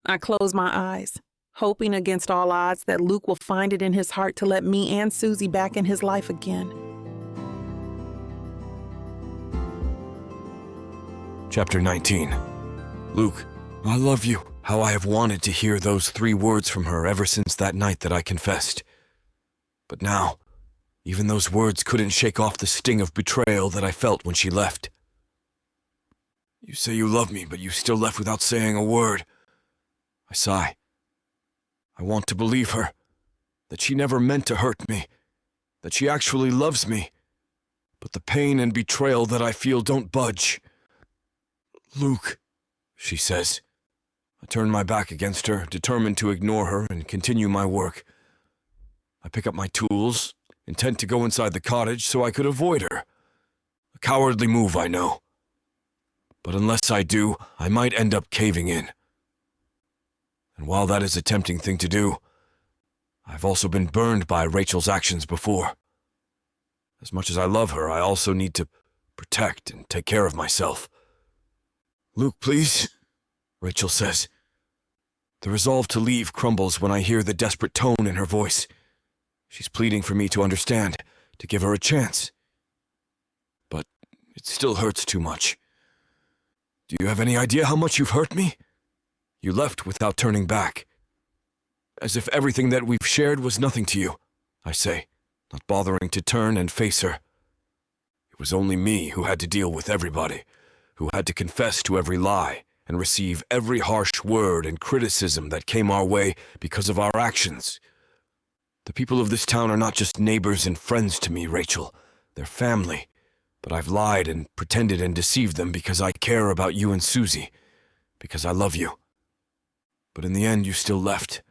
I close my eyes, hoping against all odds that Luke will find it in his heart to let me and Susie back in his life again. Chapter 19. Luke, I love you. How I have wanted to hear those 3 words from her ever since that night that I confessed. But now, even those words couldn't shake off the sting of betrayal that I felt when she left. You say you love me, but you still left without saying a word. I sigh. I want to believe her, that she never meant to hurt me, that she actually loves me, but the pain and betrayal that I feel don't budge. Luke, she says. I turn my back against her, determined to ignore her and continue my work. I pick up my tools, intent to go inside the cottage so I could avoid her. A cowardly move, I know. But unless I do, I might end up caving in. And while that is a tempting thing to do, I've also been burned by Rachel's actions before. As much as I love her, I also need to protect and take care of myself. Luke, please, Rachel says. The resolve to leave crumbles when I hear the desperate tone in her voice. She's pleading for me to understand, to give her a chance. But it still hurts too much. Do you have any idea how much you've hurt me? You left without turning back. As if everything that we've shared was nothing to you, I say, not bothering to turn and face her. It was only me who had to deal with everybody, who had to confess to every lie and receive every harsh word and criticism that came our way because of our actions. The people of this town are not just neighbors and friends to me, Rachel. They're family. But I've lied and pretended and deceived them because I care about you and Susie, because I love you. But in the end, you still left.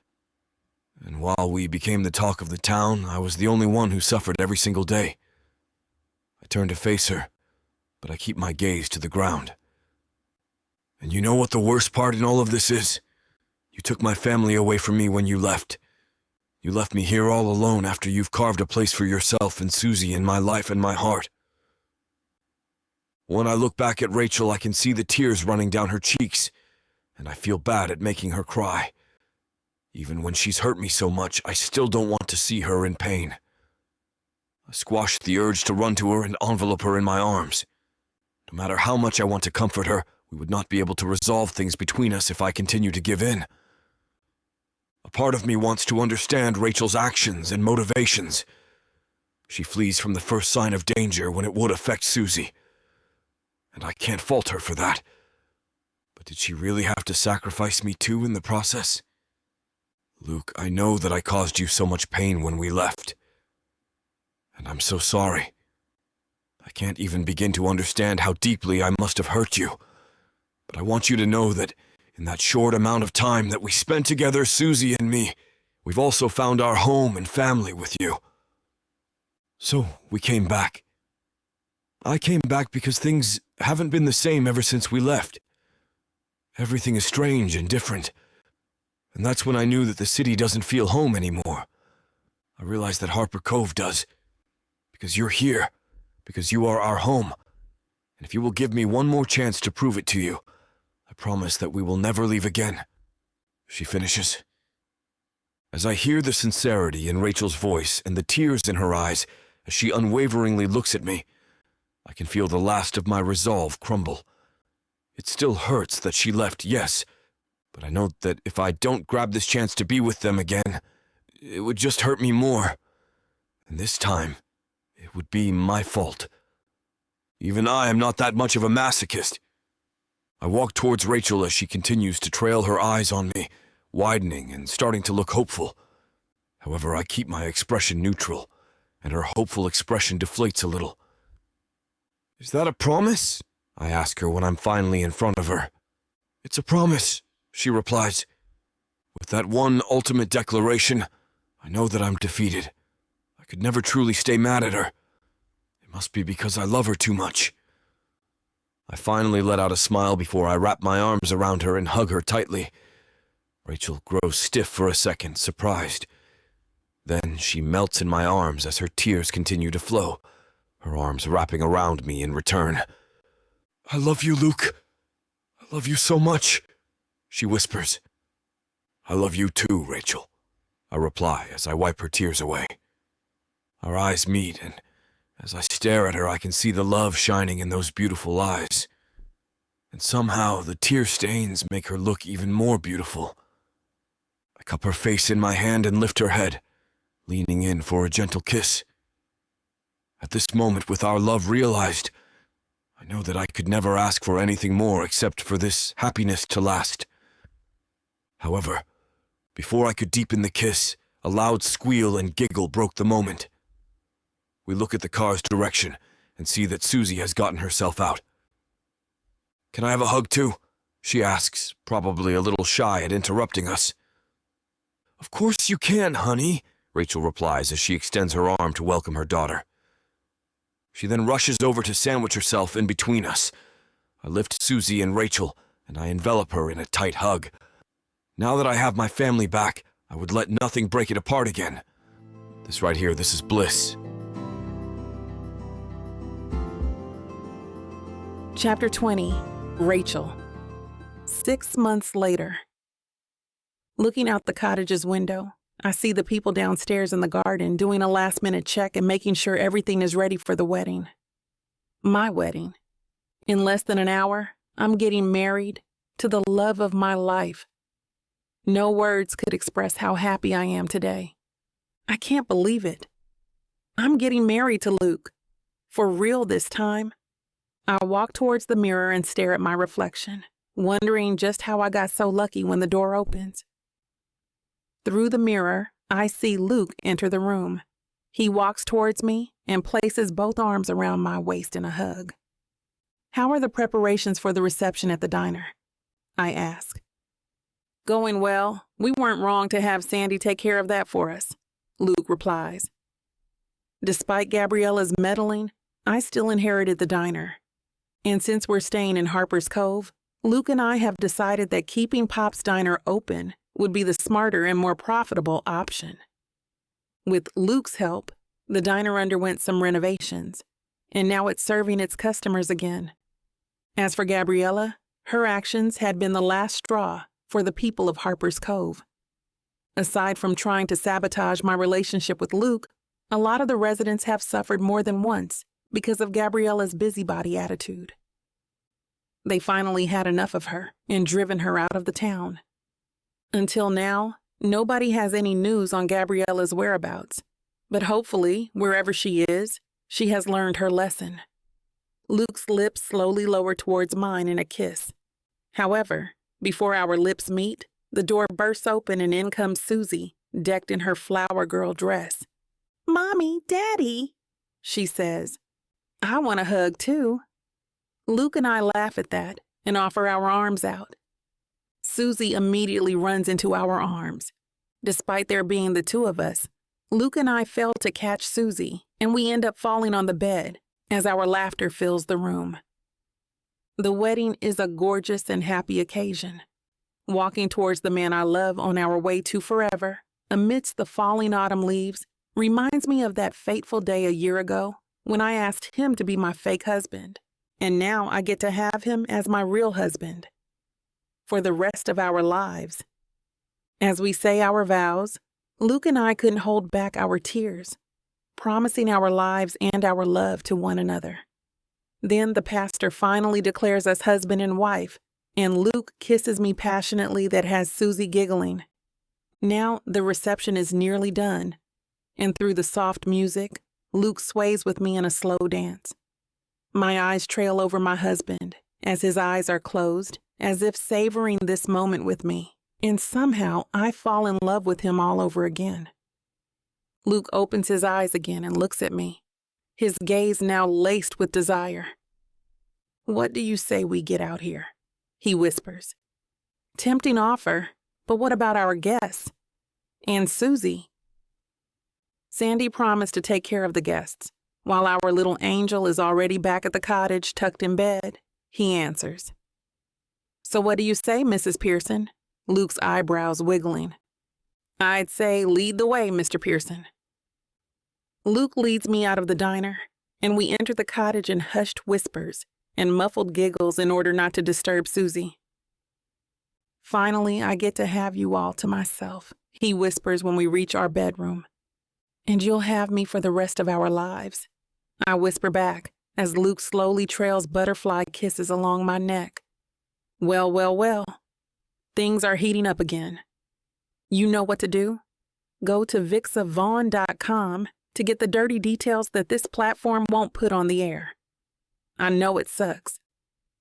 And while we became the talk of the town, I was the only one who suffered every single day. I turn to face her, but I keep my gaze to the ground. And you know what the worst part in all of this is? You took my family away from me when you left. You left me here all alone after you've carved a place for yourself and Susie in my life and my heart. When I look back at Rachel, I can see the tears running down her cheeks, and I feel bad at making her cry. Even when she's hurt me so much, I still don't want to see her in pain. I squash the urge to run to her and envelope her in my arms. No matter how much I want to comfort her, we would not be able to resolve things between us if I continue to give in. A part of me wants to understand Rachel's actions and motivations. She flees from the first sign of danger when it would affect Susie. And I can't fault her for that. But did she really have to sacrifice me too in the process? Luke, I know that I caused you so much pain when we left. And I'm so sorry. I can't even begin to understand how deeply I must have hurt you. But I want you to know that in that short amount of time that we spent together, Susie and me, we've also found our home and family with you. So we came back. I came back because things haven't been the same ever since we left. Everything is strange and different. And that's when I knew that the city doesn't feel home anymore. I realized that Harper Cove does. Because you're here. Because you are our home. And if you will give me one more chance to prove it to you, I promise that we will never leave again. She finishes. As I hear the sincerity in Rachel's voice and the tears in her eyes as she unwaveringly looks at me, I can feel the last of my resolve crumble. It still hurts that she left, yes, but I know that if I don't grab this chance to be with them again, it would just hurt me more. And this time, it would be my fault. Even I am not that much of a masochist. I walk towards Rachel as she continues to trail her eyes on me, widening and starting to look hopeful. However, I keep my expression neutral, and her hopeful expression deflates a little. Is that a promise? I ask her when I'm finally in front of her. It's a promise, she replies. With that one ultimate declaration, I know that I'm defeated. I could never truly stay mad at her. It must be because I love her too much. I finally let out a smile before I wrap my arms around her and hug her tightly. Rachel grows stiff for a second, surprised. Then she melts in my arms as her tears continue to flow, her arms wrapping around me in return. I love you, Luke. I love you so much, she whispers. I love you too, Rachel, I reply as I wipe her tears away. Our eyes meet, and as I stare at her, I can see the love shining in those beautiful eyes. And somehow the tear stains make her look even more beautiful. I cup her face in my hand and lift her head, leaning in for a gentle kiss. At this moment, with our love realized, I know that I could never ask for anything more except for this happiness to last. However, before I could deepen the kiss, a loud squeal and giggle broke the moment. We look at the car's direction and see that Susie has gotten herself out. Can I have a hug too? She asks, probably a little shy at interrupting us. Of course you can, honey, Rachel replies as she extends her arm to welcome her daughter. She then rushes over to sandwich herself in between us. I lift Susie and Rachel, and I envelop her in a tight hug. Now that I have my family back, I would let nothing break it apart again. This right here, this is bliss. Chapter 20, Rachel. 6 months later. Looking out the cottage's window, I see the people downstairs in the garden doing a last-minute check and making sure everything is ready for the wedding. My wedding. In less than an hour, I'm getting married to the love of my life. No words could express how happy I am today. I can't believe it. I'm getting married to Luke. For real this time. I walk towards the mirror and stare at my reflection, wondering just how I got so lucky when the door opens. Through the mirror, I see Luke enter the room. He walks towards me and places both arms around my waist in a hug. How are the preparations for the reception at the diner? I ask. Going well. We weren't wrong to have Sandy take care of that for us, Luke replies. Despite Gabriella's meddling, I still inherited the diner. And since we're staying in Harper's Cove, Luke and I have decided that keeping Pop's Diner open would be the smarter and more profitable option. With Luke's help, the diner underwent some renovations, and now it's serving its customers again. As for Gabriella, her actions had been the last straw for the people of Harper's Cove. Aside from trying to sabotage my relationship with Luke, a lot of the residents have suffered more than once because of Gabriella's busybody attitude. They finally had enough of her and driven her out of the town. Until now, nobody has any news on Gabriella's whereabouts, but hopefully, wherever she is, she has learned her lesson. Luke's lips slowly lower towards mine in a kiss. However, before our lips meet, the door bursts open and in comes Susie, decked in her flower girl dress. "Mommy, Daddy," she says. I want a hug too. Luke and I laugh at that and offer our arms out. Susie immediately runs into our arms. Despite there being the two of us, Luke and I fail to catch Susie, and we end up falling on the bed as our laughter fills the room. The wedding is a gorgeous and happy occasion. Walking towards the man I love on our way to forever, amidst the falling autumn leaves, reminds me of that fateful day a year ago when I asked him to be my fake husband, and now I get to have him as my real husband for the rest of our lives. As we say our vows, Luke and I couldn't hold back our tears, promising our lives and our love to one another. Then the pastor finally declares us husband and wife, and Luke kisses me passionately that has Susie giggling. Now the reception is nearly done, and through the soft music, Luke sways with me in a slow dance. My eyes trail over my husband as his eyes are closed, as if savoring this moment with me, and somehow I fall in love with him all over again. Luke opens his eyes again and looks at me, his gaze now laced with desire. "What do you say we get out here?" he whispers. Tempting offer, but what about our guests? And Susie? Sandy promised to take care of the guests. While our little angel is already back at the cottage tucked in bed, he answers. "So what do you say, Mrs. Pearson?" Luke's eyebrows wiggling. "I'd say lead the way, Mr. Pearson." Luke leads me out of the diner, and we enter the cottage in hushed whispers and muffled giggles in order not to disturb Susie. "Finally, I get to have you all to myself," he whispers when we reach our bedroom. "And you'll have me for the rest of our lives," I whisper back as Luke slowly trails butterfly kisses along my neck. Well, well, well. Things are heating up again. You know what to do? Go to vixavon.com to get the dirty details that this platform won't put on the air. I know it sucks,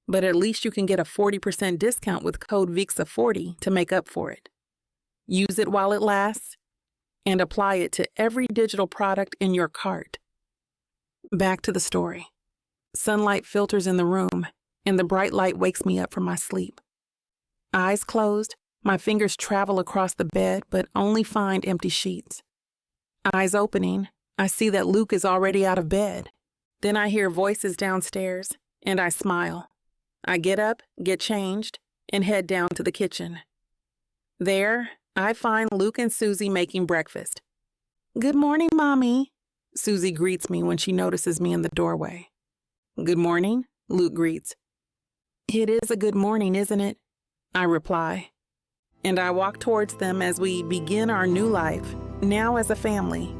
but at least you can get a 40% discount with code VIXA40 to make up for it. Use it while it lasts and apply it to every digital product in your cart. Back to the story. Sunlight filters in the room, and the bright light wakes me up from my sleep. Eyes closed, my fingers travel across the bed but only find empty sheets. Eyes opening, I see that Luke is already out of bed. Then I hear voices downstairs, and I smile. I get up, get changed, and head down to the kitchen. There, I find Luke and Susie making breakfast. "Good morning, Mommy," Susie greets me when she notices me in the doorway. "Good morning," Luke greets. "It is a good morning, isn't it?" I reply. And I walk towards them as we begin our new life, now as a family,